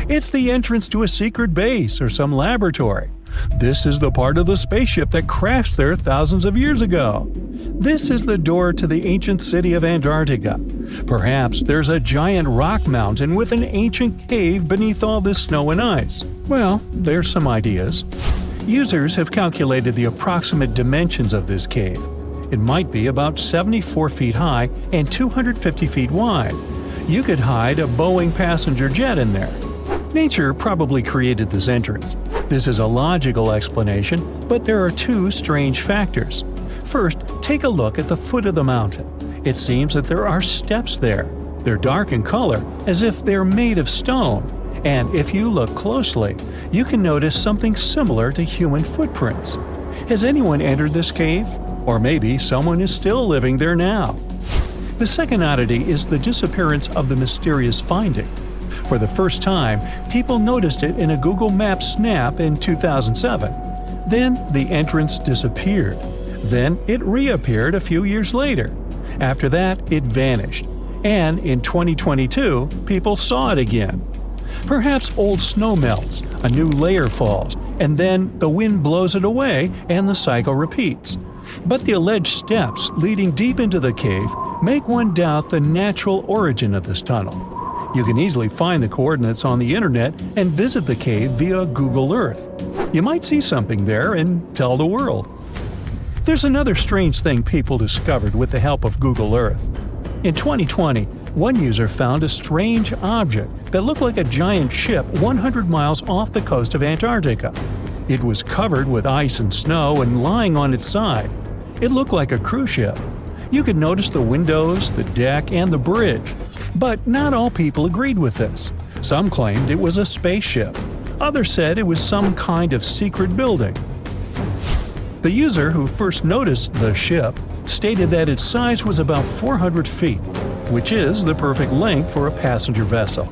It's the entrance to a secret base or some laboratory. This is the part of the spaceship that crashed there thousands of years ago. This is the door to the ancient city of Antarctica. Perhaps there's a giant rock mountain with an ancient cave beneath all this snow and ice. Well, there's some ideas. Users have calculated the approximate dimensions of this cave. It might be about 74 feet high and 250 feet wide. You could hide a Boeing passenger jet in there. Nature probably created this entrance. This is a logical explanation, but there are two strange factors. First, take a look at the foot of the mountain. It seems that there are steps there. They're dark in color, as if they're made of stone. And if you look closely, you can notice something similar to human footprints. Has anyone entered this cave? Or maybe someone is still living there now. The second oddity is the disappearance of the mysterious finding. For the first time, people noticed it in a Google Maps snap in 2007. Then the entrance disappeared. Then it reappeared a few years later. After that, it vanished. And in 2022, people saw it again. Perhaps old snow melts, a new layer falls, and then the wind blows it away and the cycle repeats. But the alleged steps leading deep into the cave make one doubt the natural origin of this tunnel. You can easily find the coordinates on the internet and visit the cave via Google Earth. You might see something there and tell the world. There's another strange thing people discovered with the help of Google Earth. In 2020, one user found a strange object that looked like a giant ship 100 miles off the coast of Antarctica. It was covered with ice and snow and lying on its side. It looked like a cruise ship. You could notice the windows, the deck, and the bridge. But not all people agreed with this. Some claimed it was a spaceship. Others said it was some kind of secret building. The user who first noticed the ship stated that its size was about 400 feet, which is the perfect length for a passenger vessel.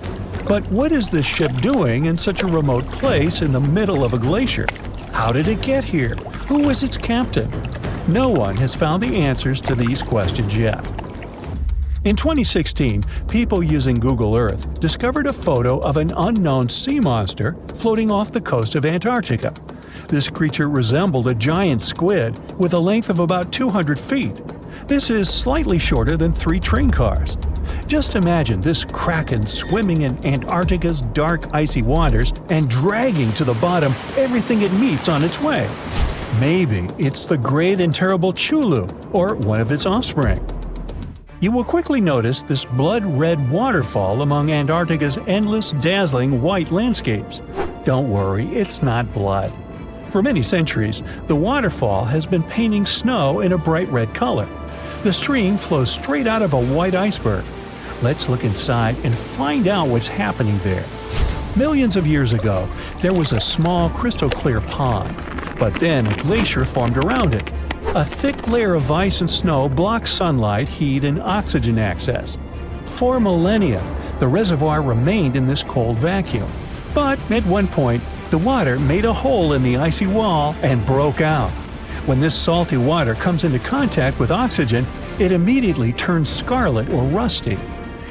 But what is this ship doing in such a remote place in the middle of a glacier? How did it get here? Who was its captain? No one has found the answers to these questions yet. In 2016, people using Google Earth discovered a photo of an unknown sea monster floating off the coast of Antarctica. This creature resembled a giant squid with a length of about 200 feet. This is slightly shorter than 3 train cars. Just imagine this kraken swimming in Antarctica's dark, icy waters and dragging to the bottom everything it meets on its way. Maybe it's the great and terrible Chulu, or one of its offspring. You will quickly notice this blood-red waterfall among Antarctica's endless, dazzling white landscapes. Don't worry, it's not blood. For many centuries, the waterfall has been painting snow in a bright red color. The stream flows straight out of a white iceberg. Let's look inside and find out what's happening there. Millions of years ago, there was a small crystal-clear pond, but then a glacier formed around it. A thick layer of ice and snow blocks sunlight, heat, and oxygen access. For millennia, the reservoir remained in this cold vacuum. But at one point, the water made a hole in the icy wall and broke out. When this salty water comes into contact with oxygen, it immediately turns scarlet or rusty.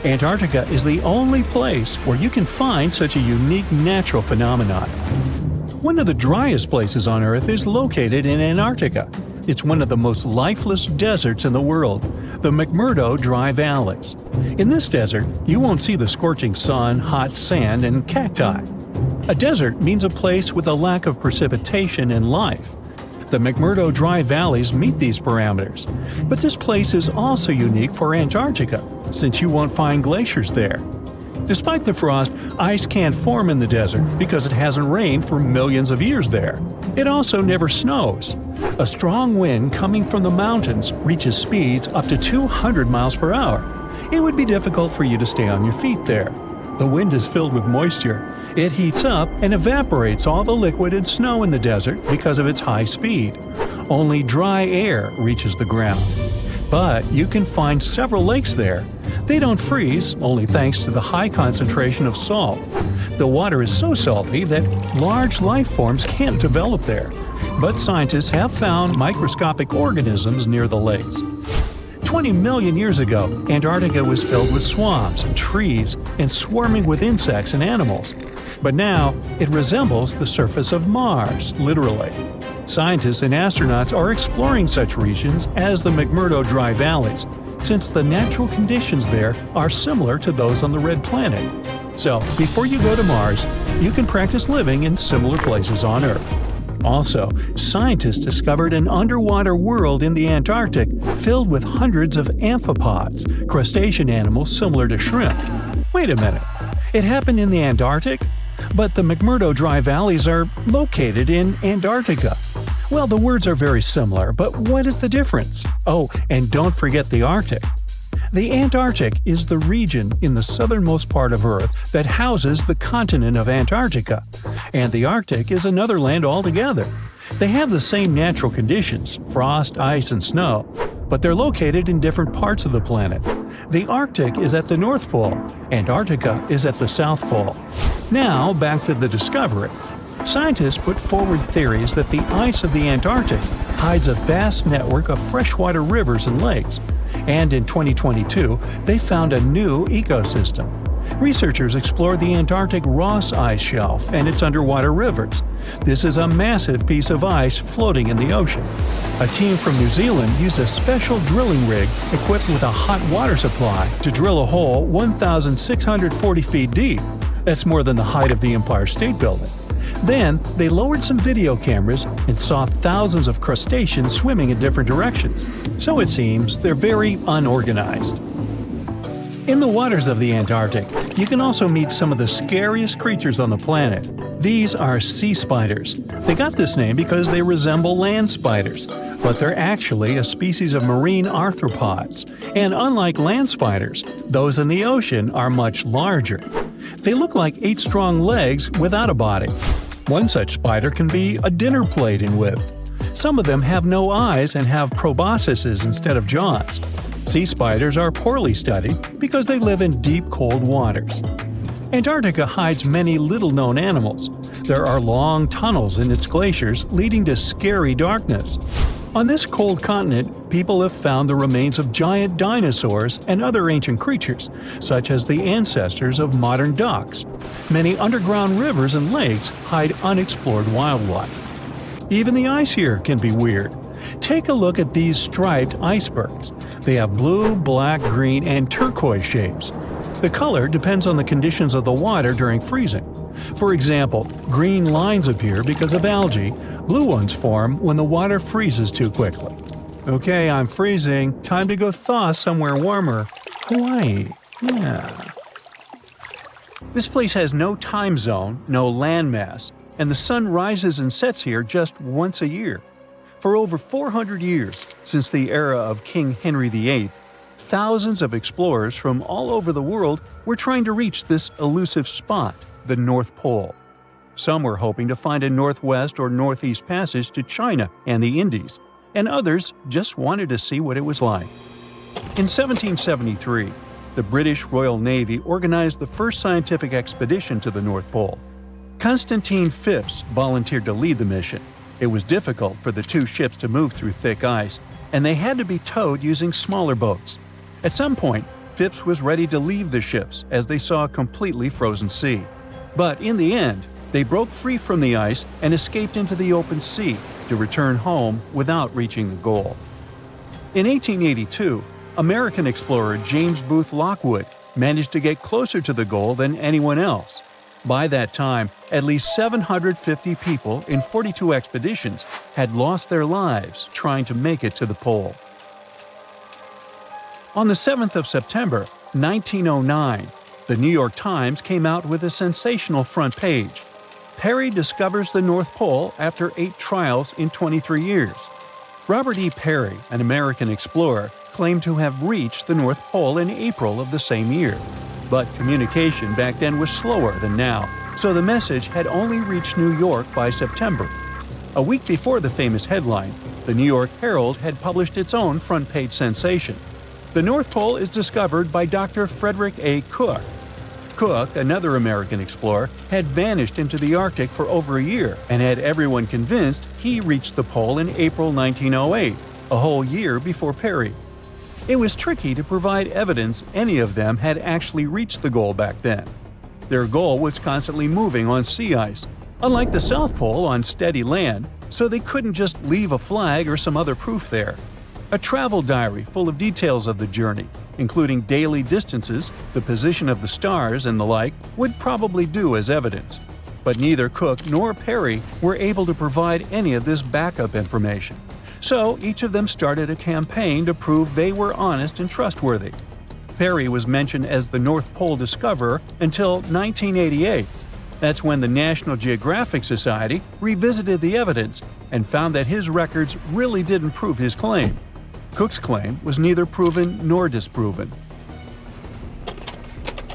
Antarctica is the only place where you can find such a unique natural phenomenon. One of the driest places on Earth is located in Antarctica. It's one of the most lifeless deserts in the world, the McMurdo Dry Valleys. In this desert, you won't see the scorching sun, hot sand, and cacti. A desert means a place with a lack of precipitation and life. The McMurdo Dry Valleys meet these parameters. But this place is also unique for Antarctica, since you won't find glaciers there. Despite the frost, ice can't form in the desert because it hasn't rained for millions of years there. It also never snows. A strong wind coming from the mountains reaches speeds up to 200 miles per hour. It would be difficult for you to stay on your feet there. The wind is filled with moisture. It heats up and evaporates all the liquid and snow in the desert because of its high speed. Only dry air reaches the ground. But you can find several lakes there. They don't freeze, only thanks to the high concentration of salt. The water is so salty that large life forms can't develop there. But scientists have found microscopic organisms near the lakes. 20 million years ago, Antarctica was filled with swamps and trees and swarming with insects and animals. But now, it resembles the surface of Mars, literally. Scientists and astronauts are exploring such regions as the McMurdo Dry Valleys, since the natural conditions there are similar to those on the Red Planet. So, before you go to Mars, you can practice living in similar places on Earth. Also, scientists discovered an underwater world in the Antarctic filled with hundreds of amphipods, crustacean animals similar to shrimp. Wait a minute, it happened in the Antarctic? But the McMurdo Dry Valleys are located in Antarctica. Well, the words are very similar, but what is the difference? Oh, and don't forget the Arctic. The Antarctic is the region in the southernmost part of Earth that houses the continent of Antarctica, and the Arctic is another land altogether. They have the same natural conditions, frost, ice, and snow, but they're located in different parts of the planet. The Arctic is at the North Pole, Antarctica is at the South Pole. Now, back to the discovery. Scientists put forward theories that the ice of the Antarctic hides a vast network of freshwater rivers and lakes. And in 2022, they found a new ecosystem. Researchers explored the Antarctic Ross Ice Shelf and its underwater rivers. This is a massive piece of ice floating in the ocean. A team from New Zealand used a special drilling rig equipped with a hot water supply to drill a hole 1,640 feet deep. That's more than the height of the Empire State Building. Then, they lowered some video cameras and saw thousands of crustaceans swimming in different directions. So it seems they're very unorganized. In the waters of the Antarctic, you can also meet some of the scariest creatures on the planet. These are sea spiders. They got this name because they resemble land spiders, but they're actually a species of marine arthropods. And unlike land spiders, those in the ocean are much larger. They look like 8 strong legs without a body. One such spider can be a dinner plate in width. Some of them have no eyes and have proboscises instead of jaws. Sea spiders are poorly studied because they live in deep, cold waters. Antarctica hides many little-known animals. There are long tunnels in its glaciers leading to scary darkness. On this cold continent, people have found the remains of giant dinosaurs and other ancient creatures, such as the ancestors of modern ducks. Many underground rivers and lakes hide unexplored wildlife. Even the ice here can be weird. Take a look at these striped icebergs. They have blue, black, green, and turquoise shapes. The color depends on the conditions of the water during freezing. For example, green lines appear because of algae, blue ones form when the water freezes too quickly. Okay, I'm freezing. Time to go thaw somewhere warmer. Hawaii. Yeah. This place has no time zone, no landmass, and the sun rises and sets here just once a year. For over 400 years, since the era of King Henry VIII, thousands of explorers from all over the world were trying to reach this elusive spot, the North Pole. Some were hoping to find a northwest or northeast passage to China and the Indies, and others just wanted to see what it was like. In 1773, the British Royal Navy organized the first scientific expedition to the North Pole. Constantine Phipps volunteered to lead the mission. It was difficult for the 2 ships to move through thick ice, and they had to be towed using smaller boats. At some point, Phipps was ready to leave the ships as they saw a completely frozen sea. But in the end, they broke free from the ice and escaped into the open sea to return home without reaching the goal. In 1882, American explorer James Booth Lockwood managed to get closer to the goal than anyone else. By that time, at least 750 people in 42 expeditions had lost their lives trying to make it to the pole. On the 7th of September, 1909, the New York Times came out with a sensational front page. Peary discovers the North Pole after 8 trials in 23 years. Robert E. Peary, an American explorer, claimed to have reached the North Pole in April of the same year. But communication back then was slower than now, so the message had only reached New York by September. A week before the famous headline, the New York Herald had published its own front-page sensation. The North Pole is discovered by Dr. Frederick A. Cook. Cook, another American explorer, had vanished into the Arctic for over a year and had everyone convinced he reached the pole in April 1908, a whole year before Peary. It was tricky to provide evidence any of them had actually reached the goal back then. Their goal was constantly moving on sea ice, unlike the South Pole on steady land, so they couldn't just leave a flag or some other proof there. A travel diary full of details of the journey, including daily distances, the position of the stars, and the like, would probably do as evidence. But neither Cook nor Peary were able to provide any of this backup information. So each of them started a campaign to prove they were honest and trustworthy. Peary was mentioned as the North Pole discoverer until 1988. That's when the National Geographic Society revisited the evidence and found that his records really didn't prove his claim. Cook's claim was neither proven nor disproven.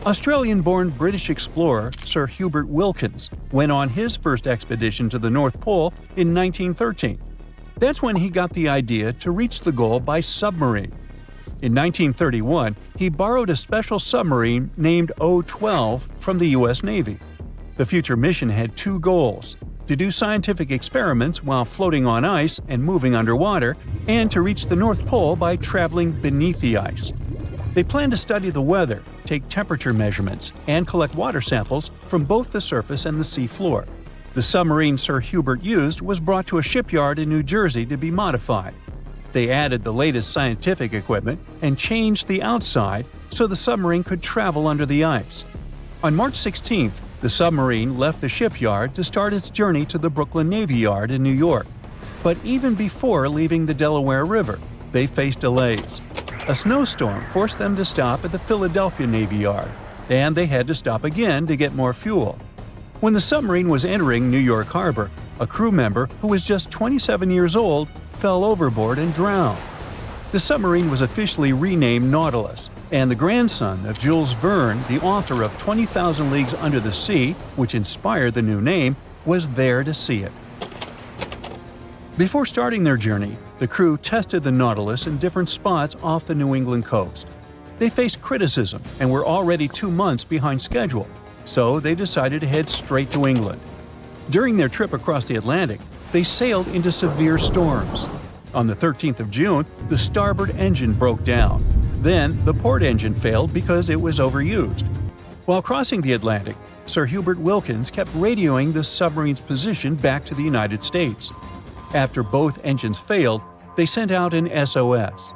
Australian-born British explorer Sir Hubert Wilkins went on his first expedition to the North Pole in 1913. That's when he got the idea to reach the goal by submarine. In 1931, he borrowed a special submarine named O-12 from the U.S. Navy. The future mission had 2 goals: to do scientific experiments while floating on ice and moving underwater, and to reach the North Pole by traveling beneath the ice. They planned to study the weather, take temperature measurements, and collect water samples from both the surface and the sea floor. The submarine Sir Hubert used was brought to a shipyard in New Jersey to be modified. They added the latest scientific equipment and changed the outside so the submarine could travel under the ice. On March 16th, the submarine left the shipyard to start its journey to the Brooklyn Navy Yard in New York. But even before leaving the Delaware River, they faced delays. A snowstorm forced them to stop at the Philadelphia Navy Yard, and they had to stop again to get more fuel. When the submarine was entering New York Harbor, a crew member who was just 27 years old fell overboard and drowned. The submarine was officially renamed Nautilus, and the grandson of Jules Verne, the author of 20,000 Leagues Under the Sea, which inspired the new name, was there to see it. Before starting their journey, the crew tested the Nautilus in different spots off the New England coast. They faced criticism and were already 2 months behind schedule, so they decided to head straight to England. During their trip across the Atlantic, they sailed into severe storms. On the 13th of June, the starboard engine broke down. Then, the port engine failed because it was overused. While crossing the Atlantic, Sir Hubert Wilkins kept radioing the submarine's position back to the United States. After both engines failed, they sent out an SOS.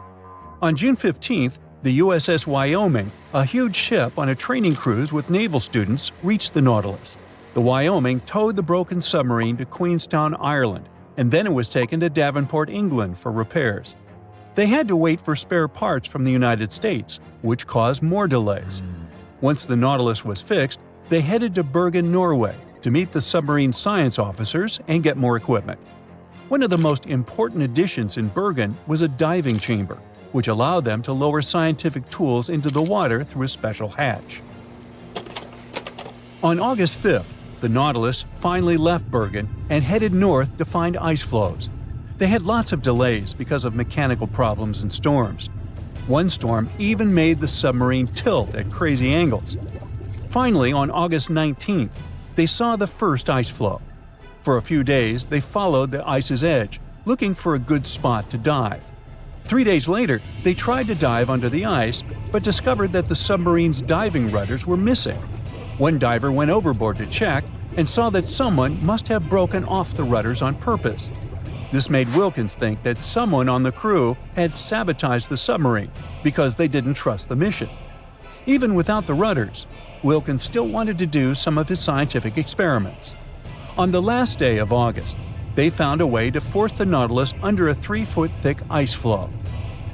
On June 15th, the USS Wyoming, a huge ship on a training cruise with naval students, reached the Nautilus. The Wyoming towed the broken submarine to Queenstown, Ireland, and then it was taken to Davenport, England for repairs. They had to wait for spare parts from the United States, which caused more delays. Once the Nautilus was fixed, they headed to Bergen, Norway, to meet the submarine science officers and get more equipment. One of the most important additions in Bergen was a diving chamber, which allowed them to lower scientific tools into the water through a special hatch. On August 5th, the Nautilus finally left Bergen and headed north to find ice floes. They had lots of delays because of mechanical problems and storms. One storm even made the submarine tilt at crazy angles. Finally, on August 19th, they saw the first ice floe. For a few days, they followed the ice's edge, looking for a good spot to dive. 3 days later, they tried to dive under the ice, but discovered that the submarine's diving rudders were missing. One diver went overboard to check and saw that someone must have broken off the rudders on purpose. This made Wilkins think that someone on the crew had sabotaged the submarine because they didn't trust the mission. Even without the rudders, Wilkins still wanted to do some of his scientific experiments. On the last day of August, they found a way to force the Nautilus under a 3-foot-thick ice floe.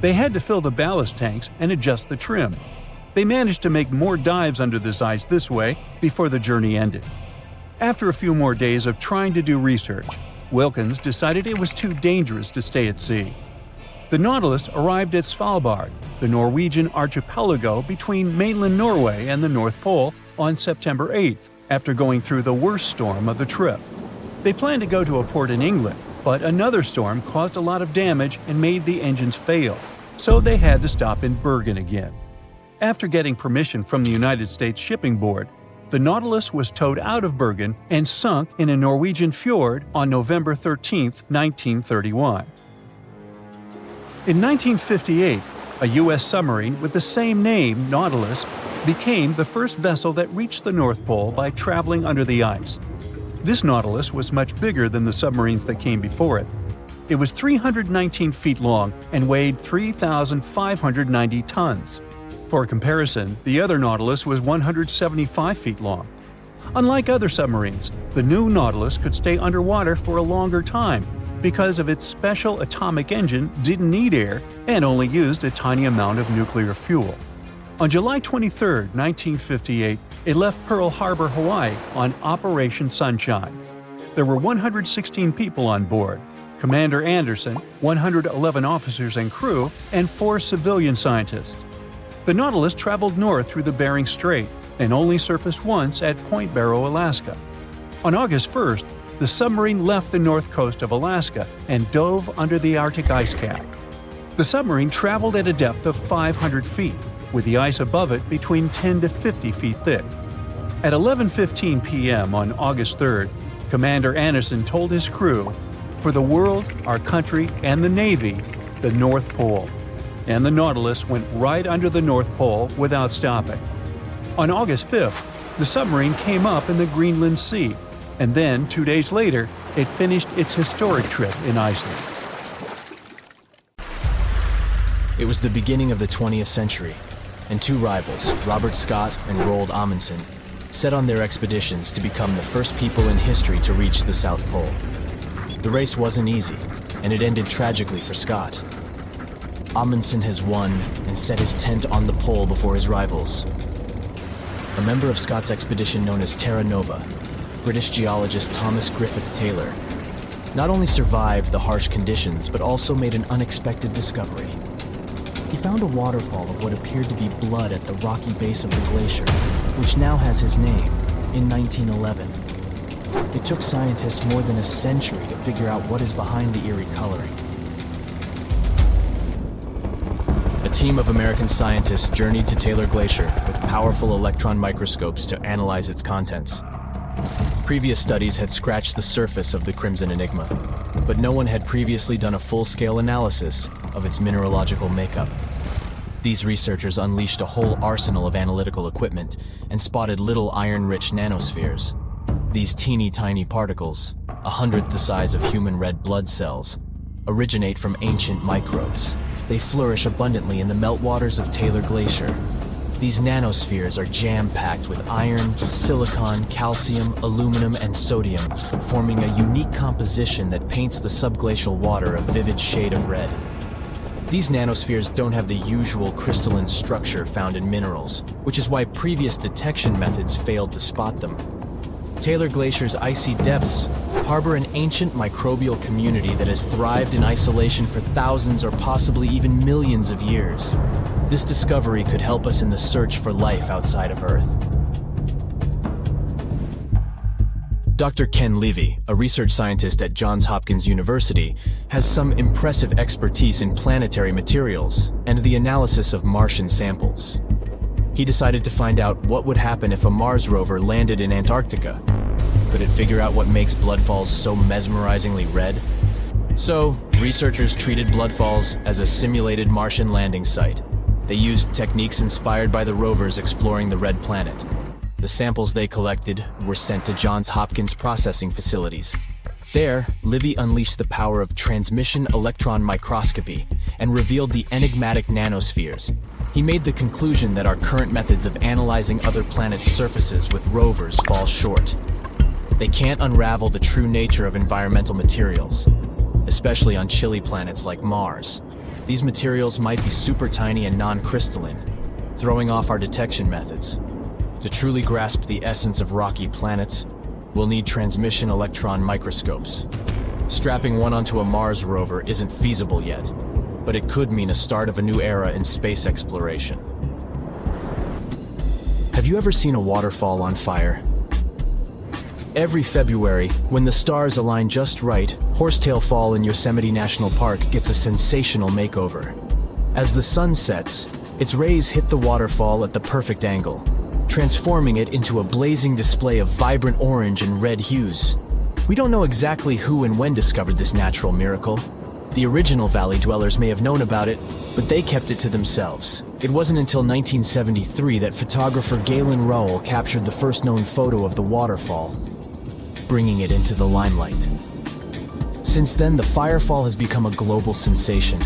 They had to fill the ballast tanks and adjust the trim. They managed to make more dives under this ice this way before the journey ended. After a few more days of trying to do research, Wilkins decided it was too dangerous to stay at sea. The Nautilus arrived at Svalbard, the Norwegian archipelago between mainland Norway and the North Pole, on September 8th, after going through the worst storm of the trip. They planned to go to a port in England, but another storm caused a lot of damage and made the engines fail, so they had to stop in Bergen again. After getting permission from the United States Shipping Board, the Nautilus was towed out of Bergen and sunk in a Norwegian fjord on November 13, 1931. In 1958, a U.S. submarine with the same name, Nautilus, became the first vessel that reached the North Pole by traveling under the ice. This Nautilus was much bigger than the submarines that came before it. It was 319 feet long and weighed 3,590 tons. For comparison, the other Nautilus was 175 feet long. Unlike other submarines, the new Nautilus could stay underwater for a longer time because of its special atomic engine didn't need air and only used a tiny amount of nuclear fuel. On July 23, 1958, it left Pearl Harbor, Hawaii on Operation Sunshine. There were 116 people on board, Commander Anderson, 111 officers and crew, and 4 civilian scientists. The Nautilus traveled north through the Bering Strait and only surfaced once at Point Barrow, Alaska. On August 1st, the submarine left the north coast of Alaska and dove under the Arctic ice cap. The submarine traveled at a depth of 500 feet, with the ice above it between 10 to 50 feet thick. At 11:15 p.m. on August 3rd, Commander Anderson told his crew, "For the world, our country, and the Navy, the North Pole." And the Nautilus went right under the North Pole without stopping. On August 5th, the submarine came up in the Greenland Sea, and then 2 days later, it finished its historic trip in Iceland. It was the beginning of the 20th century, and 2 rivals, Robert Scott and Roald Amundsen, set on their expeditions to become the first people in history to reach the South Pole. The race wasn't easy, and it ended tragically for Scott. Amundsen has won and set his tent on the pole before his rivals. A member of Scott's expedition known as Terra Nova, British geologist Thomas Griffith Taylor, not only survived the harsh conditions but also made an unexpected discovery. He found a waterfall of what appeared to be blood at the rocky base of the glacier, which now has his name, in 1911. It took scientists more than a century to figure out what is behind the eerie coloring. A team of American scientists journeyed to Taylor Glacier with powerful electron microscopes to analyze its contents. Previous studies had scratched the surface of the Crimson Enigma, but no one had previously done a full-scale analysis of its mineralogical makeup. These researchers unleashed a whole arsenal of analytical equipment and spotted little iron-rich nanospheres. These teeny-tiny particles, 1/100th the size of human red blood cells, originate from ancient microbes. They flourish abundantly in the meltwaters of Taylor Glacier. These nanospheres are jam-packed with iron, silicon, calcium, aluminum, and sodium, forming a unique composition that paints the subglacial water a vivid shade of red. These nanospheres don't have the usual crystalline structure found in minerals, which is why previous detection methods failed to spot them. Taylor Glacier's icy depths harbor an ancient microbial community that has thrived in isolation for thousands or possibly even millions of years. This discovery could help us in the search for life outside of Earth. Dr. Ken Levy, a research scientist at Johns Hopkins University, has some impressive expertise in planetary materials and the analysis of Martian samples. He decided to find out what would happen if a Mars rover landed in Antarctica. Could it figure out what makes bloodfalls so mesmerizingly red? So, researchers treated bloodfalls as a simulated Martian landing site. They used techniques inspired by the rovers exploring the red planet. The samples they collected were sent to Johns Hopkins processing facilities. There, Livy unleashed the power of transmission electron microscopy and revealed the enigmatic nanospheres. He made the conclusion that our current methods of analyzing other planets' surfaces with rovers fall short. They can't unravel the true nature of environmental materials, especially on chilly planets like Mars. These materials might be super tiny and non-crystalline, throwing off our detection methods. To truly grasp the essence of rocky planets, we'll need transmission electron microscopes. Strapping one onto a Mars rover isn't feasible yet, but it could mean a start of a new era in space exploration. Have you ever seen a waterfall on fire? Every February, when the stars align just right, Horsetail Fall in Yosemite National Park gets a sensational makeover. As the sun sets, its rays hit the waterfall at the perfect angle, transforming it into a blazing display of vibrant orange and red hues. We don't know exactly who and when discovered this natural miracle. The original valley dwellers may have known about it, but they kept it to themselves. It wasn't until 1973 that photographer Galen Rowell captured the first known photo of the waterfall, bringing it into the limelight. Since then, the firefall has become a global sensation,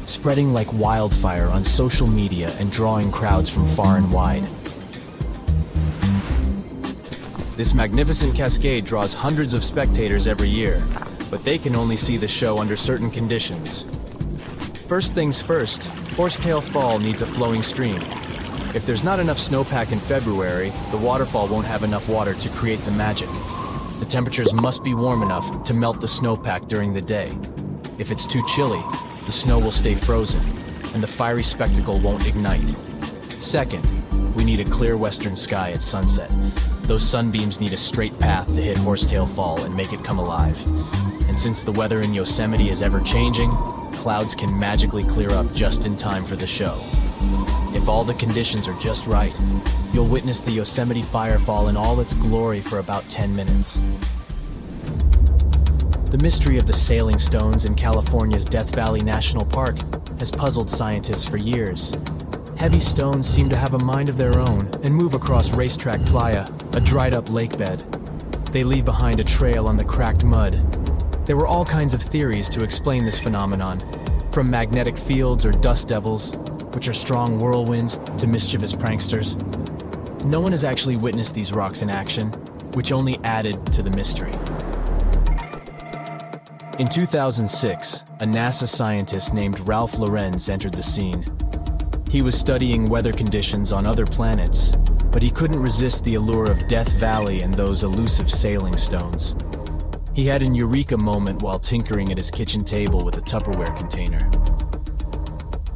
spreading like wildfire on social media and drawing crowds from far and wide. This magnificent cascade draws hundreds of spectators every year, but they can only see the show under certain conditions. First things first, Horsetail Fall needs a flowing stream. If there's not enough snowpack in February, the waterfall won't have enough water to create the magic. The temperatures must be warm enough to melt the snowpack during the day. If it's too chilly, the snow will stay frozen, and the fiery spectacle won't ignite. Second, we need a clear western sky at sunset. Those sunbeams need a straight path to hit Horsetail Fall and make it come alive. And since the weather in Yosemite is ever-changing, clouds can magically clear up just in time for the show. If all the conditions are just right, you'll witness the Yosemite Firefall in all its glory for about 10 minutes. The mystery of the sailing stones in California's Death Valley National Park has puzzled scientists for years. Heavy stones seem to have a mind of their own and move across Racetrack Playa, a dried-up lake bed. They leave behind a trail on the cracked mud. There were all kinds of theories to explain this phenomenon, from magnetic fields or dust devils, which are strong whirlwinds, to mischievous pranksters. No one has actually witnessed these rocks in action, which only added to the mystery. In 2006, a NASA scientist named Ralph Lorenz entered the scene. He was studying weather conditions on other planets, but he couldn't resist the allure of Death Valley and those elusive sailing stones. He had an eureka moment while tinkering at his kitchen table with a Tupperware container.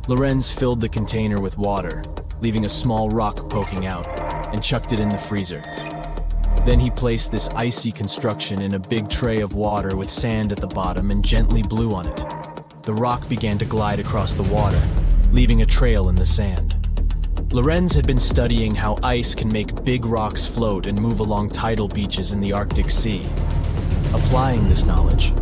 Lorenz filled the container with water, leaving a small rock poking out, and chucked it in the freezer. Then he placed this icy construction in a big tray of water with sand at the bottom and gently blew on it. The rock began to glide across the water, leaving a trail in the sand. Lorenz had been studying how ice can make big rocks float and move along tidal beaches in the Arctic Sea. Applying this knowledge,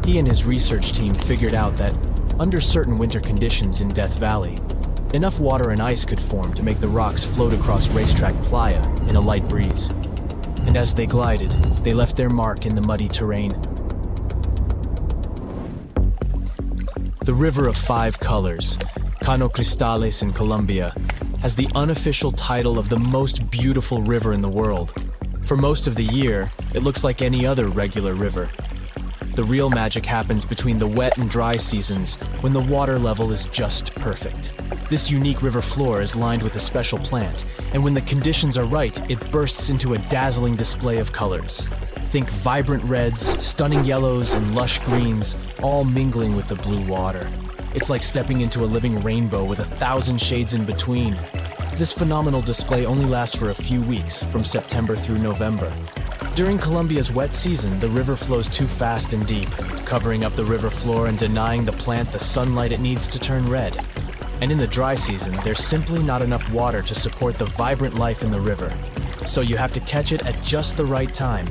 he and his research team figured out that, under certain winter conditions in Death Valley, enough water and ice could form to make the rocks float across Racetrack Playa in a light breeze. And as they glided, they left their mark in the muddy terrain. The River of Five Colors, Cano Cristales in Colombia, has the unofficial title of the most beautiful river in the world. For most of the year, it looks like any other regular river. The real magic happens between the wet and dry seasons, when the water level is just perfect. This unique river floor is lined with a special plant, and when the conditions are right, it bursts into a dazzling display of colors. Think vibrant reds, stunning yellows, and lush greens, all mingling with the blue water. It's like stepping into a living rainbow with 1,000 shades in between. This phenomenal display only lasts for a few weeks, from September through November. During Colombia's wet season, the river flows too fast and deep, covering up the river floor and denying the plant the sunlight it needs to turn red. And in the dry season, there's simply not enough water to support the vibrant life in the river. So you have to catch it at just the right time.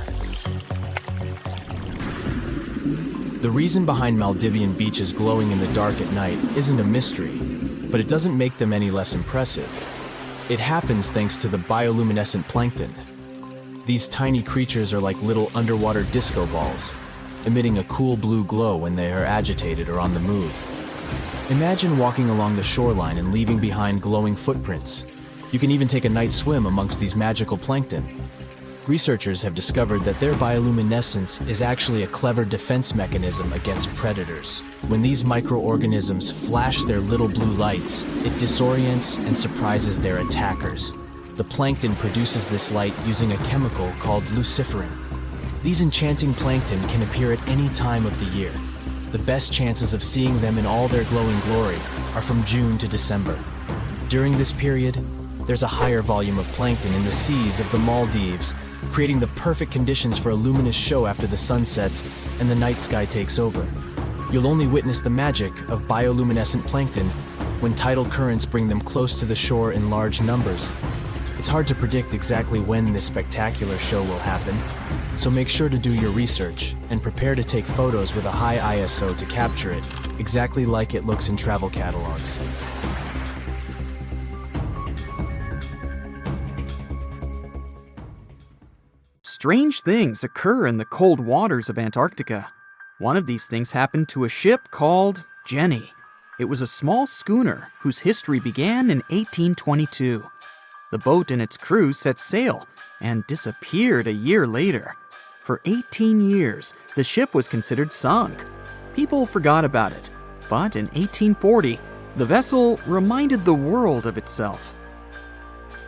The reason behind Maldivian beaches glowing in the dark at night isn't a mystery, but it doesn't make them any less impressive. It happens thanks to the bioluminescent plankton. These tiny creatures are like little underwater disco balls, emitting a cool blue glow when they are agitated or on the move. Imagine walking along the shoreline and leaving behind glowing footprints. You can even take a night swim amongst these magical plankton. Researchers have discovered that their bioluminescence is actually a clever defense mechanism against predators. When these microorganisms flash their little blue lights, it disorients and surprises their attackers. The plankton produces this light using a chemical called luciferin. These enchanting plankton can appear at any time of the year. The best chances of seeing them in all their glowing glory are from June to December. During this period, there's a higher volume of plankton in the seas of the Maldives, creating the perfect conditions for a luminous show after the sun sets and the night sky takes over. You'll only witness the magic of bioluminescent plankton when tidal currents bring them close to the shore in large numbers. It's hard to predict exactly when this spectacular show will happen, so make sure to do your research and prepare to take photos with a high ISO to capture it, exactly like it looks in travel catalogs. Strange things occur in the cold waters of Antarctica. One of these things happened to a ship called Jenny. It was a small schooner whose history began in 1822. The boat and its crew set sail and disappeared a year later. For 18 years, the ship was considered sunk. People forgot about it, but in 1840, the vessel reminded the world of itself.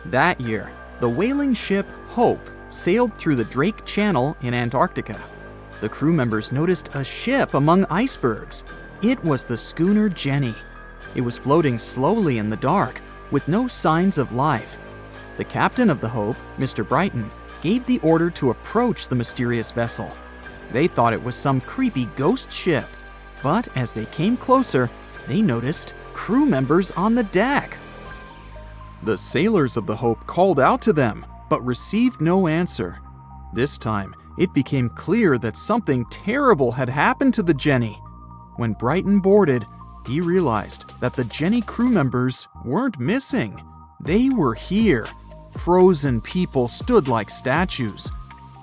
That year, the whaling ship Hope sailed through the Drake Channel in Antarctica. The crew members noticed a ship among icebergs. It was the schooner Jenny. It was floating slowly in the dark, with no signs of life. The captain of the Hope, Mr. Brighton, gave the order to approach the mysterious vessel. They thought it was some creepy ghost ship, but as they came closer, they noticed crew members on the deck. The sailors of the Hope called out to them, but received no answer. This time, it became clear that something terrible had happened to the Jenny. When Brighton boarded, he realized that the Jenny crew members weren't missing. They were here. Frozen people stood like statues.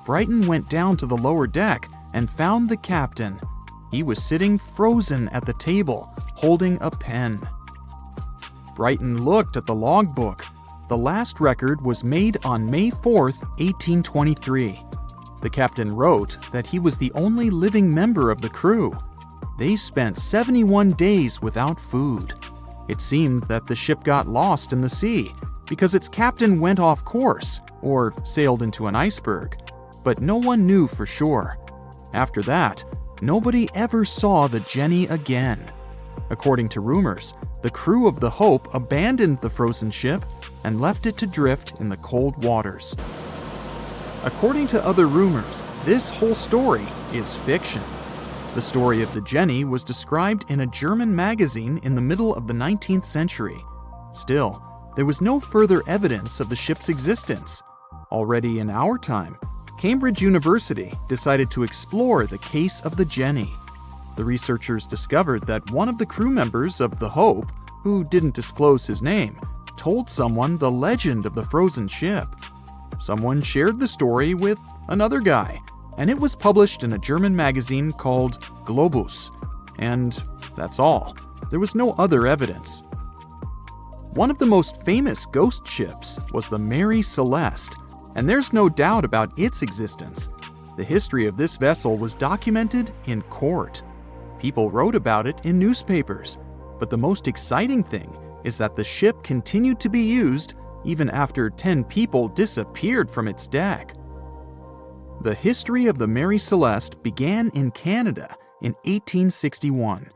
Brighton went down to the lower deck and found the captain. He was sitting frozen at the table, holding a pen. Brighton looked at the logbook. The last record was made on May 4th, 1823. The captain wrote that he was the only living member of the crew. They spent 71 days without food. It seemed that the ship got lost in the sea because its captain went off course or sailed into an iceberg, but no one knew for sure. After that, nobody ever saw the Jenny again. According to rumors, the crew of the Hope abandoned the frozen ship and left it to drift in the cold waters. According to other rumors, this whole story is fiction. The story of the Jenny was described in a German magazine in the middle of the 19th century. Still, there was no further evidence of the ship's existence. Already in our time, Cambridge University decided to explore the case of the Jenny. The researchers discovered that one of the crew members of the Hope, who didn't disclose his name, told someone the legend of the frozen ship. Someone shared the story with another guy, and it was published in a German magazine called Globus. And that's all. There was no other evidence. One of the most famous ghost ships was the Mary Celeste, and there's no doubt about its existence. The history of this vessel was documented in court. People wrote about it in newspapers, but the most exciting thing is that the ship continued to be used even after 10 people disappeared from its deck. The history of the Mary Celeste began in Canada in 1861.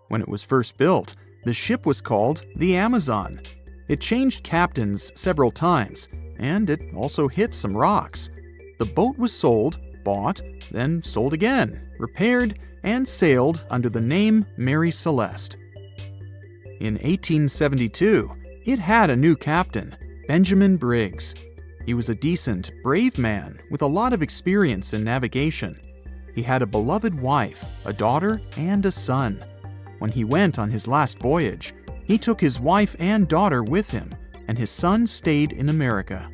When it was first built, the ship was called the Amazon. It changed captains several times, and it also hit some rocks. The boat was sold, bought, then sold again, repaired, and sailed under the name Mary Celeste. In 1872, it had a new captain, Benjamin Briggs. He was a decent, brave man with a lot of experience in navigation. He had a beloved wife, a daughter, and a son. When he went on his last voyage, he took his wife and daughter with him, and his son stayed in America.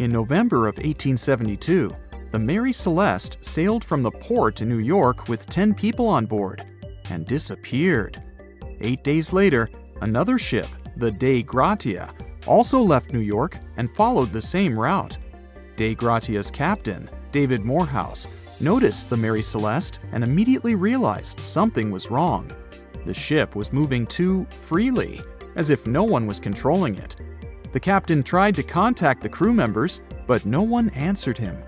In November of 1872, the Mary Celeste sailed from the port in New York with 10 people on board and disappeared. 8 days later, another ship, the Dei Gratia, also left New York and followed the same route. Dei Gratia's captain, David Morehouse, noticed the Mary Celeste and immediately realized something was wrong. The ship was moving too freely, as if no one was controlling it. The captain tried to contact the crew members, but no one answered him.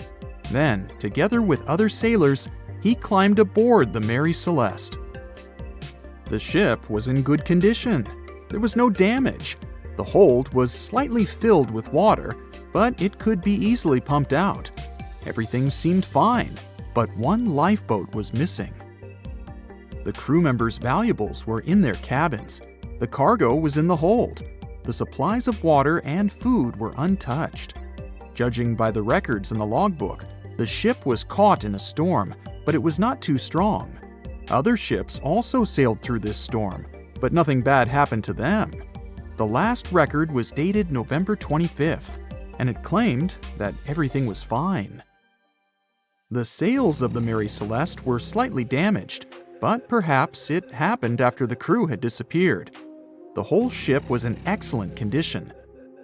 Then, together with other sailors, he climbed aboard the Mary Celeste. The ship was in good condition. There was no damage. The hold was slightly filled with water, but it could be easily pumped out. Everything seemed fine, but one lifeboat was missing. The crew members' valuables were in their cabins. The cargo was in the hold. The supplies of water and food were untouched. Judging by the records in the logbook, the ship was caught in a storm, but it was not too strong. Other ships also sailed through this storm, but nothing bad happened to them. The last record was dated November 25th, and it claimed that everything was fine. The sails of the Mary Celeste were slightly damaged, but perhaps it happened after the crew had disappeared. The whole ship was in excellent condition,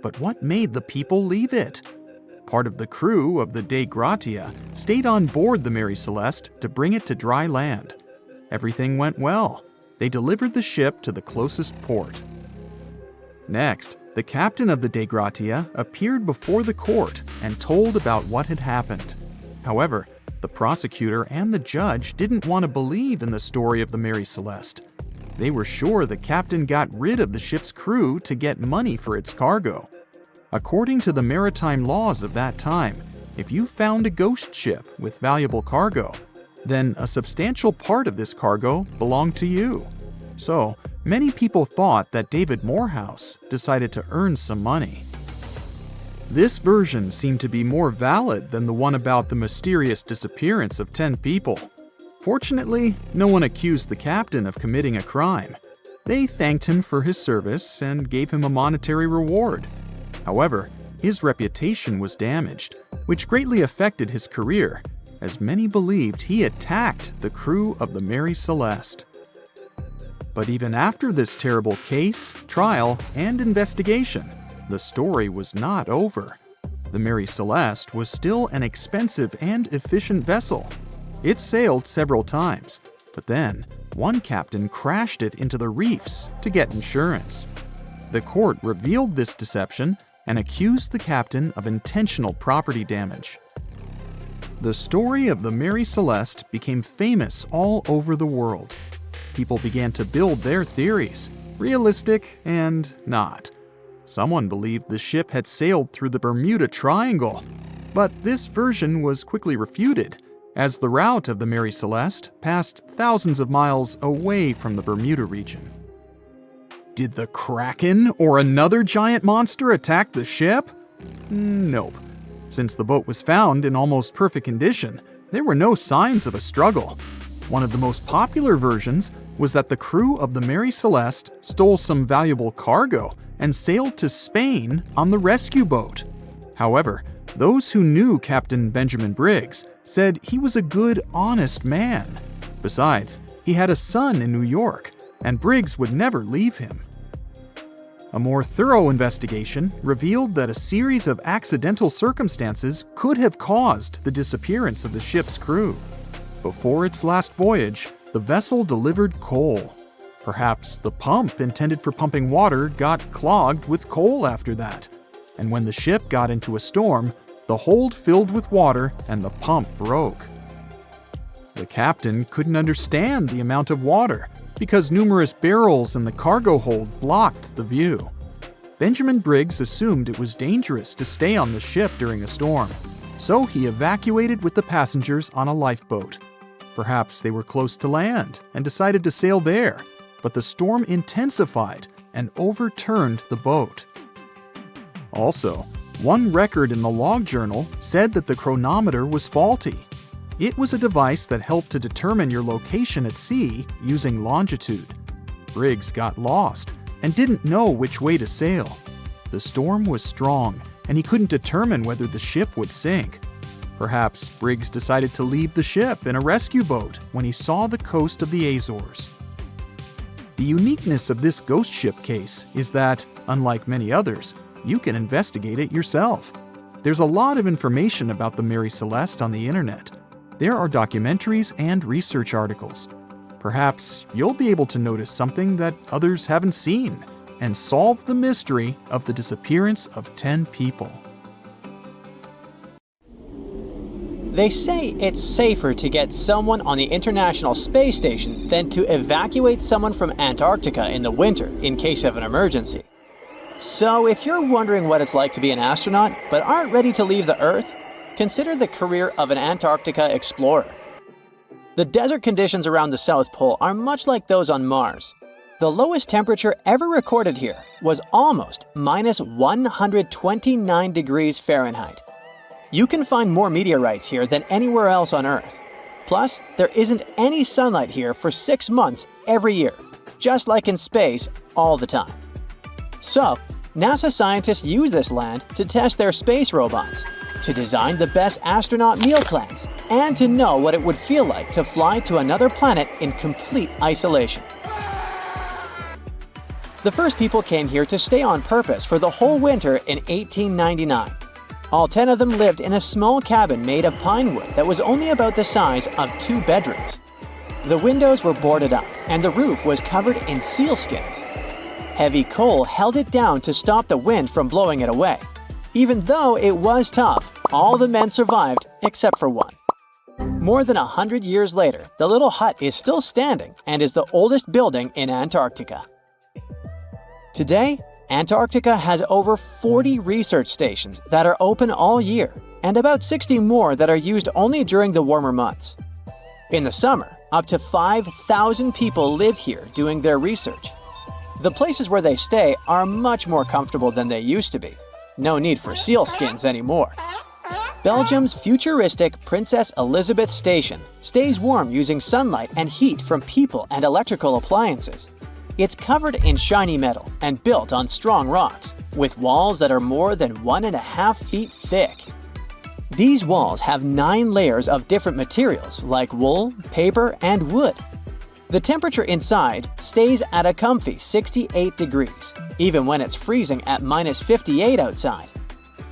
but what made the people leave it? Part of the crew of the Dei Gratia stayed on board the Mary Celeste to bring it to dry land. Everything went well. They delivered the ship to the closest port. Next, the captain of the Dei Gratia appeared before the court and told about what had happened. However, the prosecutor and the judge didn't want to believe in the story of the Mary Celeste. They were sure the captain got rid of the ship's crew to get money for its cargo. According to the maritime laws of that time, if you found a ghost ship with valuable cargo, then a substantial part of this cargo belonged to you. So, many people thought that David Morehouse decided to earn some money. This version seemed to be more valid than the one about the mysterious disappearance of 10 people. Fortunately, no one accused the captain of committing a crime. They thanked him for his service and gave him a monetary reward. However, his reputation was damaged, which greatly affected his career, as many believed he attacked the crew of the Mary Celeste. But even after this terrible case, trial, and investigation, the story was not over. The Mary Celeste was still an expensive and efficient vessel. It sailed several times, but then one captain crashed it into the reefs to get insurance. The court revealed this deception and accused the captain of intentional property damage. The story of the Mary Celeste became famous all over the world. People began to build their theories, realistic and not. Someone believed the ship had sailed through the Bermuda Triangle, but this version was quickly refuted, as the route of the Mary Celeste passed thousands of miles away from the Bermuda region. Did the Kraken or another giant monster attack the ship? Nope. Since the boat was found in almost perfect condition, there were no signs of a struggle. One of the most popular versions was that the crew of the Mary Celeste stole some valuable cargo and sailed to Spain on the rescue boat. However, those who knew Captain Benjamin Briggs said he was a good, honest man. Besides, he had a son in New York, and Briggs would never leave him. A more thorough investigation revealed that a series of accidental circumstances could have caused the disappearance of the ship's crew. Before its last voyage, the vessel delivered coal. Perhaps the pump intended for pumping water got clogged with coal after that. And when the ship got into a storm, the hold filled with water and the pump broke. The captain couldn't understand the amount of water because numerous barrels in the cargo hold blocked the view. Benjamin Briggs assumed it was dangerous to stay on the ship during a storm, so he evacuated with the passengers on a lifeboat. Perhaps they were close to land and decided to sail there, but the storm intensified and overturned the boat. Also, one record in the log journal said that the chronometer was faulty. It was a device that helped to determine your location at sea using longitude. Briggs got lost and didn't know which way to sail. The storm was strong, and he couldn't determine whether the ship would sink. Perhaps Briggs decided to leave the ship in a rescue boat when he saw the coast of the Azores. The uniqueness of this ghost ship case is that, unlike many others, you can investigate it yourself. There's a lot of information about the Mary Celeste on the internet. There are documentaries and research articles. Perhaps you'll be able to notice something that others haven't seen and solve the mystery of the disappearance of 10 people. They say it's safer to get someone on the International Space Station than to evacuate someone from Antarctica in the winter in case of an emergency. So if you're wondering what it's like to be an astronaut but aren't ready to leave the Earth, consider the career of an Antarctica explorer. The desert conditions around the South Pole are much like those on Mars. The lowest temperature ever recorded here was almost minus 129 degrees Fahrenheit. You can find more meteorites here than anywhere else on Earth. Plus, there isn't any sunlight here for 6 months every year, just like in space all the time. So, NASA scientists use this land to test their space robots, to design the best astronaut meal plans, and to know what it would feel like to fly to another planet in complete isolation. The first people came here to stay on purpose for the whole winter in 1899. All 10 of them lived in a small cabin made of pine wood that was only about the size of 2 bedrooms. The windows were boarded up, and the roof was covered in sealskins. Heavy coal held it down to stop the wind from blowing it away. Even though it was tough, all the men survived except for one. More than 100 years later, the little hut is still standing and is the oldest building in Antarctica. Today, Antarctica has over 40 research stations that are open all year, and about 60 more that are used only during the warmer months. In the summer, up to 5,000 people live here doing their research. The places where they stay are much more comfortable than they used to be. No need for sealskins anymore. Belgium's futuristic Princess Elizabeth Station stays warm using sunlight and heat from people and electrical appliances. It's covered in shiny metal and built on strong rocks, with walls that are more than 1.5 feet thick. These walls have 9 layers of different materials like wool, paper, and wood. The temperature inside stays at a comfy 68 degrees, even when it's freezing at minus 58 outside.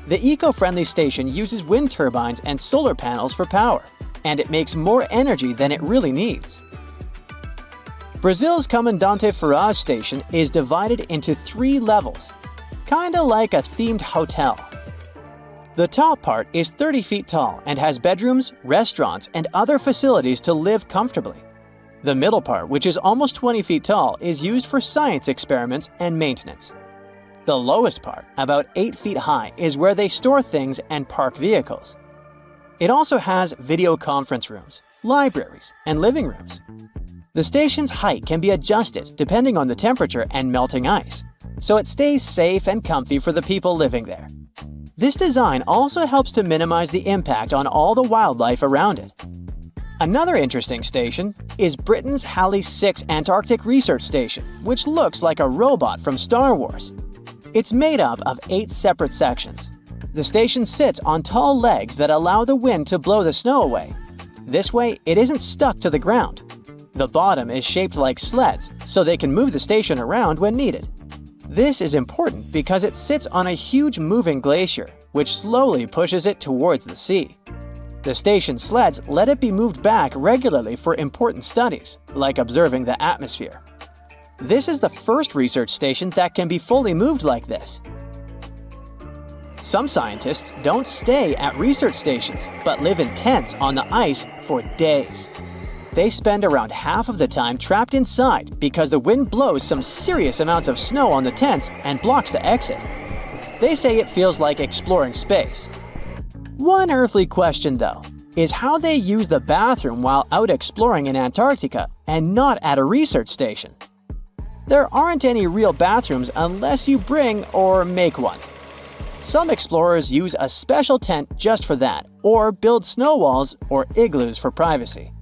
The eco-friendly station uses wind turbines and solar panels for power, and it makes more energy than it really needs. Brazil's Comandante Ferraz station is divided into 3 levels, kinda like a themed hotel. The top part is 30 feet tall and has bedrooms, restaurants, and other facilities to live comfortably. The middle part, which is almost 20 feet tall, is used for science experiments and maintenance. The lowest part, about 8 feet high, is where they store things and park vehicles. It also has video conference rooms, libraries, and living rooms. The station's height can be adjusted depending on the temperature and melting ice, so it stays safe and comfy for the people living there. This design also helps to minimize the impact on all the wildlife around it. Another interesting station is Britain's Halley 6 Antarctic Research Station, which looks like a robot from Star Wars. It's made up of 8 separate sections. The station sits on tall legs that allow the wind to blow the snow away. This way, it isn't stuck to the ground. The bottom is shaped like sleds, so they can move the station around when needed. This is important because it sits on a huge moving glacier, which slowly pushes it towards the sea. The station sleds let it be moved back regularly for important studies, like observing the atmosphere. This is the first research station that can be fully moved like this. Some scientists don't stay at research stations, but live in tents on the ice for days. They spend around half of the time trapped inside because the wind blows some serious amounts of snow on the tents and blocks the exit. They say it feels like exploring space. One earthly question, though, is how they use the bathroom while out exploring in Antarctica and not at a research station. There aren't any real bathrooms unless you bring or make one. Some explorers use a special tent just for that, or build snow walls or igloos for privacy.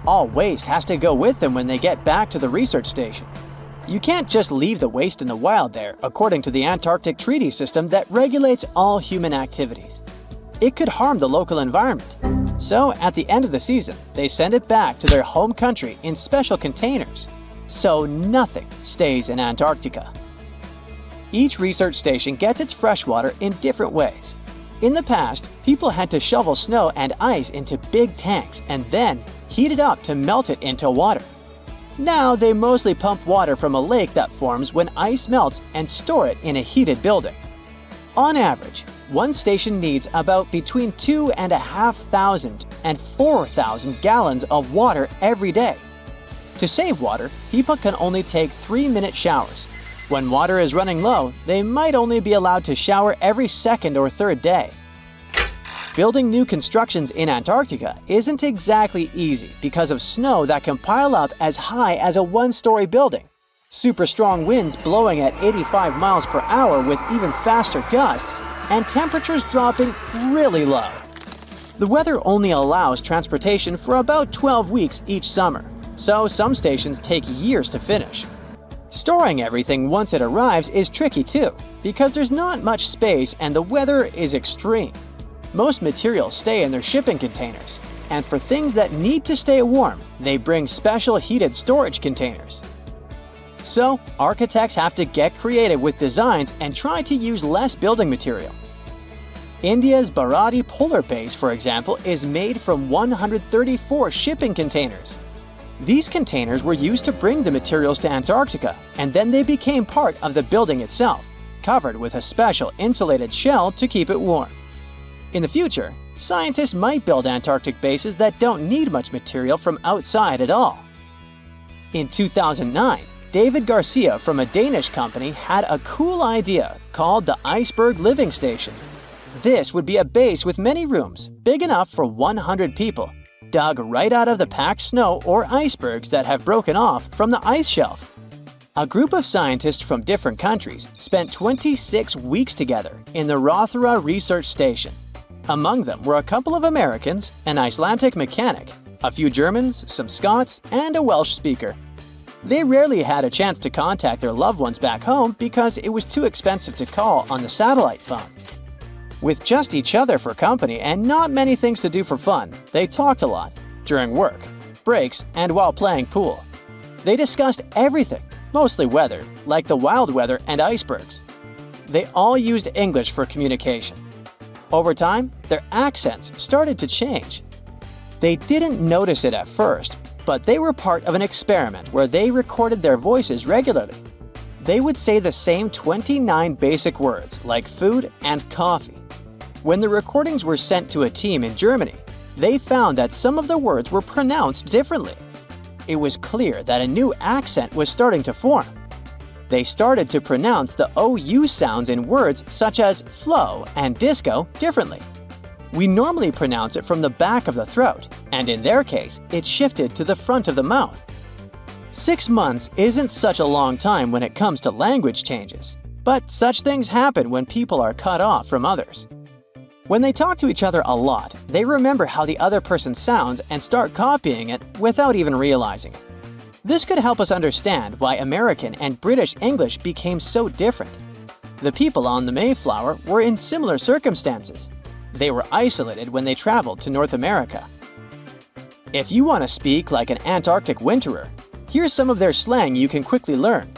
All waste has to go with them when they get back to the research station. You can't just leave the waste in the wild there, according to the Antarctic Treaty System that regulates all human activities. It could harm the local environment. So, at the end of the season, they send it back to their home country in special containers. so nothing stays in Antarctica. Each research station gets its freshwater in different ways. In the past, people had to shovel snow and ice into big tanks and then heat it up to melt it into water. Now they mostly pump water from a lake that forms when ice melts and store it in a heated building. On average, one station needs about between 2,500 and 4,000 gallons of water every day. To save water, people can only take 3-minute showers. When water is running low, they might only be allowed to shower every second or third day. Building new constructions in Antarctica isn't exactly easy because of snow that can pile up as high as a 1-story building, super strong winds blowing at 85 miles per hour with even faster gusts, and temperatures dropping really low. The weather only allows transportation for about 12 weeks each summer, so some stations take years to finish. Storing everything once it arrives is tricky too, because there's not much space and the weather is extreme. Most materials stay in their shipping containers, and for things that need to stay warm, they bring special heated storage containers. So, architects have to get creative with designs and try to use less building material. India's Baradi polar base, for example, is made from 134 shipping containers. These containers were used to bring the materials to Antarctica, and then they became part of the building itself, covered with a special insulated shell to keep it warm. In the future, scientists might build Antarctic bases that don't need much material from outside at all. In 2009, David Garcia from a Danish company had a cool idea called the Iceberg Living Station. This would be a base with many rooms, big enough for 100 people, dug right out of the packed snow or icebergs that have broken off from the ice shelf. A group of scientists from different countries spent 26 weeks together in the Rothera Research Station. Among them were a couple of Americans, an Icelandic mechanic, a few Germans, some Scots, and a Welsh speaker. They rarely had a chance to contact their loved ones back home because it was too expensive to call on the satellite phone. With just each other for company and not many things to do for fun, they talked a lot, during work, breaks, and while playing pool. They discussed everything, mostly weather, like the wild weather and icebergs. They all used English for communication. Over time, their accents started to change. They didn't notice it at first, but they were part of an experiment where they recorded their voices regularly. They would say the same 29 basic words, like food and coffee. When the recordings were sent to a team in Germany, they found that some of the words were pronounced differently. It was clear that a new accent was starting to form. They started to pronounce the OU sounds in words such as flow and disco differently. We normally pronounce it from the back of the throat, and in their case, it shifted to the front of the mouth. 6 months isn't such a long time when it comes to language changes, but such things happen when people are cut off from others. When they talk to each other a lot, they remember how the other person sounds and start copying it without even realizing it. This could help us understand why American and British English became so different. The people on the Mayflower were in similar circumstances. They were isolated when they traveled to North America. If you want to speak like an Antarctic winterer, here's some of their slang you can quickly learn.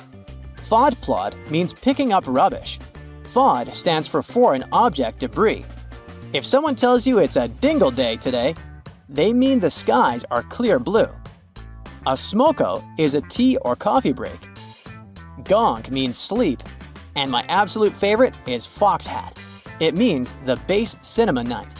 Fodplod means picking up rubbish. Fod stands for foreign object debris. If someone tells you it's a dingle day today, they mean the skies are clear blue. A smoko is a tea or coffee break. Gonk means sleep. And my absolute favorite is fox hat. It means the base cinema night.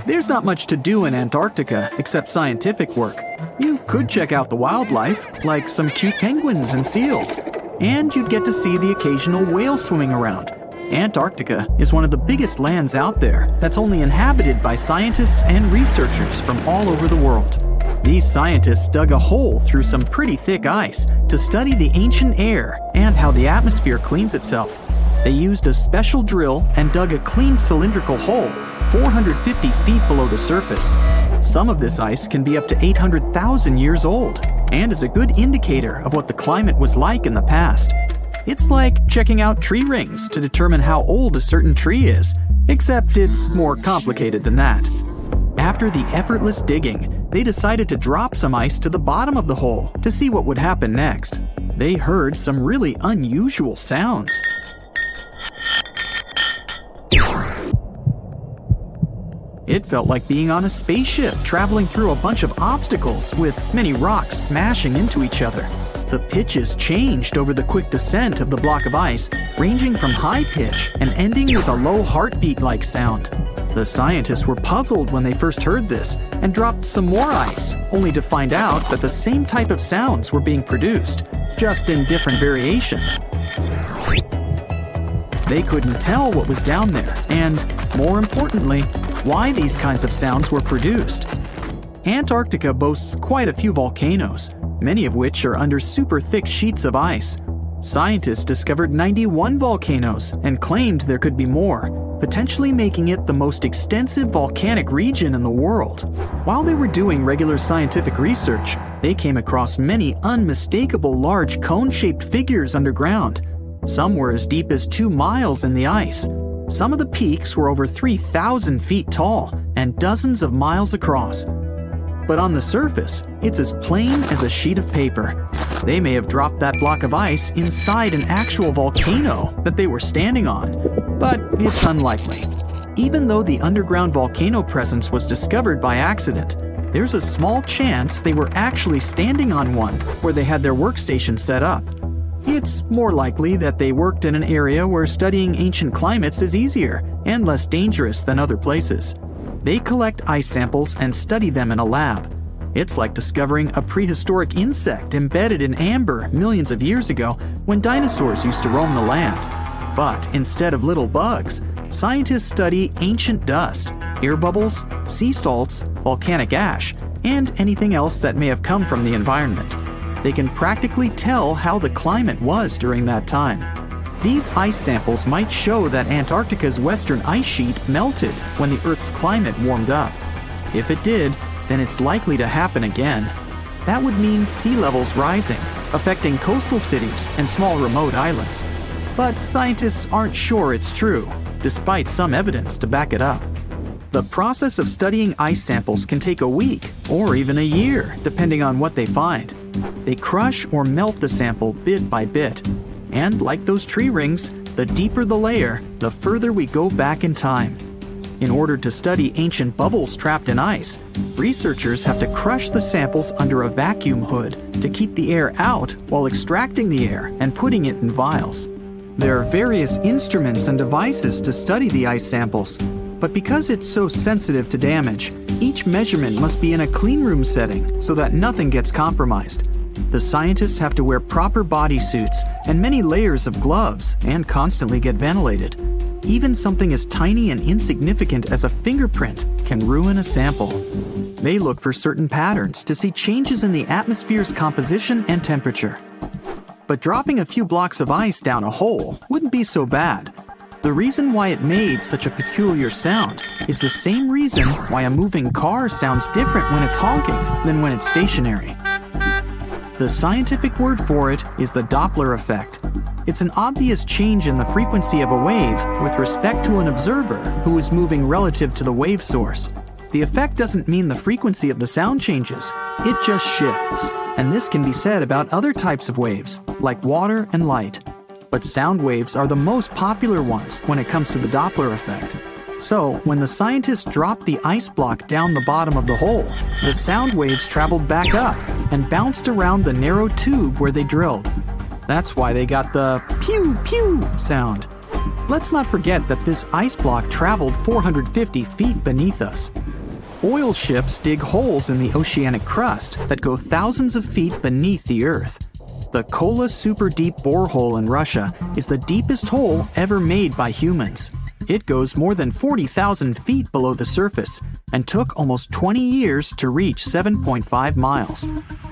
There's not much to do in Antarctica except scientific work. You could check out the wildlife, like some cute penguins and seals. And you'd get to see the occasional whale swimming around. Antarctica is one of the biggest lands out there that's only inhabited by scientists and researchers from all over the world. These scientists dug a hole through some pretty thick ice to study the ancient air and how the atmosphere cleans itself. They used a special drill and dug a clean cylindrical hole 450 feet below the surface. Some of this ice can be up to 800,000 years old and is a good indicator of what the climate was like in the past. It's like checking out tree rings to determine how old a certain tree is, except it's more complicated than that. After the effortless digging, they decided to drop some ice to the bottom of the hole to see what would happen next. They heard some really unusual sounds. It felt like being on a spaceship traveling through a bunch of obstacles with many rocks smashing into each other. The pitches changed over the quick descent of the block of ice, ranging from high pitch and ending with a low heartbeat-like sound. The scientists were puzzled when they first heard this and dropped some more ice, only to find out that the same type of sounds were being produced, just in different variations. They couldn't tell what was down there, and, more importantly, why these kinds of sounds were produced. Antarctica boasts quite a few volcanoes, many of which are under super thick sheets of ice. Scientists discovered 91 volcanoes and claimed there could be more, potentially making it the most extensive volcanic region in the world. While they were doing regular scientific research, they came across many unmistakable large cone-shaped figures underground. Some were as deep as 2 miles in the ice. Some of the peaks were over 3,000 feet tall and dozens of miles across. But on the surface, it's as plain as a sheet of paper. They may have dropped that block of ice inside an actual volcano that they were standing on, but it's unlikely. Even though the underground volcano presence was discovered by accident, there's a small chance they were actually standing on one where they had their workstation set up. It's more likely that they worked in an area where studying ancient climates is easier and less dangerous than other places. They collect ice samples and study them in a lab. It's like discovering a prehistoric insect embedded in amber millions of years ago when dinosaurs used to roam the land. But instead of little bugs, scientists study ancient dust, air bubbles, sea salts, volcanic ash, and anything else that may have come from the environment. They can practically tell how the climate was during that time. These ice samples might show that Antarctica's western ice sheet melted when the Earth's climate warmed up. If it did, then it's likely to happen again. That would mean sea levels rising, affecting coastal cities and small remote islands. But scientists aren't sure it's true, despite some evidence to back it up. The process of studying ice samples can take a week or even a year, depending on what they find. They crush or melt the sample bit by bit. And like those tree rings, the deeper the layer, the further we go back in time. In order to study ancient bubbles trapped in ice, researchers have to crush the samples under a vacuum hood to keep the air out while extracting the air and putting it in vials. There are various instruments and devices to study the ice samples, but because it's so sensitive to damage, each measurement must be in a clean room setting so that nothing gets compromised. The scientists have to wear proper bodysuits and many layers of gloves and constantly get ventilated. Even something as tiny and insignificant as a fingerprint can ruin a sample. They look for certain patterns to see changes in the atmosphere's composition and temperature. But dropping a few blocks of ice down a hole wouldn't be so bad. The reason why it made such a peculiar sound is the same reason why a moving car sounds different when it's honking than when it's stationary. The scientific word for it is the Doppler effect. It's an obvious change in the frequency of a wave with respect to an observer who is moving relative to the wave source. The effect doesn't mean the frequency of the sound changes, it just shifts. And this can be said about other types of waves, like water and light. But sound waves are the most popular ones when it comes to the Doppler effect. So, when the scientists dropped the ice block down the bottom of the hole, the sound waves traveled back up and bounced around the narrow tube where they drilled. That's why they got the pew pew sound. Let's not forget that this ice block traveled 450 feet beneath us. Oil ships dig holes in the oceanic crust that go thousands of feet beneath the Earth. The Kola Super Deep Borehole in Russia is the deepest hole ever made by humans. It goes more than 40,000 feet below the surface and took almost 20 years to reach 7.5 miles.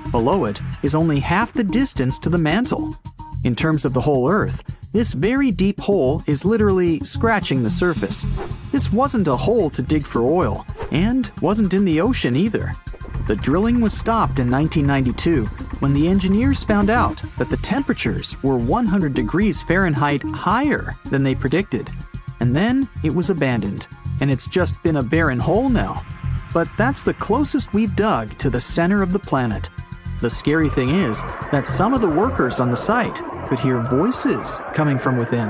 Below it is only half the distance to the mantle. In terms of the whole Earth, this very deep hole is literally scratching the surface. This wasn't a hole to dig for oil, and wasn't in the ocean either. The drilling was stopped in 1992 when the engineers found out that the temperatures were 100 degrees Fahrenheit higher than they predicted. And then it was abandoned, and it's just been a barren hole now. but that's the closest we've dug to the center of the planet. The scary thing is that some of the workers on the site could hear voices coming from within.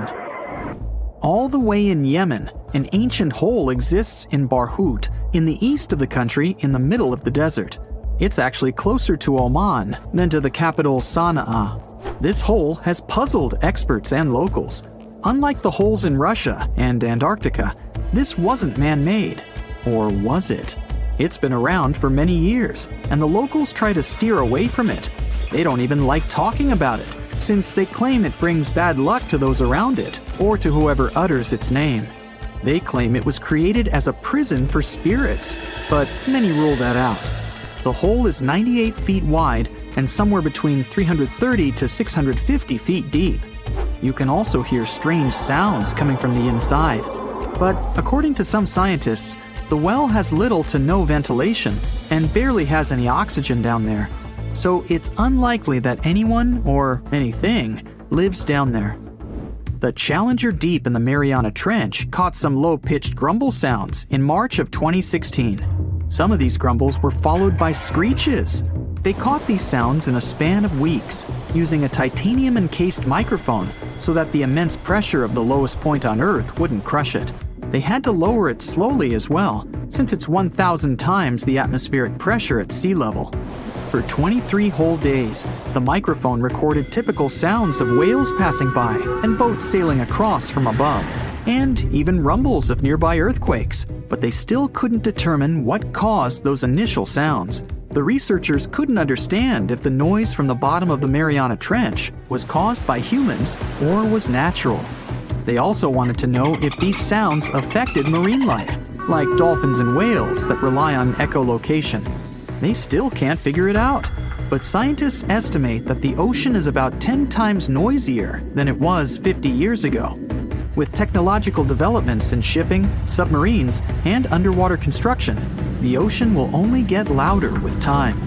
All the way in Yemen, an ancient hole exists in Barhout, in the east of the country in the middle of the desert. It's actually closer to Oman than to the capital Sana'a. This hole has puzzled experts and locals. Unlike the holes in Russia and Antarctica, this wasn't man-made. Or was it? It's been around for many years, and the locals try to steer away from it. They don't even like talking about it, since they claim it brings bad luck to those around it, or to whoever utters its name. They claim it was created as a prison for spirits, but many rule that out. The hole is 98 feet wide and somewhere between 330 to 650 feet deep. You can also hear strange sounds coming from the inside. But according to some scientists, the well has little to no ventilation and barely has any oxygen down there. So it's unlikely that anyone or anything lives down there. The Challenger Deep in the Mariana Trench caught some low-pitched grumble sounds in March of 2016. Some of these grumbles were followed by screeches. They caught these sounds in a span of weeks, using a titanium-encased microphone so that the immense pressure of the lowest point on Earth wouldn't crush it. They had to lower it slowly as well, since it's 1,000 times the atmospheric pressure at sea level. For 23 whole days, the microphone recorded typical sounds of whales passing by and boats sailing across from above, and even rumbles of nearby earthquakes, but they still couldn't determine what caused those initial sounds. The researchers couldn't understand if the noise from the bottom of the Mariana Trench was caused by humans or was natural. They also wanted to know if these sounds affected marine life, like dolphins and whales that rely on echolocation. They still can't figure it out, but scientists estimate that the ocean is about 10 times noisier than it was 50 years ago. With technological developments in shipping, submarines, and underwater construction, the ocean will only get louder with time.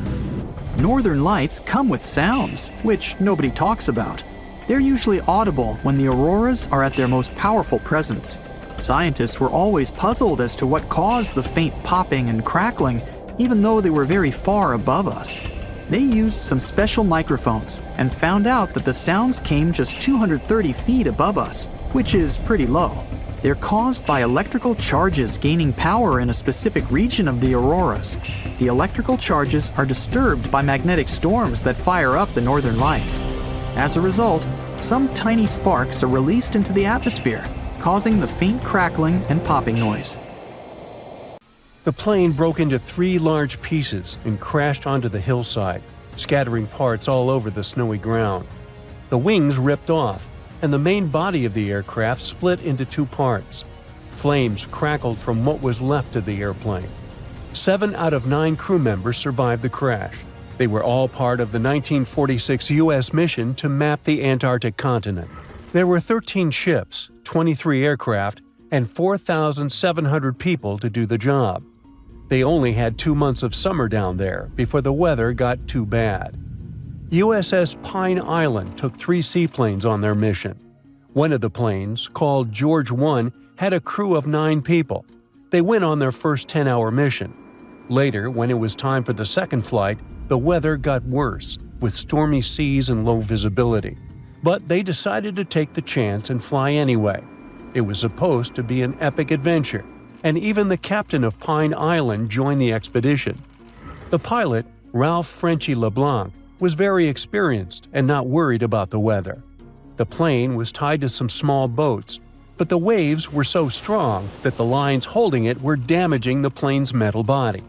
Northern lights come with sounds, which nobody talks about. They're usually audible when the auroras are at their most powerful presence. Scientists were always puzzled as to what caused the faint popping and crackling, even though they were very far above us. They used some special microphones and found out that the sounds came just 230 feet above us, which is pretty low. They're caused by electrical charges gaining power in a specific region of the auroras. The electrical charges are disturbed by magnetic storms that fire up the northern lights. As a result, some tiny sparks are released into the atmosphere, causing the faint crackling and popping noise. The plane broke into 3 large pieces and crashed onto the hillside, scattering parts all over the snowy ground. The wings ripped off, and the main body of the aircraft split into 2 parts. Flames crackled from what was left of the airplane. 7 out of 9 crew members survived the crash. They were all part of the 1946 U.S. mission to map the Antarctic continent. There were 13 ships, 23 aircraft, and 4,700 people to do the job. They only had 2 months of summer down there before the weather got too bad. USS Pine Island took 3 seaplanes on their mission. One of the planes, called George 1, had a crew of 9 people. They went on their first 10-hour mission. Later, when it was time for the second flight, the weather got worse, with stormy seas and low visibility. But they decided to take the chance and fly anyway. It was supposed to be an epic adventure, and even the captain of Pine Island joined the expedition. The pilot, Ralph Frenchy LeBlanc, was very experienced and not worried about the weather. The plane was tied to some small boats, but the waves were so strong that the lines holding it were damaging the plane's metal body.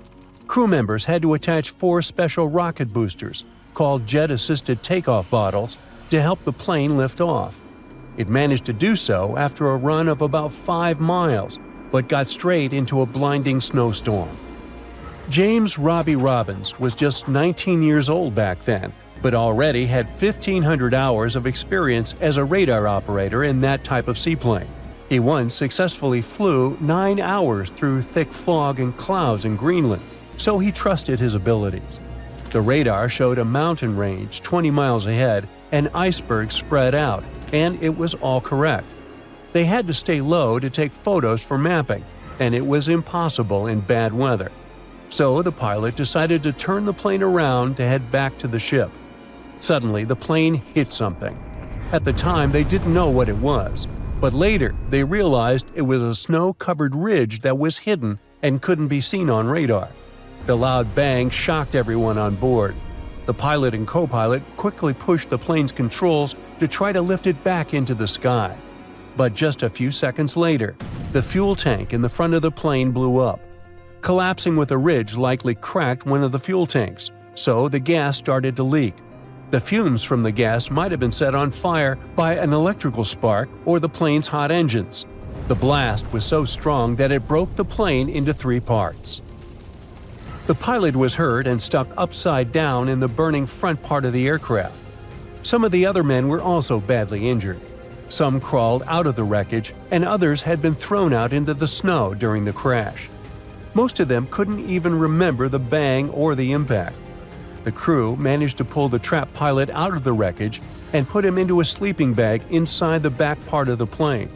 Crew members had to attach 4 special rocket boosters, called jet-assisted takeoff bottles, to help the plane lift off. It managed to do so after a run of about 5 miles, but got straight into a blinding snowstorm. James Robbie Robbins was just 19 years old back then, but already had 1,500 hours of experience as a radar operator in that type of seaplane. He once successfully flew 9 hours through thick fog and clouds in Greenland, so he trusted his abilities. The radar showed a mountain range 20 miles ahead and icebergs spread out, and it was all correct. They had to stay low to take photos for mapping, and it was impossible in bad weather. So the pilot decided to turn the plane around to head back to the ship. Suddenly, the plane hit something. At the time, they didn't know what it was, but later they realized it was a snow-covered ridge that was hidden and couldn't be seen on radar. The loud bang shocked everyone on board. The pilot and co-pilot quickly pushed the plane's controls to try to lift it back into the sky. But just a few seconds later, the fuel tank in the front of the plane blew up. Collapsing with a ridge likely cracked one of the fuel tanks, so the gas started to leak. The fumes from the gas might have been set on fire by an electrical spark or the plane's hot engines. The blast was so strong that it broke the plane into 3 parts. The pilot was hurt and stuck upside down in the burning front part of the aircraft. Some of the other men were also badly injured. Some crawled out of the wreckage, and others had been thrown out into the snow during the crash. Most of them couldn't even remember the bang or the impact. The crew managed to pull the trapped pilot out of the wreckage and put him into a sleeping bag inside the back part of the plane.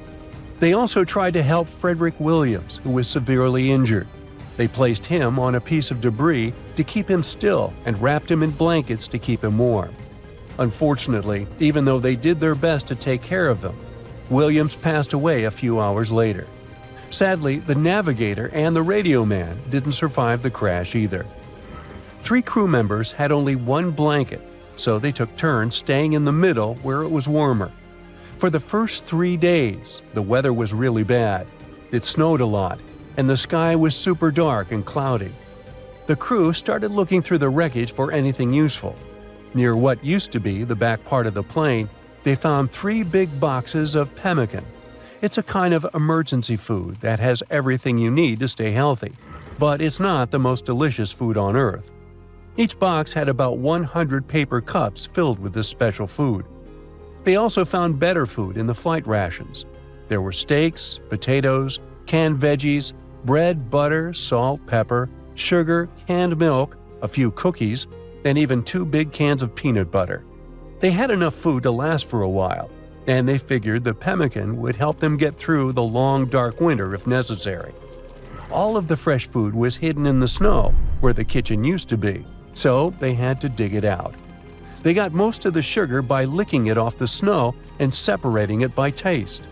They also tried to help Frederick Williams, who was severely injured. They placed him on a piece of debris to keep him still and wrapped him in blankets to keep him warm. Unfortunately, even though they did their best to take care of them, Williams passed away a few hours later. Sadly, the navigator and the radio man didn't survive the crash either. 3 crew members had only one blanket, so they took turns staying in the middle where it was warmer. For the first 3 days, the weather was really bad. It snowed a lot, and the sky was super dark and cloudy. The crew started looking through the wreckage for anything useful. Near what used to be the back part of the plane, they found 3 big boxes of pemmican. It's a kind of emergency food that has everything you need to stay healthy, but it's not the most delicious food on Earth. Each box had about 100 paper cups filled with this special food. They also found better food in the flight rations. There were steaks, potatoes, canned veggies, bread, butter, salt, pepper, sugar, canned milk, a few cookies, and even 2 big cans of peanut butter. They had enough food to last for a while, and they figured the pemmican would help them get through the long, dark winter if necessary. All of the fresh food was hidden in the snow, where the kitchen used to be, so they had to dig it out. They got most of the sugar by licking it off the snow and separating it by taste.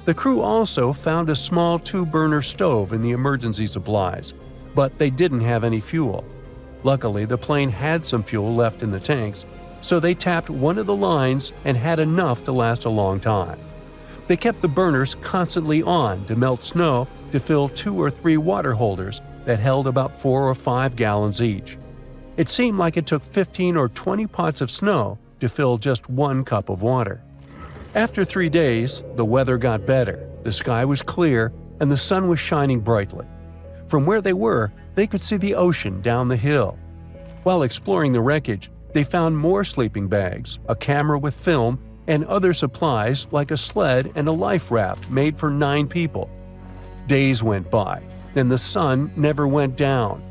The crew also found a small 2-burner stove in the emergency supplies, but they didn't have any fuel. Luckily, the plane had some fuel left in the tanks, so they tapped one of the lines and had enough to last a long time. They kept the burners constantly on to melt snow to fill 2 or 3 water holders that held about 4 or 5 gallons each. It seemed like it took 15 or 20 pots of snow to fill just 1 cup of water. After 3 days, the weather got better, the sky was clear, and the sun was shining brightly. From where they were, they could see the ocean down the hill. While exploring the wreckage, they found more sleeping bags, a camera with film, and other supplies like a sled and a life raft made for 9 people. Days went by, and the sun never went down.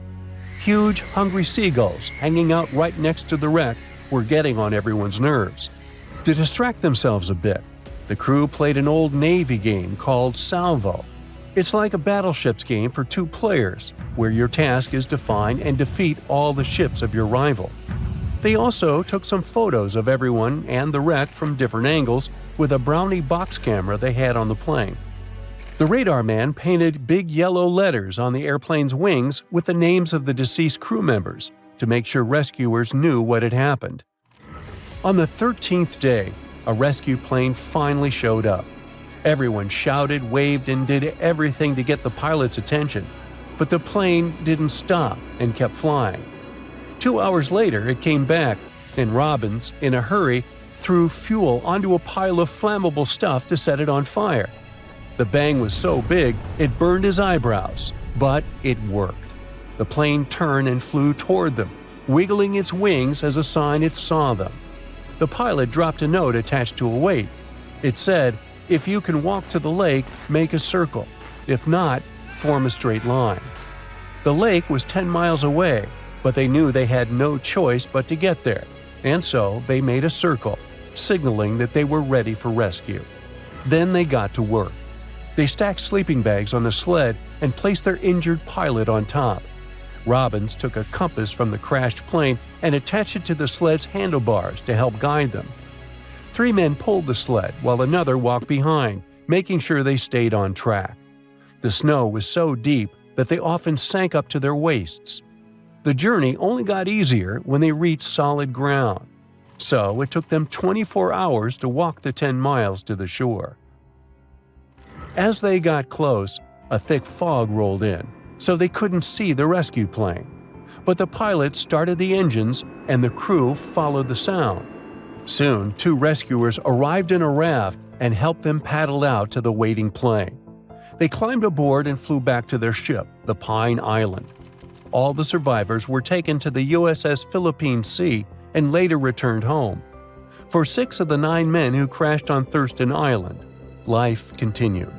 Huge, hungry seagulls hanging out right next to the wreck were getting on everyone's nerves. To distract themselves a bit, the crew played an old Navy game called Salvo. It's like a battleships game for 2 players, where your task is to find and defeat all the ships of your rival. They also took some photos of everyone and the wreck from different angles with a Brownie box camera they had on the plane. The radar man painted big yellow letters on the airplane's wings with the names of the deceased crew members to make sure rescuers knew what had happened. On the 13th day, a rescue plane finally showed up. Everyone shouted, waved, and did everything to get the pilot's attention, but the plane didn't stop and kept flying. 2 hours later, it came back, and Robbins, in a hurry, threw fuel onto a pile of flammable stuff to set it on fire. The bang was so big, it burned his eyebrows, but it worked. The plane turned and flew toward them, wiggling its wings as a sign it saw them. The pilot dropped a note attached to a weight. It said, "If you can walk to the lake, make a circle. If not, form a straight line." The lake was 10 miles away, but they knew they had no choice but to get there, and so they made a circle, signaling that they were ready for rescue. Then they got to work. They stacked sleeping bags on the sled and placed their injured pilot on top. Robbins took a compass from the crashed plane and attached it to the sled's handlebars to help guide them. 3 men pulled the sled while another walked behind, making sure they stayed on track. The snow was so deep that they often sank up to their waists. The journey only got easier when they reached solid ground. So it took them 24 hours to walk the 10 miles to the shore. As they got close, a thick fog rolled in, so they couldn't see the rescue plane. But the pilot started the engines and the crew followed the sound. Soon, 2 rescuers arrived in a raft and helped them paddle out to the waiting plane. They climbed aboard and flew back to their ship, the Pine Island. All the survivors were taken to the USS Philippine Sea and later returned home. For 6 of the 9 men who crashed on Thurston Island, life continued.